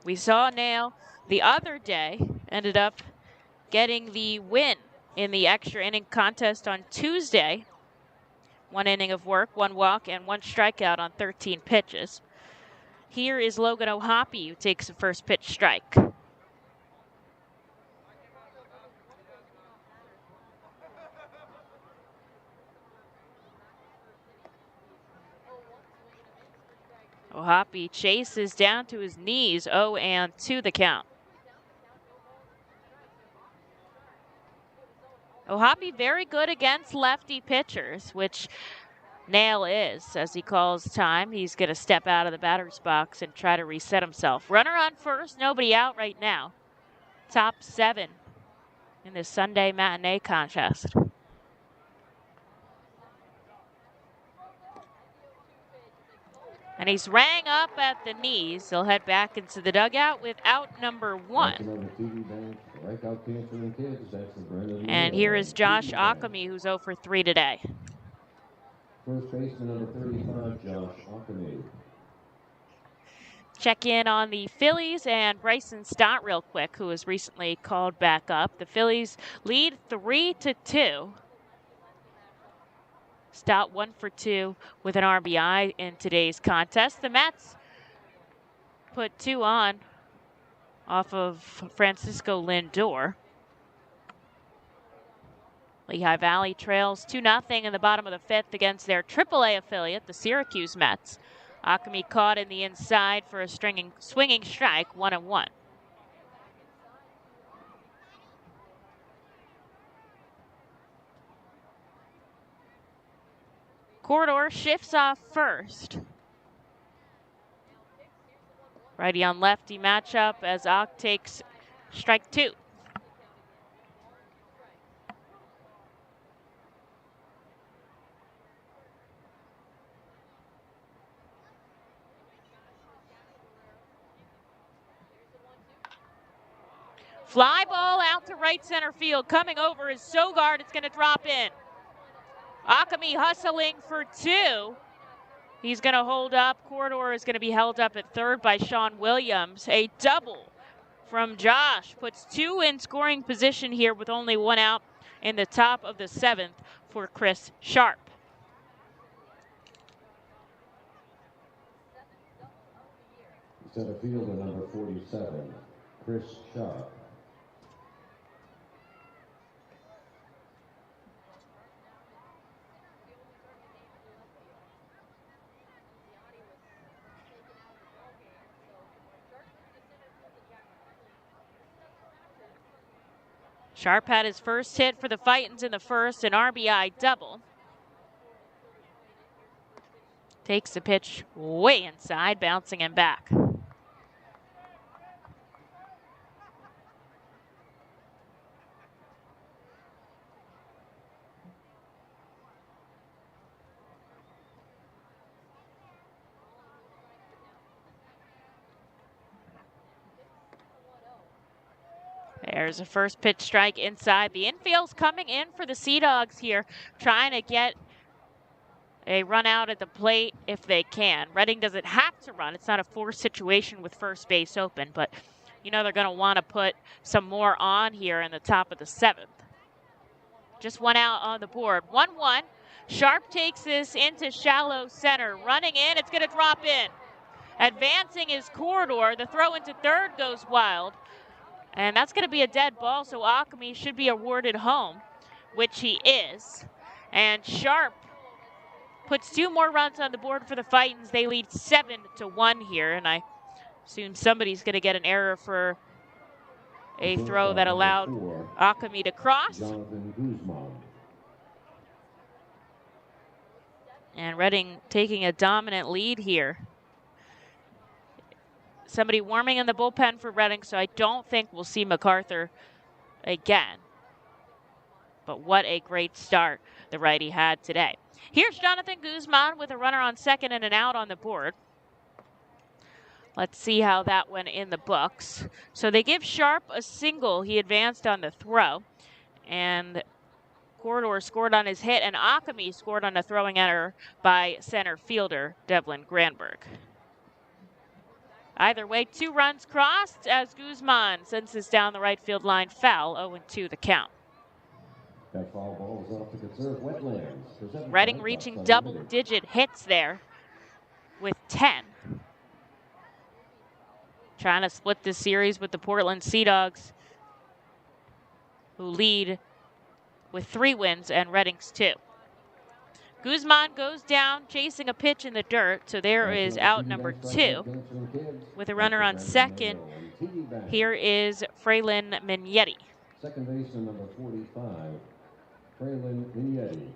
We saw Nail the other day, ended up getting the win in the extra inning contest on Tuesday. 1 inning of work, 1 walk, and 1 strikeout on 13 pitches. Here is Logan Occamy, who takes the first pitch strike. Occamy chases down to his knees, 0-2 the count. Occamy very good against lefty pitchers, which Nail is. As he calls time, he's going to step out of the batter's box and try to reset himself. Runner on first, nobody out right now. Top 7 in this Sunday matinee contest. And he's rang up at the knees. He'll head back into the dugout with out number 1. And here is Josh Occamy, who's 0 for 3 today. First baseman number 35, Josh Occamy. Check in on the Phillies and Bryson Stott real quick, who was recently called back up. The Phillies lead 3-2. Stott 1 for 2 with an RBI in today's contest. The Mets put 2 on off of Francisco Lindor. Lehigh Valley trails 2-0 in the bottom of the 5th against their AAA affiliate, the Syracuse Mets. Occamy caught in the inside for a swinging strike, 1-1. Corridor shifts off first. Righty on lefty matchup as Ock takes strike 2. Fly ball out to right center field. Coming over is Sogard. It's going to drop in. Occamy hustling for 2. He's going to hold up. Corridor is going to be held up at third by Sean Williams. A double from Josh puts 2 in scoring position here with only 1 out in the top of the 7th for Chris Sharp. Center fielder number 47, Chris Sharp. Sharp had his first hit for the Fightins in the first, an RBI double. Takes the pitch way inside, bouncing him back. There's a first pitch strike inside. The infield's coming in for the Sea Dogs here, trying to get a run out at the plate if they can. Reading doesn't have to run. It's not a forced situation with first base open, but you know they're going to want to put some more on here in the top of the seventh. Just one out on the board. 1-1. Sharp takes this into shallow center. Running in, it's going to drop in. Advancing his corridor. The throw into third goes wild. And that's going to be a dead ball, so Occamy should be awarded home, which he is. And Sharp puts 2 more runs on the board for the Fightins. They lead 7-1 here, and I assume somebody's going to get an error for a throw that allowed Occamy to cross. And Reading taking a dominant lead here. Somebody warming in the bullpen for Reading, so I don't think we'll see MacArthur again. But what a great start the righty had today. Here's Jonathan Guzman with a runner on second and an out on the board. Let's see how that went in the books. So they give Sharp a single. He advanced on the throw. And Corridor scored on his hit, and Occamy scored on a throwing error by center fielder Devlin Granberg. Either way, 2 runs crossed as Guzman sends this down the right field line foul, 0-2 the count. That foul ball is off to conserve wetlands. Reading reaching double-digit hits there with 10. Trying to split this series with the Portland Sea Dogs, who lead with 3 wins and Reading's 2. Guzman goes down, chasing a pitch in the dirt, so there is out number 2. With a runner on second, here is Fraylin Mignetti. Second baseman number 45, Fraylin Mignetti.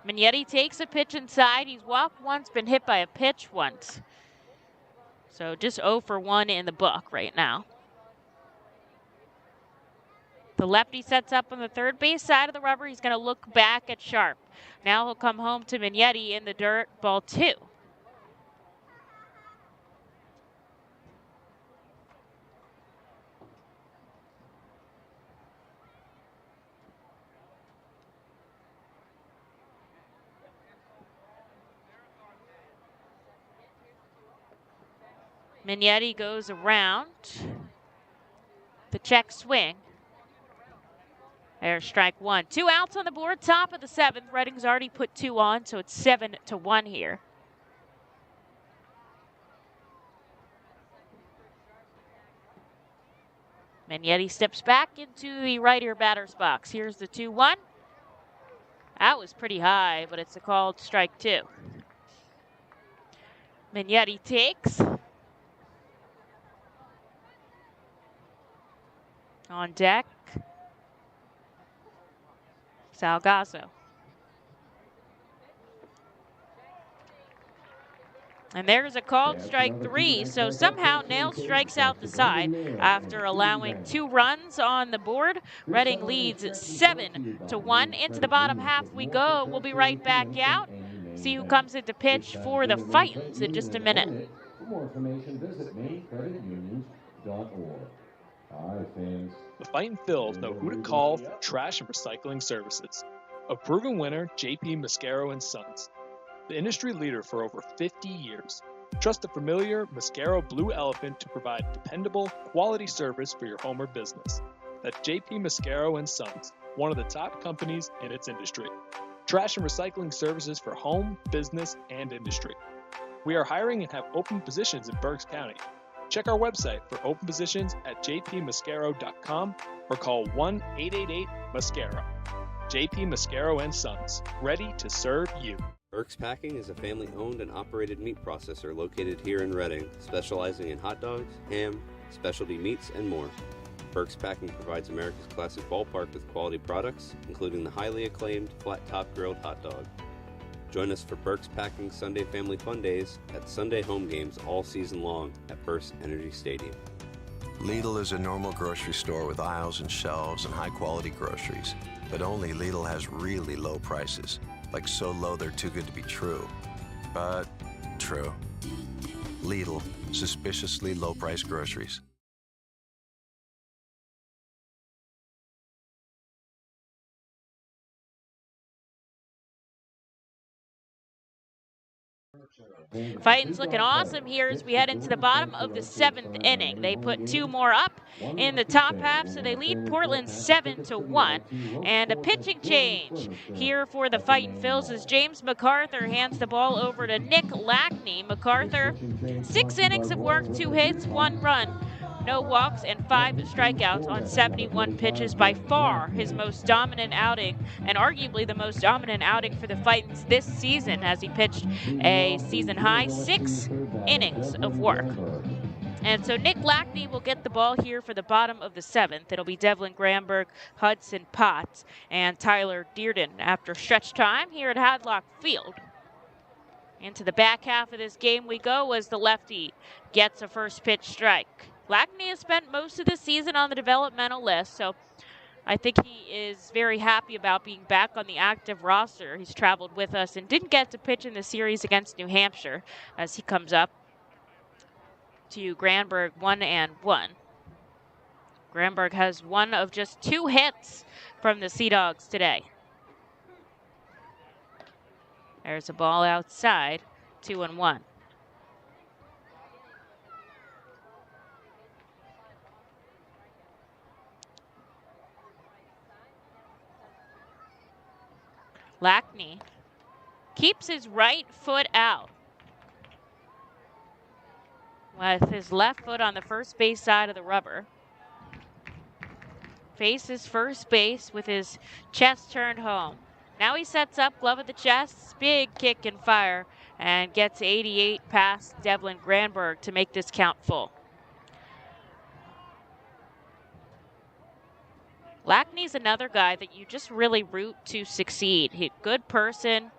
Mignetti takes a pitch inside. He's walked once, been hit by a pitch once. So just 0 for 1 in the book right now. The lefty sets up on the third base side of the rubber. He's going to look back at Sharp. Now he'll come home to Mignetti in the dirt, ball 2. Mignetti goes around. The check swing. There's strike 1. 2 outs on the board, top of the 7th. Reading's already put 2 on, so it's 7-1 here. Mignetti steps back into the right ear batter's box. Here's the 2-1. That was pretty high, but it's a called strike 2. Mignetti takes. On deck, Salgazo. And there's a called strike 3, so somehow Nail strikes out the side after allowing 2 runs on the board. Reading leads 7-1. Into the bottom half we go. We'll be right back out. See who comes into pitch for the Fightins in just a minute. For more information, visit maincreditunions.org. All right, fans. The Fightin Phils know who to call for trash and recycling services. A proven winner, JP Mascaro & Sons. The industry leader for over 50 years. Trust the familiar Mascaro Blue Elephant to provide dependable, quality service for your home or business. That's JP Mascaro & Sons, one of the top companies in its industry. Trash and recycling services for home, business, and industry. We are hiring and have open positions in Berks County. Check our website for open positions at jpmascaro.com or call 1-888-MASCARO. JP Mascaro & Sons, ready to serve you. Berks Packing is a family-owned and operated meat processor located here in Reading, specializing in hot dogs, ham, specialty meats, and more. Berks Packing provides America's classic ballpark with quality products, including the highly acclaimed flat-top grilled hot dog. Join us for Berks Packing Sunday Family Fun Days at Sunday home games all season long at First Energy Stadium. Lidl is a normal grocery store with aisles and shelves and high-quality groceries. But only Lidl has really low prices, like so low they're too good to be true. But true. Lidl, suspiciously low-priced groceries. Fightin's looking awesome here as we head into the bottom of the 7th inning. They put 2 more up in the top half, so they lead Portland 7-1. And a pitching change here for the Fightin Phils as James MacArthur hands the ball over to Nick Lackney. MacArthur, 6 innings of work, 2 hits, 1 run. No walks and 5 strikeouts on 71 pitches, by far his most dominant outing, and arguably the most dominant outing for the Fightins this season, as he pitched a season-high 6 innings of work. And so Nick Lackney will get the ball here for the bottom of the 7th. It'll be Devlin Granberg, Hudson Potts, and Tyler Dearden after stretch time here at Hadlock Field. Into the back half of this game we go as the lefty gets a first pitch strike. Lackney has spent most of the season on the developmental list, so I think he is very happy about being back on the active roster. He's traveled with us and didn't get to pitch in the series against New Hampshire as he comes up to Granberg 1-1. Granberg has one of just 2 hits from the Sea Dogs today. There's a ball outside, 2-1. Lackney keeps his right foot out with his left foot on the first base side of the rubber. Faces first base with his chest turned home. Now he sets up, glove at the chest, big kick and fire, and gets 88 past Devlin Granberg to make this count full. Lackney's another guy that you just really root to succeed. He's a good person,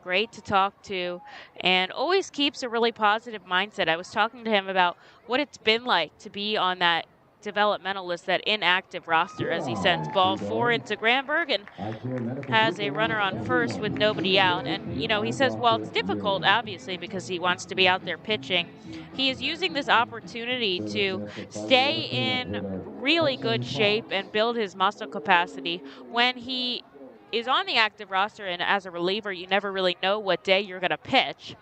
great to talk to, and always keeps a really positive mindset. I was talking to him about what it's been like to be on that developmental list, that inactive roster, as he sends ball 4 into Granberg and has a runner on first with nobody out. And, you know, he says, well, it's difficult, obviously, because he wants to be out there pitching. He is using this opportunity to stay in really good shape and build his muscle capacity. When he is on the active roster and as a reliever, you never really know what day you're going to pitch.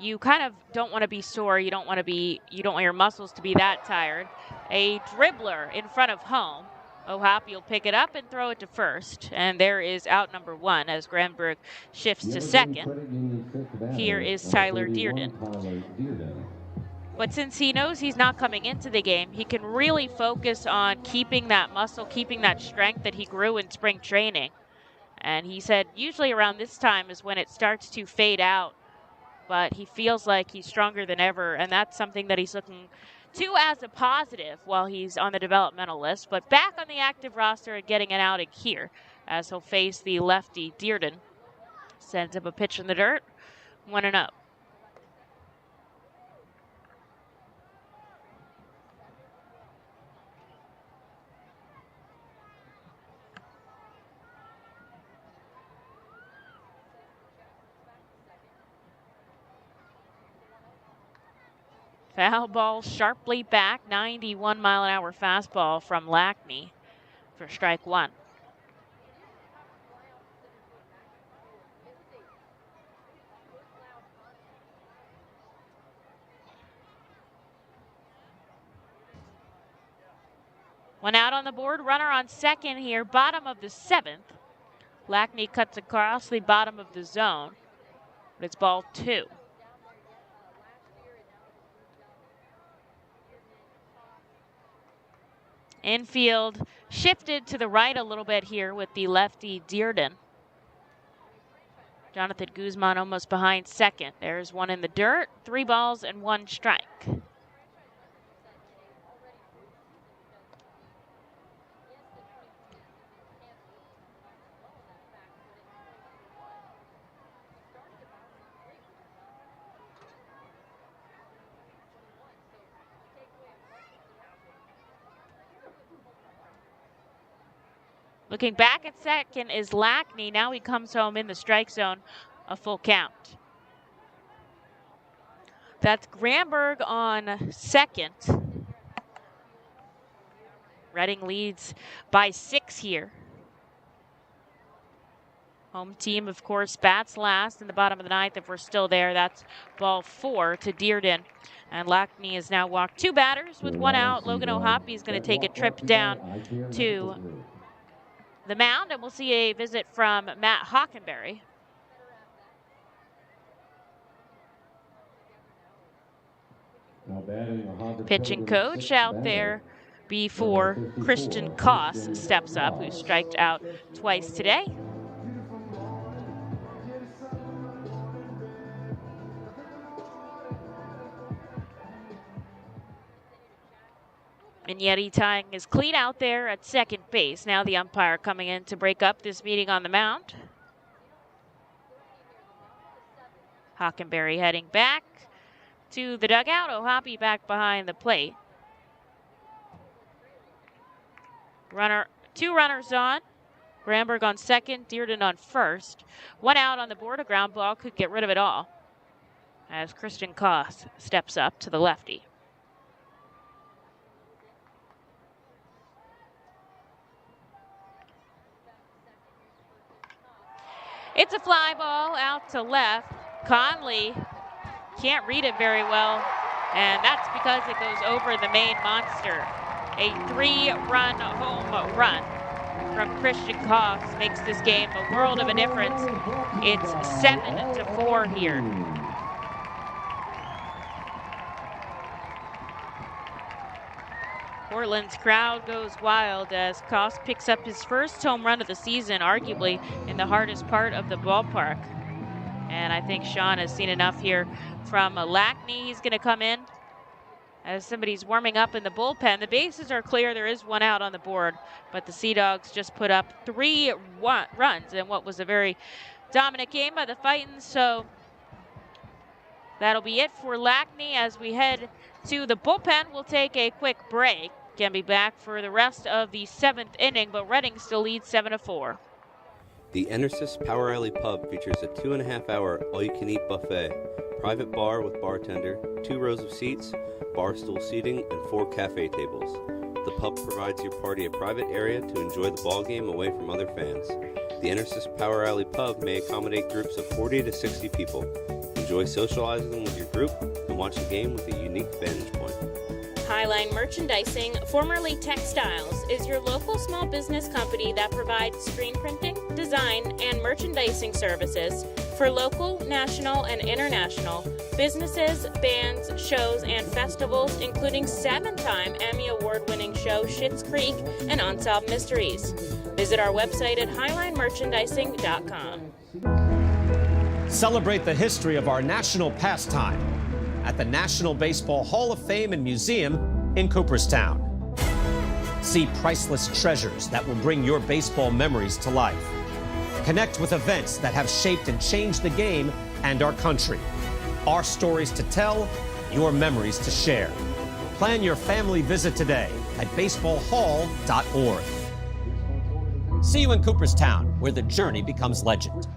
You kind of don't want to be sore. You don't want your muscles to be that tired. A dribbler in front of home. Ohapi will pick it up and throw it to first. And there is out number 1 as Granberg shifts to second. Here is Tyler Dearden. But since he knows he's not coming into the game, he can really focus on keeping that muscle, keeping that strength that he grew in spring training. And he said usually around this time is when it starts to fade out. But he feels like he's stronger than ever, and that's something that he's looking to as a positive while he's on the developmental list. But back on the active roster and getting an outing here as he'll face the lefty Dearden. Sends up a pitch in the dirt, 1-0. Foul ball sharply back, 91-mile-an-hour fastball from Lackney for strike 1. One out on the board, runner on second here, bottom of the 7th. Lackney cuts across the bottom of the zone, but it's ball 2. Infield shifted to the right a little bit here with the lefty Dearden. Jonathan Guzman almost behind second. There's one in the dirt, 3 balls and 1 strike. Looking back at second is Lackney. Now he comes home in the strike zone, a full count. That's Gramberg on second. Reading leads by 6 here. Home team, of course, bats last in the bottom of the 9th. If we're still there, that's ball 4 to Dearden. And Lackney has now walked 2 batters with 1 out. Logan Occamy is going to take a trip down to the mound, and we'll see a visit from Matt Hockenberry. Pitching coach out there before Christian Koss steps up, who striked out twice today. Vignetti tying his cleat out there at second base. Now the umpire coming in to break up this meeting on the mound. Hockenberry heading back to the dugout. Occamy back behind the plate. 2 runners on. Gramberg on second, Dearden on first. 1 out on the board. A ground ball could get rid of it all as Christian Koss steps up to the lefty. It's a fly ball out to left. Conley can't read it very well, and that's because it goes over the main monster. A 3-run home run from Christian Koss makes this game a world of a difference. It's 7-4 here. Portland's crowd goes wild as Koss picks up his first home run of the season, arguably in the hardest part of the ballpark. And I think Sean has seen enough here from Lackney. He's going to come in as somebody's warming up in the bullpen. The bases are clear. There is 1 out on the board, but the Sea Dogs just put up 3 runs in what was a very dominant game by the Fightin. So that'll be it for Lackney as we head to the bullpen. We'll take a quick break. Can be back for the rest of the 7th inning, but Reading still leads 7-4. The Enersys Power Alley Pub features a 2.5-hour all-you-can-eat buffet, private bar with bartender, 2 rows of seats, bar stool seating, and 4 cafe tables. The pub provides your party a private area to enjoy the ball game away from other fans. The Enersys Power Alley Pub may accommodate groups of 40 to 60 people. Enjoy socializing with your group and watch the game with a unique vantage point. Highline Merchandising, formerly Textiles, is your local small business company that provides screen printing, design, and merchandising services for local, national, and international businesses, bands, shows, and festivals, including 7-time Emmy Award-winning show Schitt's Creek and Unsolved Mysteries. Visit our website at highlinemerchandising.com. Celebrate the history of our national pastime at the National Baseball Hall of Fame and Museum in Cooperstown. See priceless treasures that will bring your baseball memories to life. Connect with events that have shaped and changed the game and our country. Our stories to tell, your memories to share. Plan your family visit today at baseballhall.org. See you in Cooperstown, where the journey becomes legend.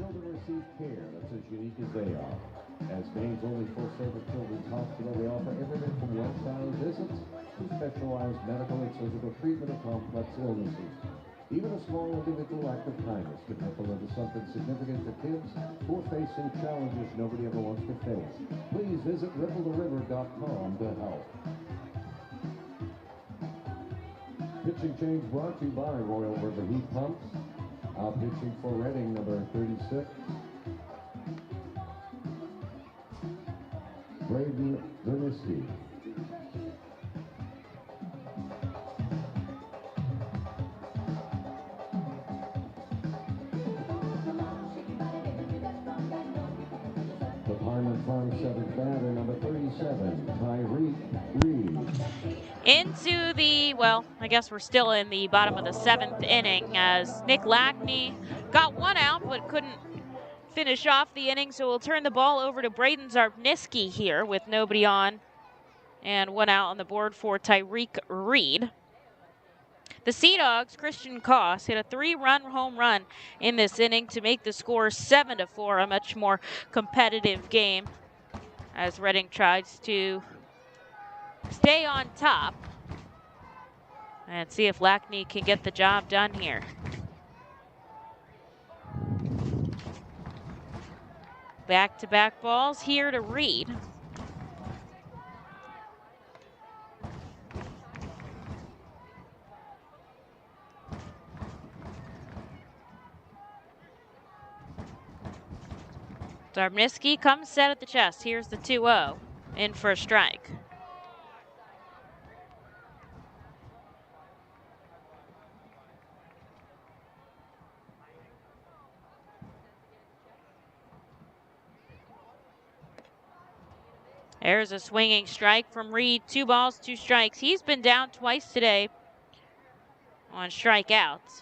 As Maine's only full-service children's hospital, we offer everything from one-time visits to specialized medical and surgical treatment of complex illnesses. Even a small individual act of kindness can ripple into something significant for kids who are facing challenges nobody ever wants to face. Please visit rippletheriver.com to help. pitching change brought to you by Royal River Heat Pumps. Out pitching for Reading, number 36. Braden Vernisky. The Parliament Farm seventh batter, number 37, Tyreek Reed. Into the, well, I guess we're still in the bottom of the 7th inning as Nick Lackney got one out but couldn't finish off the inning, so we'll turn the ball over to Braden Zarbniski here with nobody on and one out on the board for Tyreek Reed. The Sea Dogs, Christian Koss, hit a 3-run home run in this inning to make the score 7-4, a much more competitive game as Reading tries to stay on top and see if Lackney can get the job done here. Back-to-back balls here to Reed. Zarbniski comes set at the chest. Here's the 2-0, in for a strike. There's a swinging strike from Reed. 2 balls, 2 strikes. He's been down twice today on strikeouts.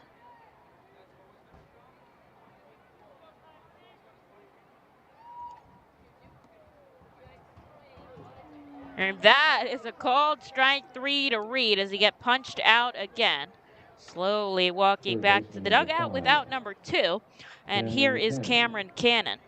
And that is a called strike 3 to Reed as he gets punched out again. Slowly walking back to the dugout without number 2. And here is Cameron Cannon.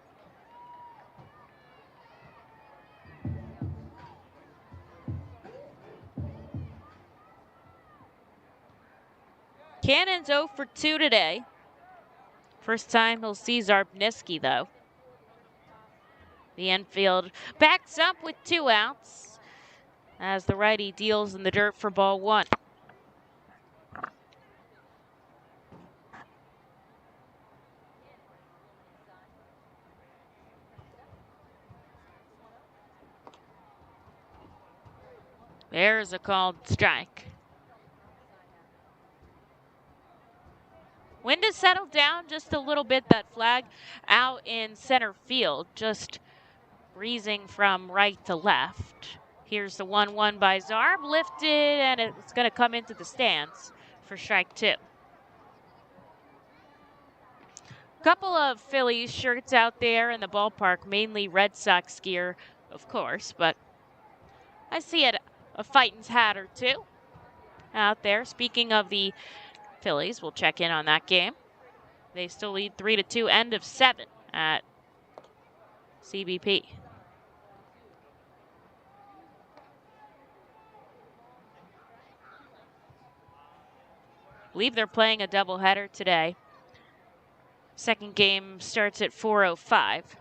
Cannon's 0 for 2 today. First time he'll see Zarbniski, though. The infield backs up with 2 outs as the righty deals in the dirt for ball 1. There's a called strike. Wind has settled down just a little bit. That flag out in center field, just breezing from right to left. Here's the 1-1 by Zarb, lifted, and it's going to come into the stands for strike 2. Couple of Phillies shirts out there in the ballpark, mainly Red Sox gear, of course, but I see a Fightin's hat or 2 out there. Speaking of the Phillies, we'll check in on that game. They still lead 3-2, end of 7 at CBP. I believe they're playing a doubleheader today. Second game starts at 4:05.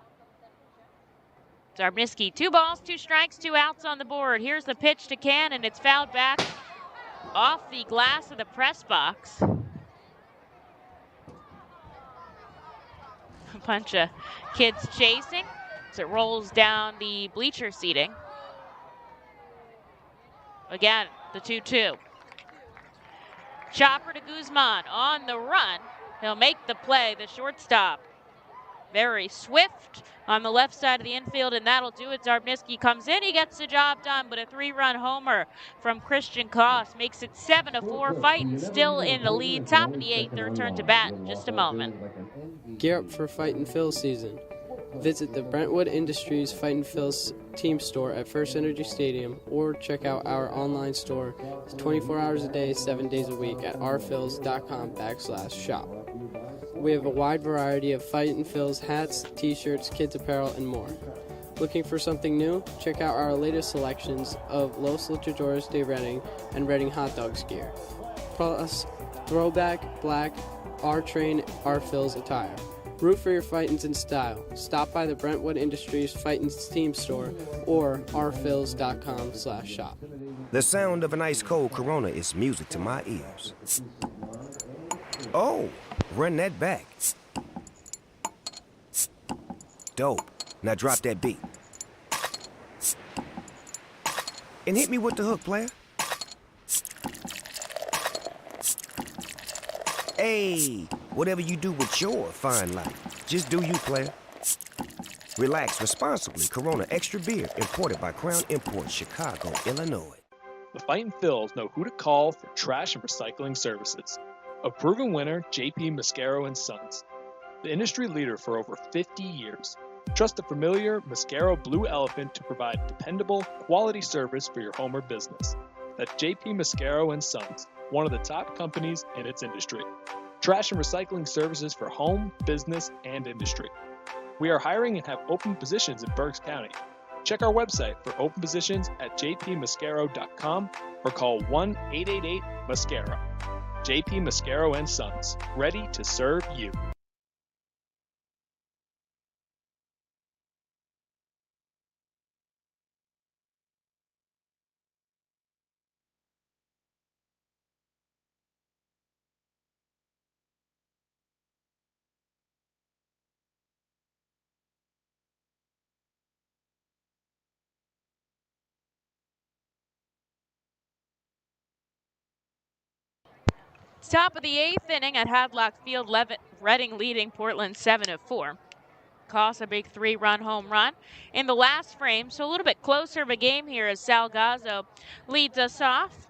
Zarbniski, 2 balls, 2 strikes, 2 outs on the board. Here's the pitch to Cannon. It's fouled back off the glass of the press box. A bunch of kids chasing as it rolls down the bleacher seating. Again, the 2-2. Chopper to Guzman on the run. He'll make the play, the shortstop. Very swift on the left side of the infield, and that'll do it. Zarbniski comes in, he gets the job done, but a 3-run homer from Christian Koss makes it 7-4. Fightin still in the lead. Top of the 8th, their turn to bat in just a moment. Gear up for Fightin' Phil's season. Visit the Brentwood Industries Fightin' Phil's team store at First Energy Stadium or check out our online store. It's 24 hours a day, 7 days a week at rphils.com/shop. We have a wide variety of Fightin' Phil's hats, t-shirts, kids apparel, and more. Looking for something new? Check out our latest selections of Los Luchadores de Reading and Reading Hot Dogs gear. Plus, throwback, black, R-Train, R-Phil's attire. Root for your Fightins in style. Stop by the Brentwood Industries Fightins team store or rfills.com/shop. The sound of an ice-cold Corona is music to my ears. Oh, run that back. Dope. Now drop that beat. And hit me with the hook, player. Hey, whatever you do with your fine life, just do you, player. Relax responsibly. Corona Extra Beer, imported by Crown Imports, Chicago, Illinois. The Fightin' Phils know who to call for trash and recycling services. A proven winner, JP Mascaro & Sons. The industry leader for over 50 years. Trust the familiar Mascaro Blue Elephant to provide dependable, quality service for your home or business. That's JP Mascaro & Sons, one of the top companies in its industry. Trash and recycling services for home, business, and industry. We are hiring and have open positions in Berks County. Check our website for open positions at jpmascaro.com or call 1-888-MASCARO. JP Mascaro & Sons, ready to serve you. Top of the 8th inning at Hadlock Field, Reading leading Portland 7-4. Costs a big 3-run home run in the last frame, so a little bit closer of a game here as Salgazzo leads us off.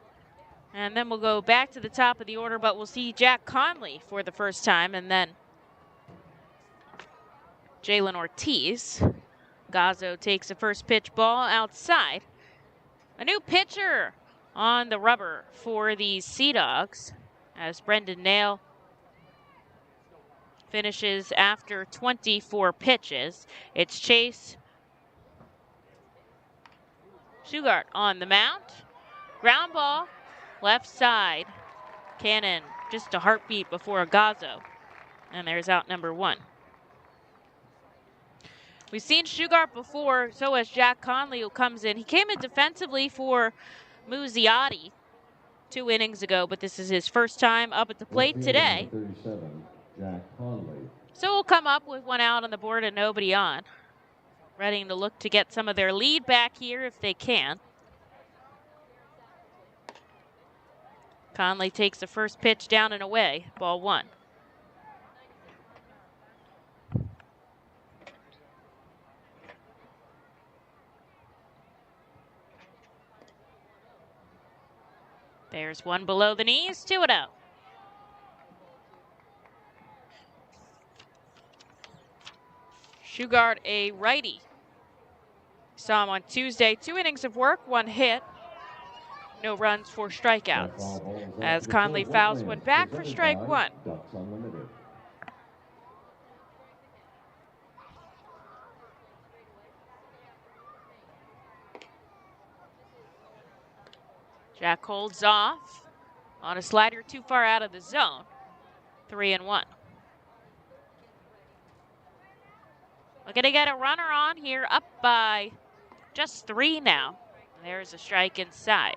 And then we'll go back to the top of the order, but we'll see Jack Conley for the first time, and then Jalen Ortiz. Gazzo takes the first pitch ball outside. A new pitcher on the rubber for the Sea Dogs, as Brendan Nail finishes after 24 pitches. It's Chase Shugart on the mound. Ground ball, left side. Cannon, just a heartbeat before Gazzo. And there's out number 1. We've seen Shugart before, so has Jack Conley, who comes in. He came in defensively for Muzziotti 2 innings ago, but this is his first time up at the plate today. 37, Jack Conley. So we'll come up with 1 out on the board and nobody on. Ready to look to get some of their lead back here if they can. Conley takes the first pitch down and away, ball 1. There's one below the knees, 2-0. Shugart, a righty. Saw him on Tuesday. 2 innings of work, 1 hit. No runs for strikeouts. As Conley fouls one back for strike 1. Jack holds off on a slider too far out of the zone. 3-1. We're going to get a runner on here, up by just 3 now. There's a strike inside.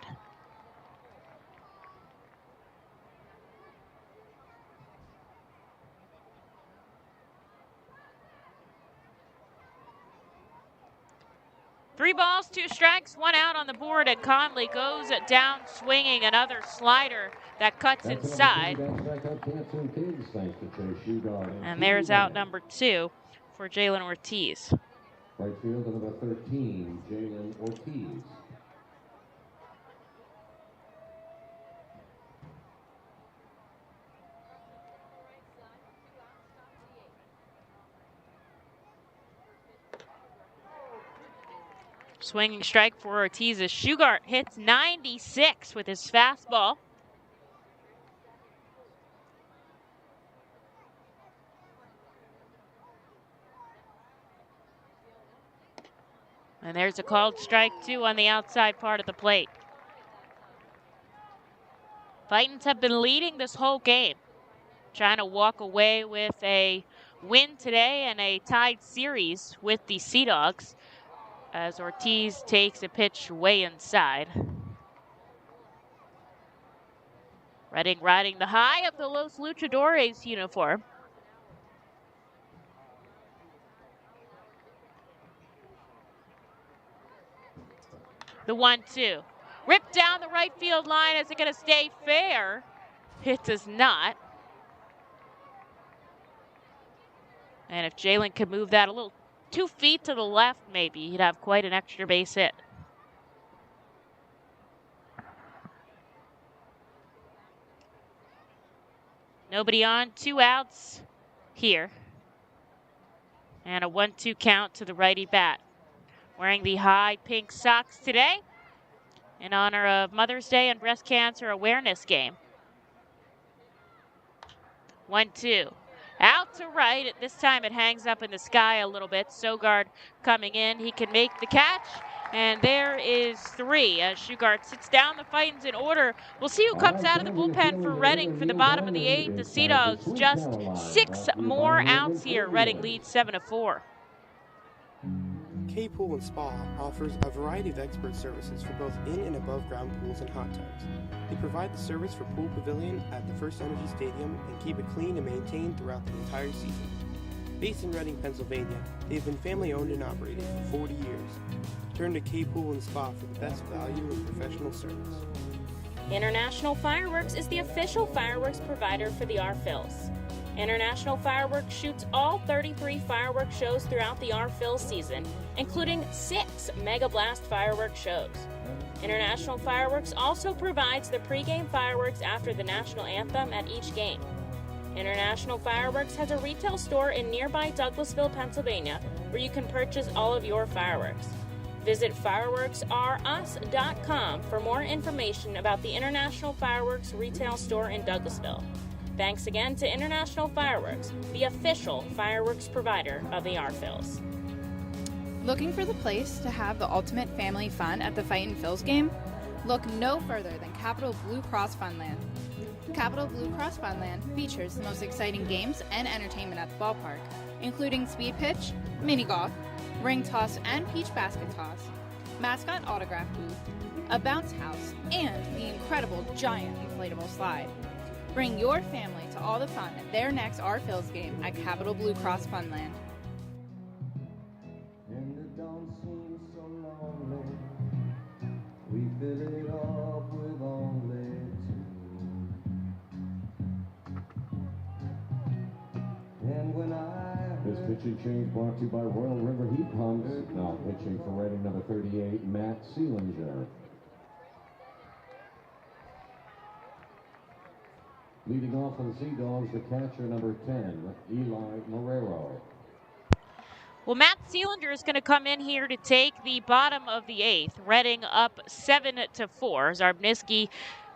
Three balls, 2 strikes, 1 out on the board, and Conley goes down swinging another slider that cuts inside. And there's out number 2 for Jalen Ortiz. Right field, number 13, Jalen Ortiz. Swinging strike for Ortiz as Shugart hits 96 with his fastball. And there's a called strike 2 on the outside part of the plate. Fightins have been leading this whole game, trying to walk away with a win today and a tied series with the Sea Dogs as Ortiz takes a pitch way inside. Redding riding the high of the Los Luchadores uniform. The 1-2. Ripped down the right field line. Is it going to stay fair? It does not. And if Jalen could move that a little 2 feet to the left, maybe, he'd have quite an extra base hit. Nobody on, 2 outs here. And a 1-2 count to the righty bat. Wearing the high pink socks today in honor of Mother's Day and Breast Cancer Awareness Game. 1-2. Out to right. This time it hangs up in the sky a little bit. Sogard coming in. He can make the catch. And there is 3 as Shugart sits down. The Fightin's in order. We'll see who comes out of the bullpen for Reading for the bottom of the 8th. The Sea Dogs just 6 more outs here. Reading leads 7-4. K Pool and Spa offers a variety of expert services for both in and above ground pools and hot tubs. They provide the service for Pool Pavilion at the First Energy Stadium and keep it clean and maintained throughout the entire season. Based in Reading, Pennsylvania, they've been family owned and operated for 40 years. Turn to K Pool and Spa for the best value and professional service. International Fireworks is the official fireworks provider for the R-Phils. International Fireworks shoots all 33 fireworks shows throughout the R-Phil season, including 6 Mega Blast fireworks shows. International Fireworks also provides the pregame fireworks after the national anthem at each game. International Fireworks has a retail store in nearby Douglasville, Pennsylvania, where you can purchase all of your fireworks. Visit fireworksrus.com for more information about the International Fireworks retail store in Douglasville. Thanks again to International Fireworks, the official fireworks provider of the R-Phils. Looking for the place to have the ultimate family fun at the Fightin' Phils game? Look no further than Capital Blue Cross Funland. Capital Blue Cross Funland features the most exciting games and entertainment at the ballpark, including speed pitch, mini golf, ring toss and peach basket toss, mascot autograph booth, a bounce house, and the incredible giant inflatable slide. Bring your family to all the fun at their next R-Phils game at Capital Blue Cross Funland. And it don't seem so lonely. We fill it up with only 2. And when this pitching change brought to you by Royal River Heat Pumps. Now pitching for Reading number 38, Matt Seelinger. Leading off for the Sea Dogs, the catcher number 10, Eli Marrero. Well, Matt Seelinger is going to come in here to take the bottom of the 8th. Reading up 7-4. Zarbniski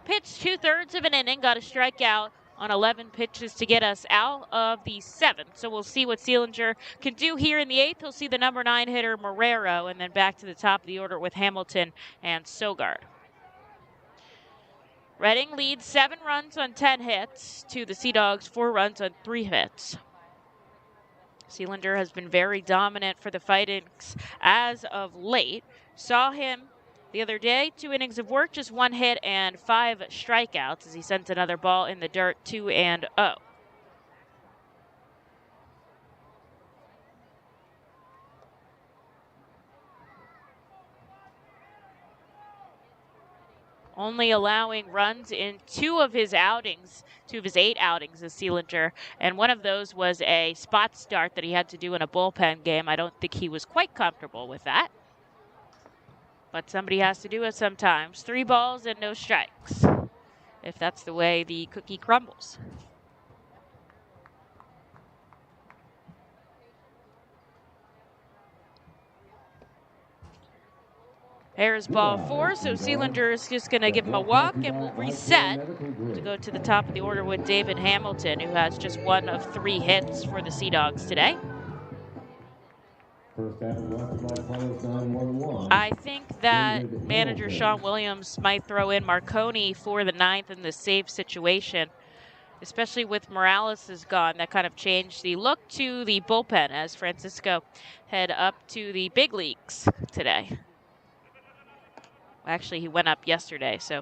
pitched 2/3 of an inning, got a strikeout on 11 pitches to get us out of the 7th. So we'll see what Seelinger can do here in the 8th. He'll see the number 9 hitter, Marrero, and then back to the top of the order with Hamilton and Sogard. Reading leads 7 runs on 10 hits to the Sea Dogs 4 runs on 3 hits. Seelinger has been very dominant for the Fightins as of late. Saw him the other day, 2 innings of work, just 1 hit and 5 strikeouts as he sent another ball in the dirt, 2-0. Only allowing runs in 2 of his outings, 2 of his 8 outings as Seelinger, and one of those was a spot start that he had to do in a bullpen game. I don't think he was quite comfortable with that. But somebody has to do it sometimes. 3 balls and no strikes, if that's the way the cookie crumbles. There's ball 4, so Seelinger is just going to give him a walk and we'll reset to go to the top of the order with David Hamilton, who has just 1 of 3 hits for the Sea Dogs today. I think that manager Sean Williams might throw in Marconi for the 9th in the save situation. especially with Morales is gone. That kind of changed the look to the bullpen as Francisco head up to the big leagues today. Actually, he went up yesterday, so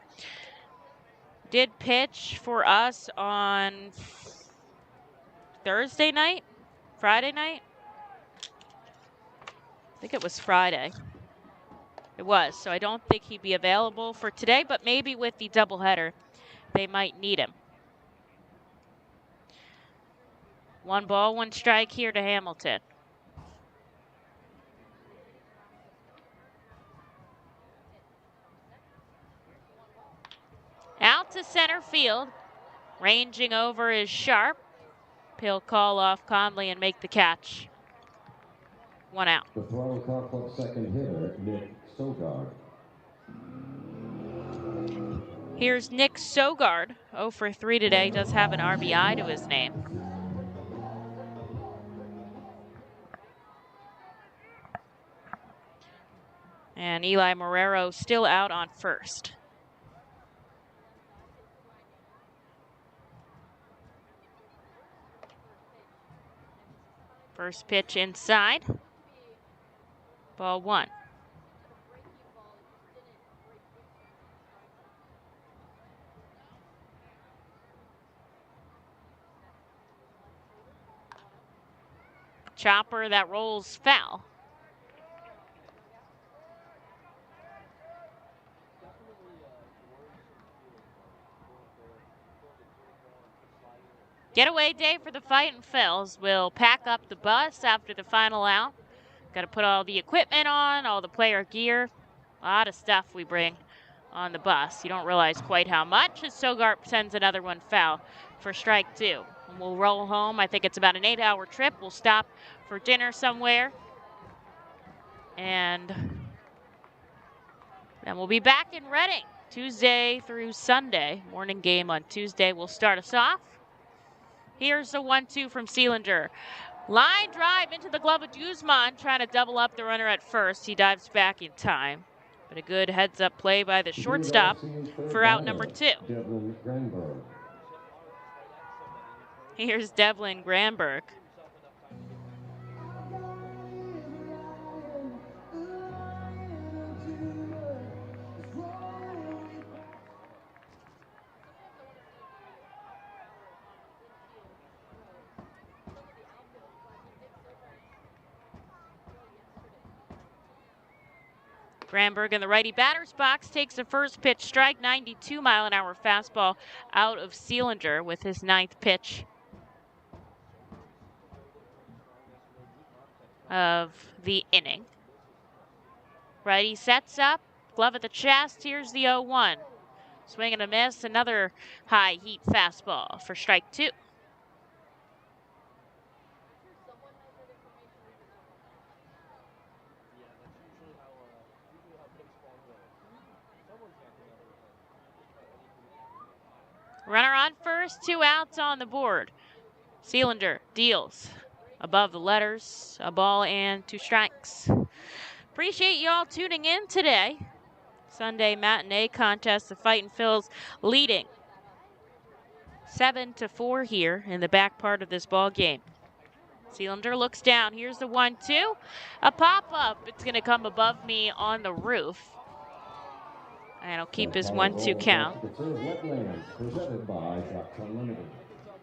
did pitch for us on Thursday night, Friday night. I think it was Friday. It was, so I don't think he'd be available for today, but maybe with the doubleheader, they might need him. 1 ball, 1 strike here to Hamilton. Out to center field. Ranging over is Sharp. He'll call off Conley and make the catch. 1 out. The Toronto Car Club second hitter, Nick Sogard. Here's Nick Sogard, 0 for 3 today. Does have an RBI to his name. And Eli Marrero still out on first. First pitch inside. Ball 1. Chopper that rolls foul. Getaway day for the Fightin' Phils. We'll pack up the bus after the final out. Got to put all the equipment on, all the player gear. A lot of stuff we bring on the bus. You don't realize quite how much as Sogart sends another one foul for strike 2. And we'll roll home. I think it's about an 8-hour trip. We'll stop for dinner somewhere. And then we'll be back in Reading Tuesday through Sunday. Morning game on Tuesday will start us off. Here's the 1-2 from Seelinger. Line drive into the glove of Guzman, trying to double up the runner at first. He dives back in time. But a good heads-up play by the shortstop for out number 2. Here's Devlin Granberg. Granberg in the righty batter's box takes the first pitch strike, 92-mile-an-hour fastball out of Seelinger with his 9th pitch of the inning. Righty sets up, glove at the chest. Here's the 0-1. Swing and a miss, another high heat fastball for strike 2. Runner on first, 2 outs on the board. Seelinger deals above the letters, a ball and 2 strikes. Appreciate y'all tuning in today. Sunday matinee contest, the Fightin' Phils leading 7-4 here in the back part of this ball game. Seelinger looks down. Here's the 1-2. A pop-up. It's going to come above me on the roof. And he'll keep his 1-2 count.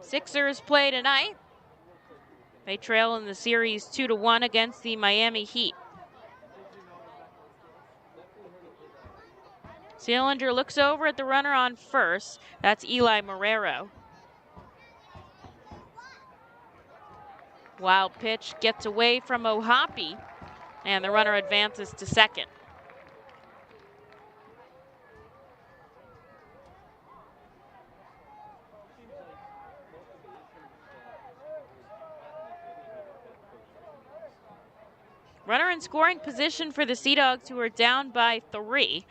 Sixers play tonight. They trail in the series 2-1 against the Miami Heat. Seelinger looks over at the runner on first. That's Eli Marrero. Wild pitch gets away from Occamy, and the runner advances to second. Runner in scoring position for the Sea Dogs, who are down by 3.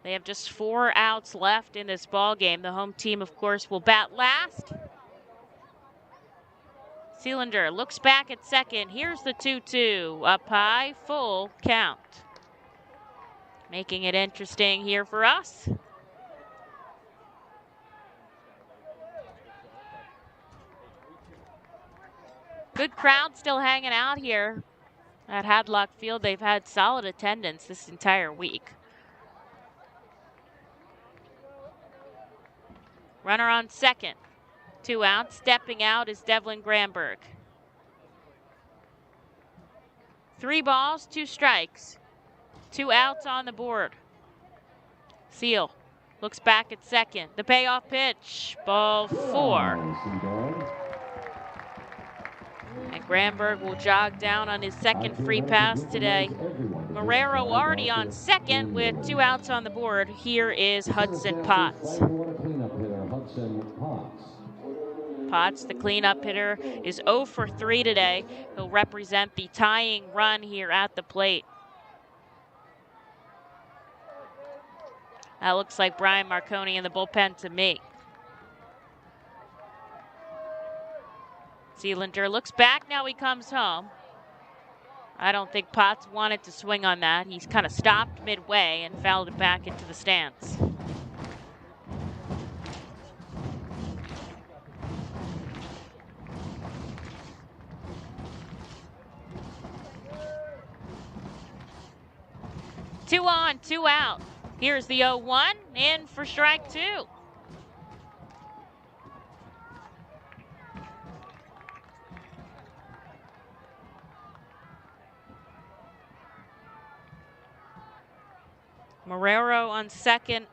They have just 4 outs left in this ball game. The home team, of course, will bat last. Seelinger looks back at second. Here's the 2-2. Up high, full count. Making it interesting here for us. Good crowd still hanging out here at Hadlock Field. They've had solid attendance this entire week. Runner on second. 2 out. Stepping out is Devlin Gramberg. 3 balls, 2 strikes. 2 outs on the board. Seal looks back at second. The payoff pitch, ball 4. And Gramberg will jog down on his second free pass today. Marrero already on second with 2 outs on the board. Here is Hudson Potts. Potts, the cleanup hitter, is 0 for 3 today. He'll represent the tying run here at the plate. That looks like Brian Marconi in the bullpen to me. Sealander looks back, now he comes home. I don't think Potts wanted to swing on that. He's kind of stopped midway and fouled it back into the stands. Two on, 2 out. Here's the 0-1, in for strike 2. Marrero on second,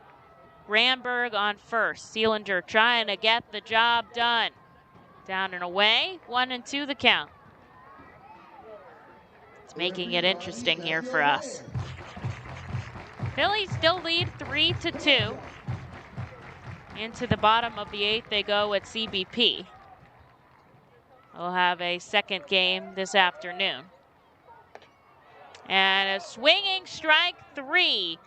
Gramberg on first. Sealander trying to get the job done. Down and away, 1-2 the count. It's making it interesting here for us. Phillies still lead 3-2. Into the bottom of the 8th they go at CBP. We'll have a second game this afternoon. And a swinging strike 3.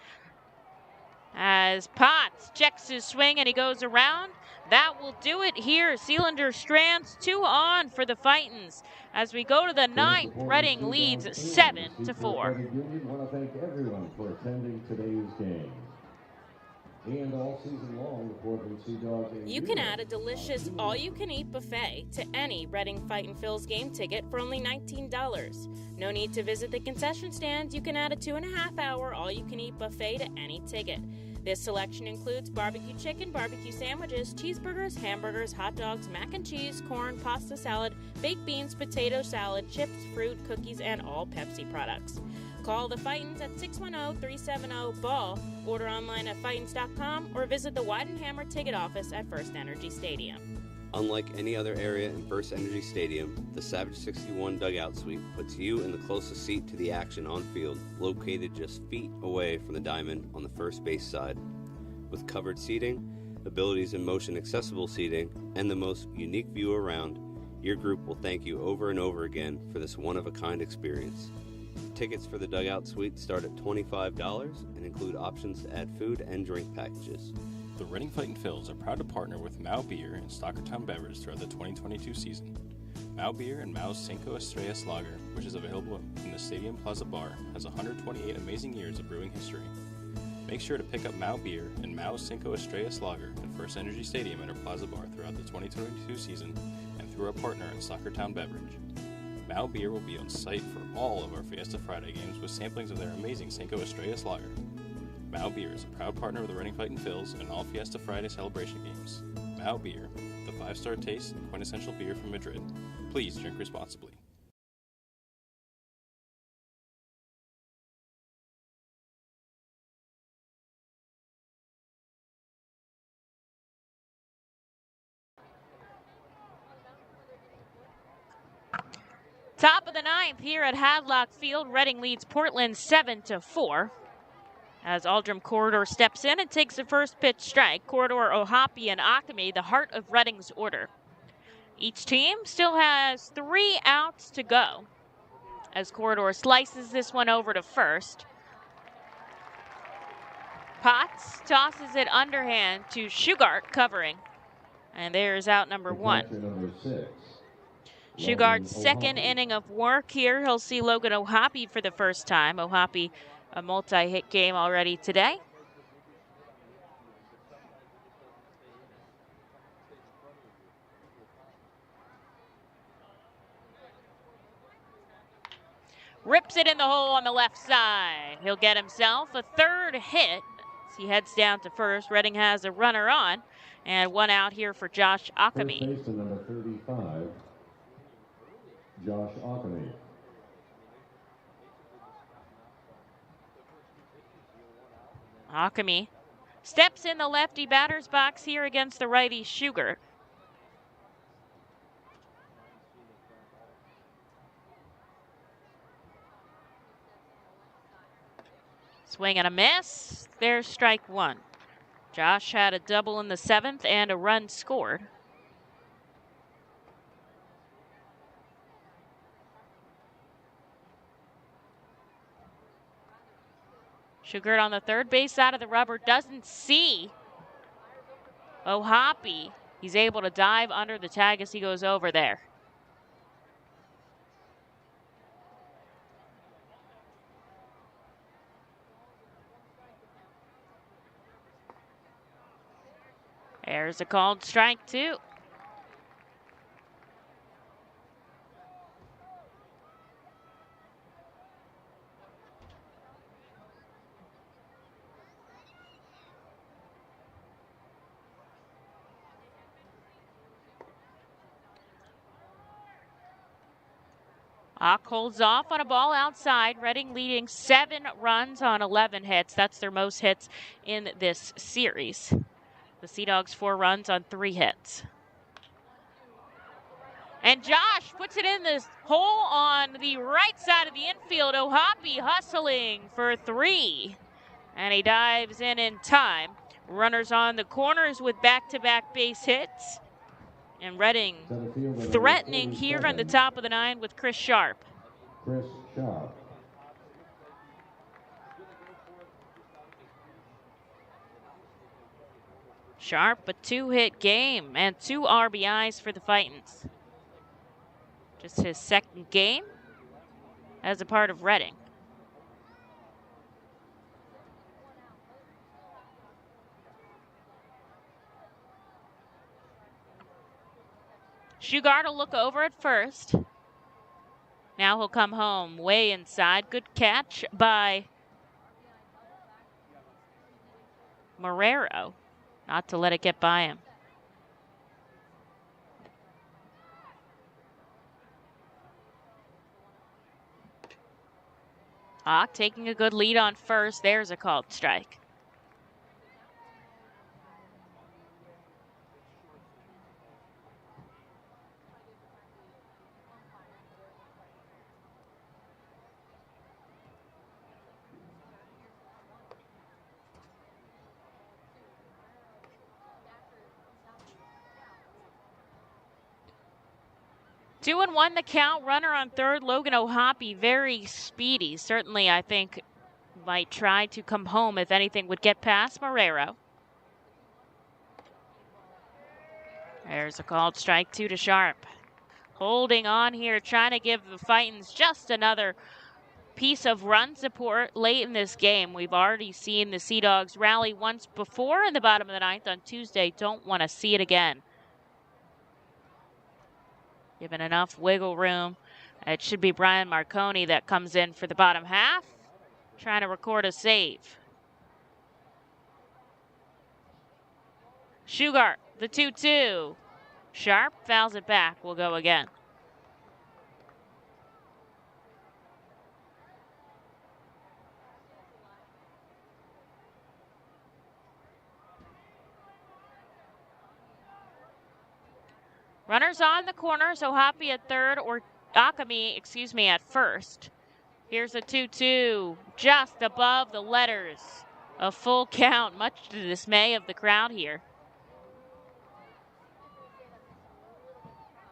As Potts checks his swing and he goes around. That will do it here. Sealander strands 2 on for the Fightins. As we go to the 9th, Reading leads 7-4. We want to thank everyone for attending today's game. And all season long, the Portland Sea Dogs. You can add a delicious all-you-can-eat buffet to any Reading Fightin' Phil's game ticket for only $19. No need to visit the concession stand. You can add a 2.5-hour all-you-can-eat buffet to any ticket. This selection includes barbecue chicken, barbecue sandwiches, cheeseburgers, hamburgers, hot dogs, mac and cheese, corn, pasta salad, baked beans, potato salad, chips, fruit, cookies, and all Pepsi products. Call the Fightins at 610-370-BALL, order online at Fightins.com, or visit the Weidenhammer ticket office at First Energy Stadium. Unlike any other area in First Energy Stadium, the Savage 61 dugout suite puts you in the closest seat to the action on field, located just feet away from the diamond on the first base side. With covered seating, abilities in motion accessible seating, and the most unique view around, your group will thank you over and over again for this one-of-a-kind experience. Tickets for the dugout suite start at $25 and include options to add food and drink packages. The Reading Fightin' Phils are proud to partner with Mao Beer and Stockertown Beverage throughout the 2022 season. Mao Beer and Mao's Cinco Estrellas Lager, which is available in the Stadium Plaza Bar, has 128 amazing years of brewing history. Make sure to pick up Mao Beer and Mao's Cinco Estrellas Lager at First Energy Stadium at our Plaza Bar throughout the 2022 season and through our partner at Stockertown Beverage. Mao Beer will be on site for all of our Fiesta Friday games with samplings of their amazing Cinco Estrellas Lager. Mao Beer is a proud partner of the Reading Fightin' Phils and all Fiesta Friday celebration games. Mao Beer, the 5-star taste and quintessential beer from Madrid. Please drink responsibly. Top of the 9th here at Hadlock Field. Reading leads Portland 7-4. As Aldrum Corridor steps in and takes the first pitch strike. Corridor, Occamy, and Occamy, the heart of Reading's order. Each team still has 3 outs to go. As Corridor slices this one over to first. Potts tosses it underhand to Shugart covering. And there's out number 1. Shugart's second inning of work here. He'll see Logan Occamy for the first time. Occamy, a multi-hit game already today. Rips it in the hole on the left side. He'll get himself a third hit as he heads down to first. Reading has a runner on, and one out here for Josh Occamy. First baseman number 35, Josh Occamy. Occamy steps in the lefty batter's box here against the righty Sugar. Swing and a miss. There's strike one. Josh had a double in the 7th and a run scored. Sugar on the third base side of the rubber doesn't see Occamy. He's able to dive under the tag as he goes over there. There's a called strike two. Ock holds off on a ball outside. Reading leading 7 runs on 11 hits. That's their most hits in this series. The Sea Dogs 4 runs on 3 hits. And Josh puts it in this hole on the right side of the infield. Occamy hustling for 3. And he dives in time. Runners on the corners with back-to-back base hits. And Reading threatening here on the top of the 9 with Chris Sharp. Chris Sharp. Sharp, a 2-hit game and 2 RBIs for the Fightins. Just his 2nd game as a part of Reading. Shugart will look over at first. Now he'll come home way inside. Good catch by Marrero. Not to let it get by him. Ock taking a good lead on first. There's a called strike. Two and one the count. Runner on third. Logan Occamy, very speedy. Certainly, I think, might try to come home if anything would get past Marrero. There's a called strike 2 to Sharp. Holding on here, trying to give the Fightins just another piece of run support late in this game. We've already seen the Sea Dogs rally once before in the bottom of the 9th on Tuesday. Don't want to see it again. Given enough wiggle room. It should be Brian Marconi that comes in for the bottom half, trying to record a save. Shugart, the 2-2. Sharp fouls it back. We'll go again. Runners on the corners, Occamy at third, or Occamy, at first. Here's a 2-2, just above the letters. A full count, much to the dismay of the crowd here.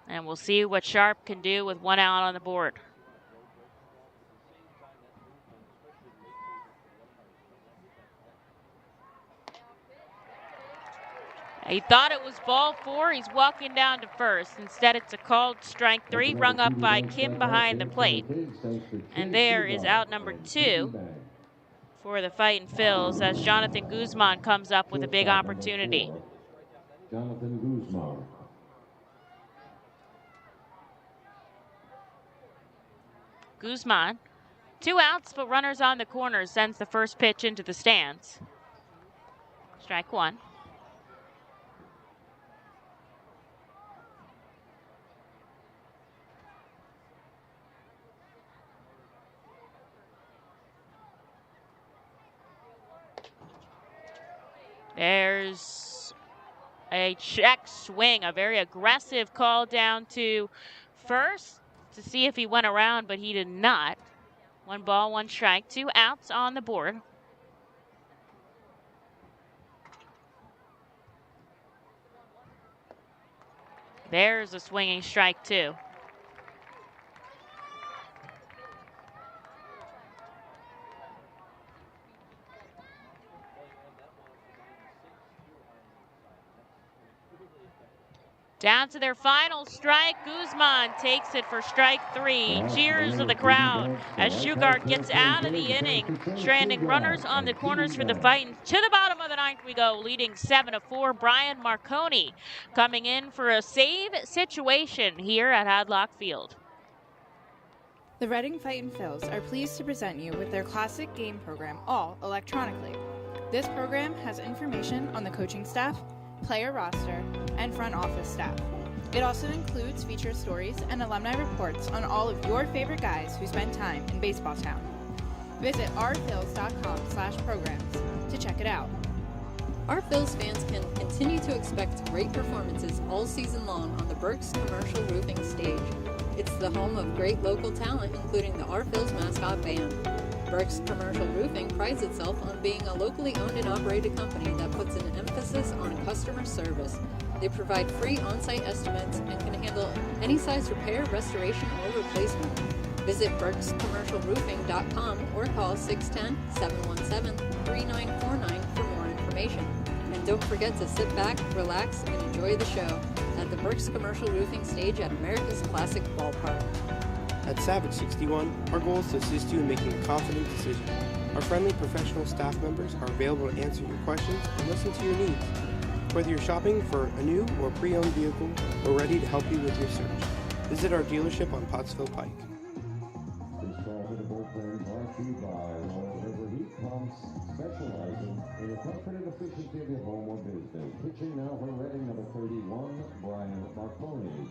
And we'll see what Sharp can do with 1 out on the board. He thought it was ball 4. He's walking down to first. Instead, it's a called strike 3, rung up by Kim behind the plate. And there is out number 2 for the Fightin' Phils as Jonathan Guzman comes up with a big opportunity. Jonathan Guzman. Guzman 2 outs, but runners on the corners, sends the first pitch into the stands. Strike 1. There's a check swing, a very aggressive call down to first to see if he went around, but he did not. 1 ball, 1 strike, 2 outs on the board. There's a swinging strike 2. Down to their final strike. Guzman takes it for strike 3. Cheers of the crowd as Shugart gets out of the inning, stranding runners on the corners for the Fightin. To the bottom of the 9th we go, leading 7-4. Brian Marconi coming in for a save situation here at Hadlock Field. The Reading Fightin Phils are pleased to present you with their classic game program, all electronically. This program has information on the coaching staff, player roster, and front office staff. It also includes feature stories and alumni reports on all of your favorite guys who spend time in baseball town. Visit ourphils.com/programs to check it out. Our Phils fans can continue to expect great performances all season long on the Burke's Commercial Roofing stage. It's the home of great local talent, including the Our Phils mascot band. Burke's Commercial Roofing prides itself on being a locally owned and operated company that puts an emphasis on customer service. They provide free on-site estimates and can handle any size repair, restoration, or replacement. Visit burkescommercialroofing.com or call 610-717-3949 for more information. And don't forget to sit back, relax, and enjoy the show at the Burke's Commercial Roofing stage at America's Classic Ballpark. At Savage 61, our goal is to assist you in making a confident decision. Our friendly professional staff members are available to answer your questions and listen to your needs. Whether you're shopping for a new or pre-owned vehicle, we're ready to help you with your search. Visit our dealership on Pottsville Pike. This call to the bullpen brought to you by Royal River Heat Pumps, specializing in the comfort and efficiency of your home or business. Pitching now for Reading, number 31, Brian Marconi.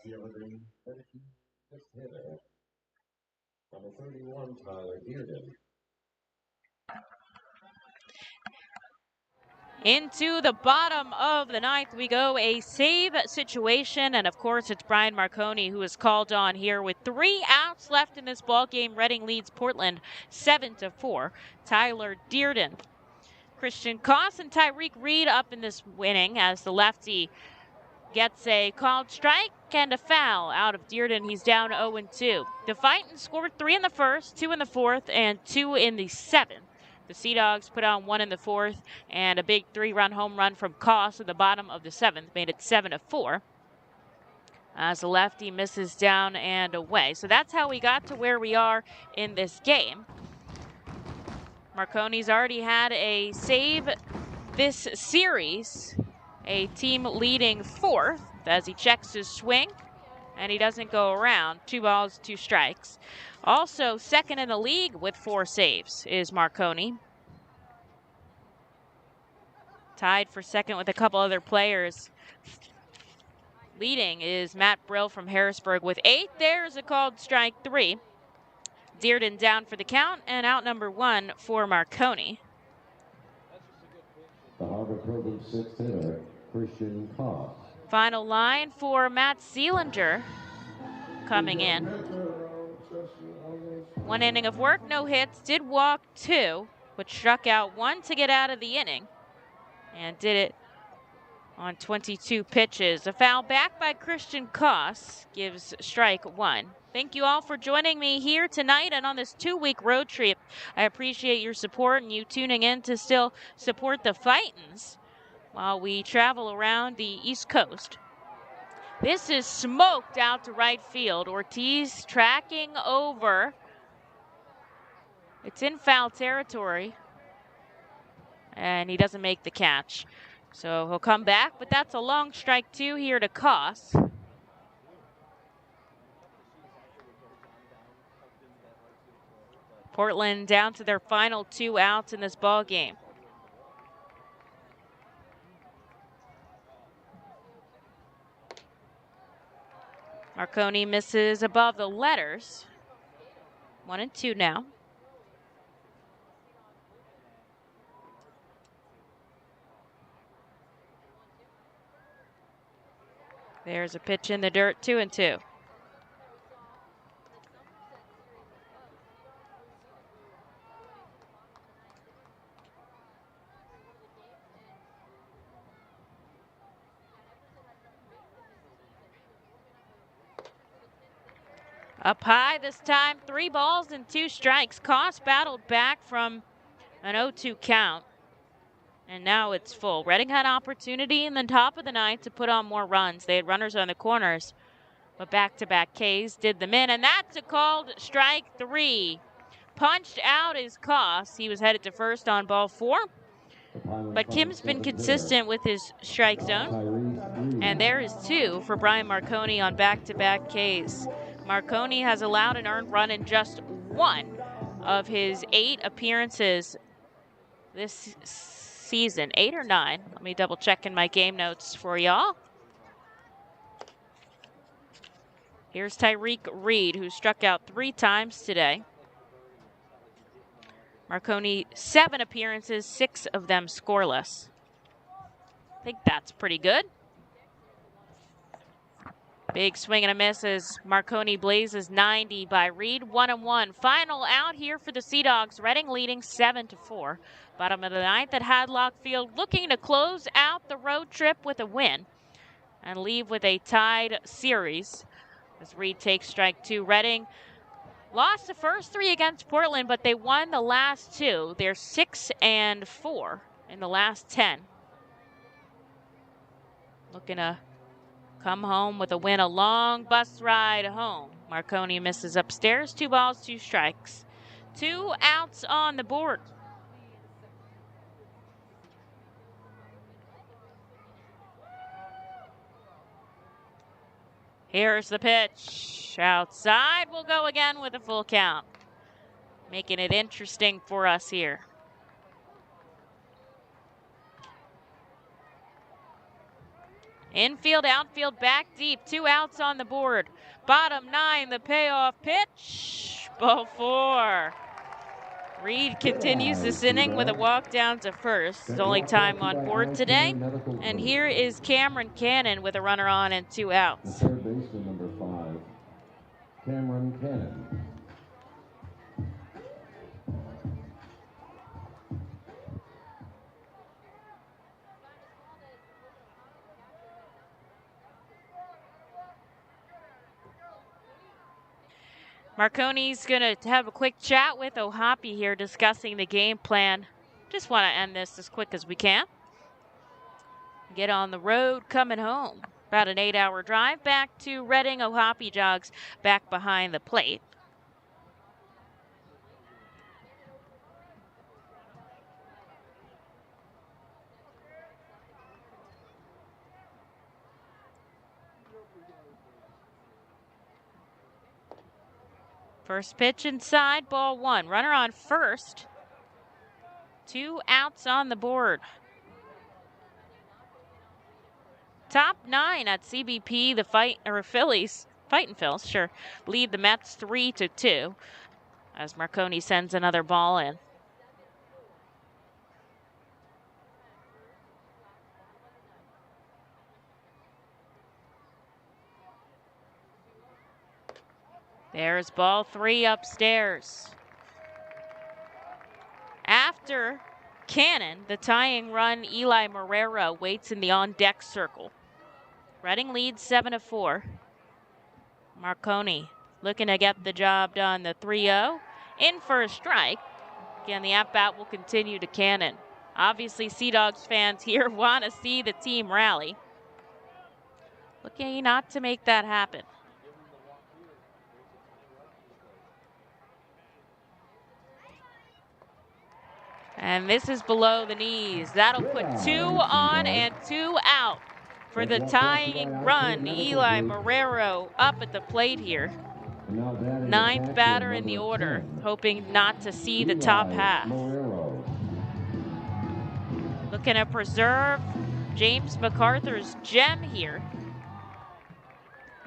The other day, just hit it. Number 31, Tyler Dearden. Into the bottom of the 9th we go, a save situation, and of course it's Brian Marconi who is called on here with 3 outs left in this ball game. Reading leads Portland 7-4. Tyler Dearden, Christian Koss, and Tyreek Reed up in this winning as the lefty gets a called strike and a foul out of Dearden. He's down 0-2. The Fightin scored 3 in the first, 2 in the 4th, and 2 in the 7th. The Sea Dogs put on 1 in the 4th, and a big 3-run home run from Koss at the bottom of the 7th made it 7-4. As the lefty misses down and away. So that's how we got to where we are in this game. Marconi's already had a save this series, a team leading 4th as he checks his swing, and he doesn't go around. 2 balls, 2 strikes. Also, second in the league with 4 saves is Marconi. Tied for second with a couple other players. Leading is Matt Brill from Harrisburg with 8. There's a called strike 3. Dearden down for the count, and out number 1 for Marconi. sixth hitter, Christian Koss. Final line for Matt Seelinger coming in. 1 inning of work, no hits, did walk 2, but struck out 1 to get out of the inning. And did it on 22 pitches. A foul back by Christian Koss gives strike 1. Thank you all for joining me here tonight and on this 2-week road trip. I appreciate your support and you tuning in to still support the Fightins while we travel around the East Coast. This is smoked out to right field. Ortiz tracking over. It's in foul territory. And he doesn't make the catch. So he'll come back, but that's a long strike 2 here to Koss. Portland down to their final 2 outs in this ball game. Marconi misses above the letters. 1-2 now. There's a pitch in the dirt, 2-2. Up high this time, 3 balls and 2 strikes. Koss battled back from an 0-2 count. And now it's full. Reading had opportunity in the top of the ninth to put on more runs. They had runners on the corners, but back-to-back Ks did them in. And that's a called strike 3. Punched out is Koss. He was headed to first on ball 4. But Kim's been consistent with his strike zone. And there is 2 for Brian Marconi on back-to-back Ks. Marconi has allowed an earned run in just 1 of his 8 appearances this season. 8 or 9. Let me double check in my game notes for y'all. Here's Tyreek Reed, who struck out 3 times today. Marconi, 7 appearances, 6 of them scoreless. I think that's pretty good. Big swing and a miss as Marconi blazes 90 by Reed. 1-1. Final out here for the Sea Dogs. Reading leading 7-4. Bottom of the ninth at Hadlock Field, looking to close out the road trip with a win and leave with a tied series as Reed takes strike 2. Reading lost the first 3 against Portland, but they won the last 2. They're 6-4 in the last 10. Looking to come home with a win, a long bus ride home. Marconi misses upstairs. 2 balls, 2 strikes. 2 outs on the board. Here's the pitch. Outside, we'll go again with a full count. Making it interesting for us here. Infield, outfield, back deep. 2 outs on the board. Bottom 9, the payoff pitch. Ball 4. Reed continues this inning with a walk down to first. His only time on board today. And here is Cameron Cannon with a runner on and 2 outs. Third baseman number 5, Cameron Cannon. Marconi's going to have a quick chat with Occamy here discussing the game plan. Just want to end this as quick as we can. Get on the road coming home. About an 8-hour drive back to Reading. Occamy jogs back behind the plate. First pitch inside, ball 1. Runner on first. 2 outs on the board. Top 9 at CBP, the Phillies, Fightin' Phils, sure, lead the Mets 3-2 as Marconi sends another ball in. There's ball 3 upstairs. After Cannon, the tying run, Eli Marrero waits in the on-deck circle. Reading leads 7-4. Marconi looking to get the job done. The 3-0 in for a strike. Again, the at-bat will continue to Cannon. Obviously, Sea Dogs fans here want to see the team rally. Looking not to make that happen. And this is below the knees. That'll put 2 on and 2 out for the tying run. Eli Marrero up at the plate here. 9th batter in the order, hoping not to see the top half. Looking to preserve James MacArthur's gem here.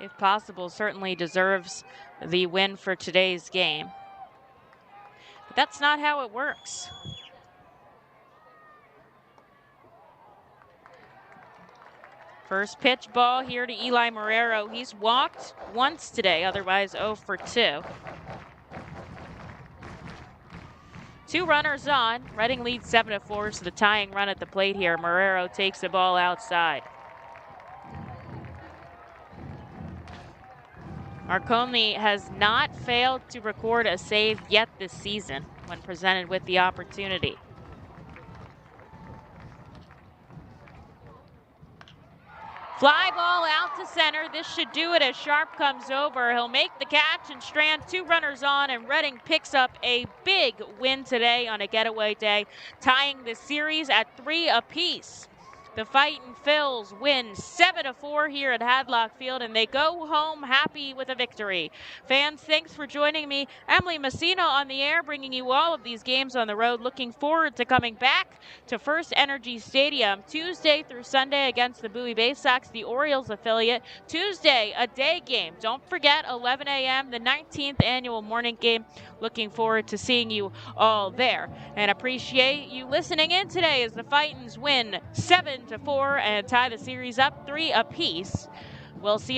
If possible, certainly deserves the win for today's game. But that's not how it works. First pitch ball here to Eli Marrero. He's walked once today, otherwise 0 for 2. 2 runners on. Reading leads 7-4, so the tying run at the plate here. Marrero takes the ball outside. Occamy has not failed to record a save yet this season when presented with the opportunity. Fly ball out to center. This should do it as Sharp comes over. He'll make the catch and strand 2 runners on, and Reading picks up a big win today on a getaway day, tying the series at 3 apiece. The Fightin' Phils win 7-4 here at Hadlock Field, and they go home happy with a victory. Fans, thanks for joining me. Emily Messina on the air, bringing you all of these games on the road. Looking forward to coming back to First Energy Stadium Tuesday through Sunday against the Bowie Bay Sox, the Orioles affiliate. Tuesday, a day game. Don't forget, 11 a.m., the 19th annual morning game. Looking forward to seeing you all there. And appreciate you listening in today as the Fightins win 7-4 and tie the series up 3 apiece. We'll see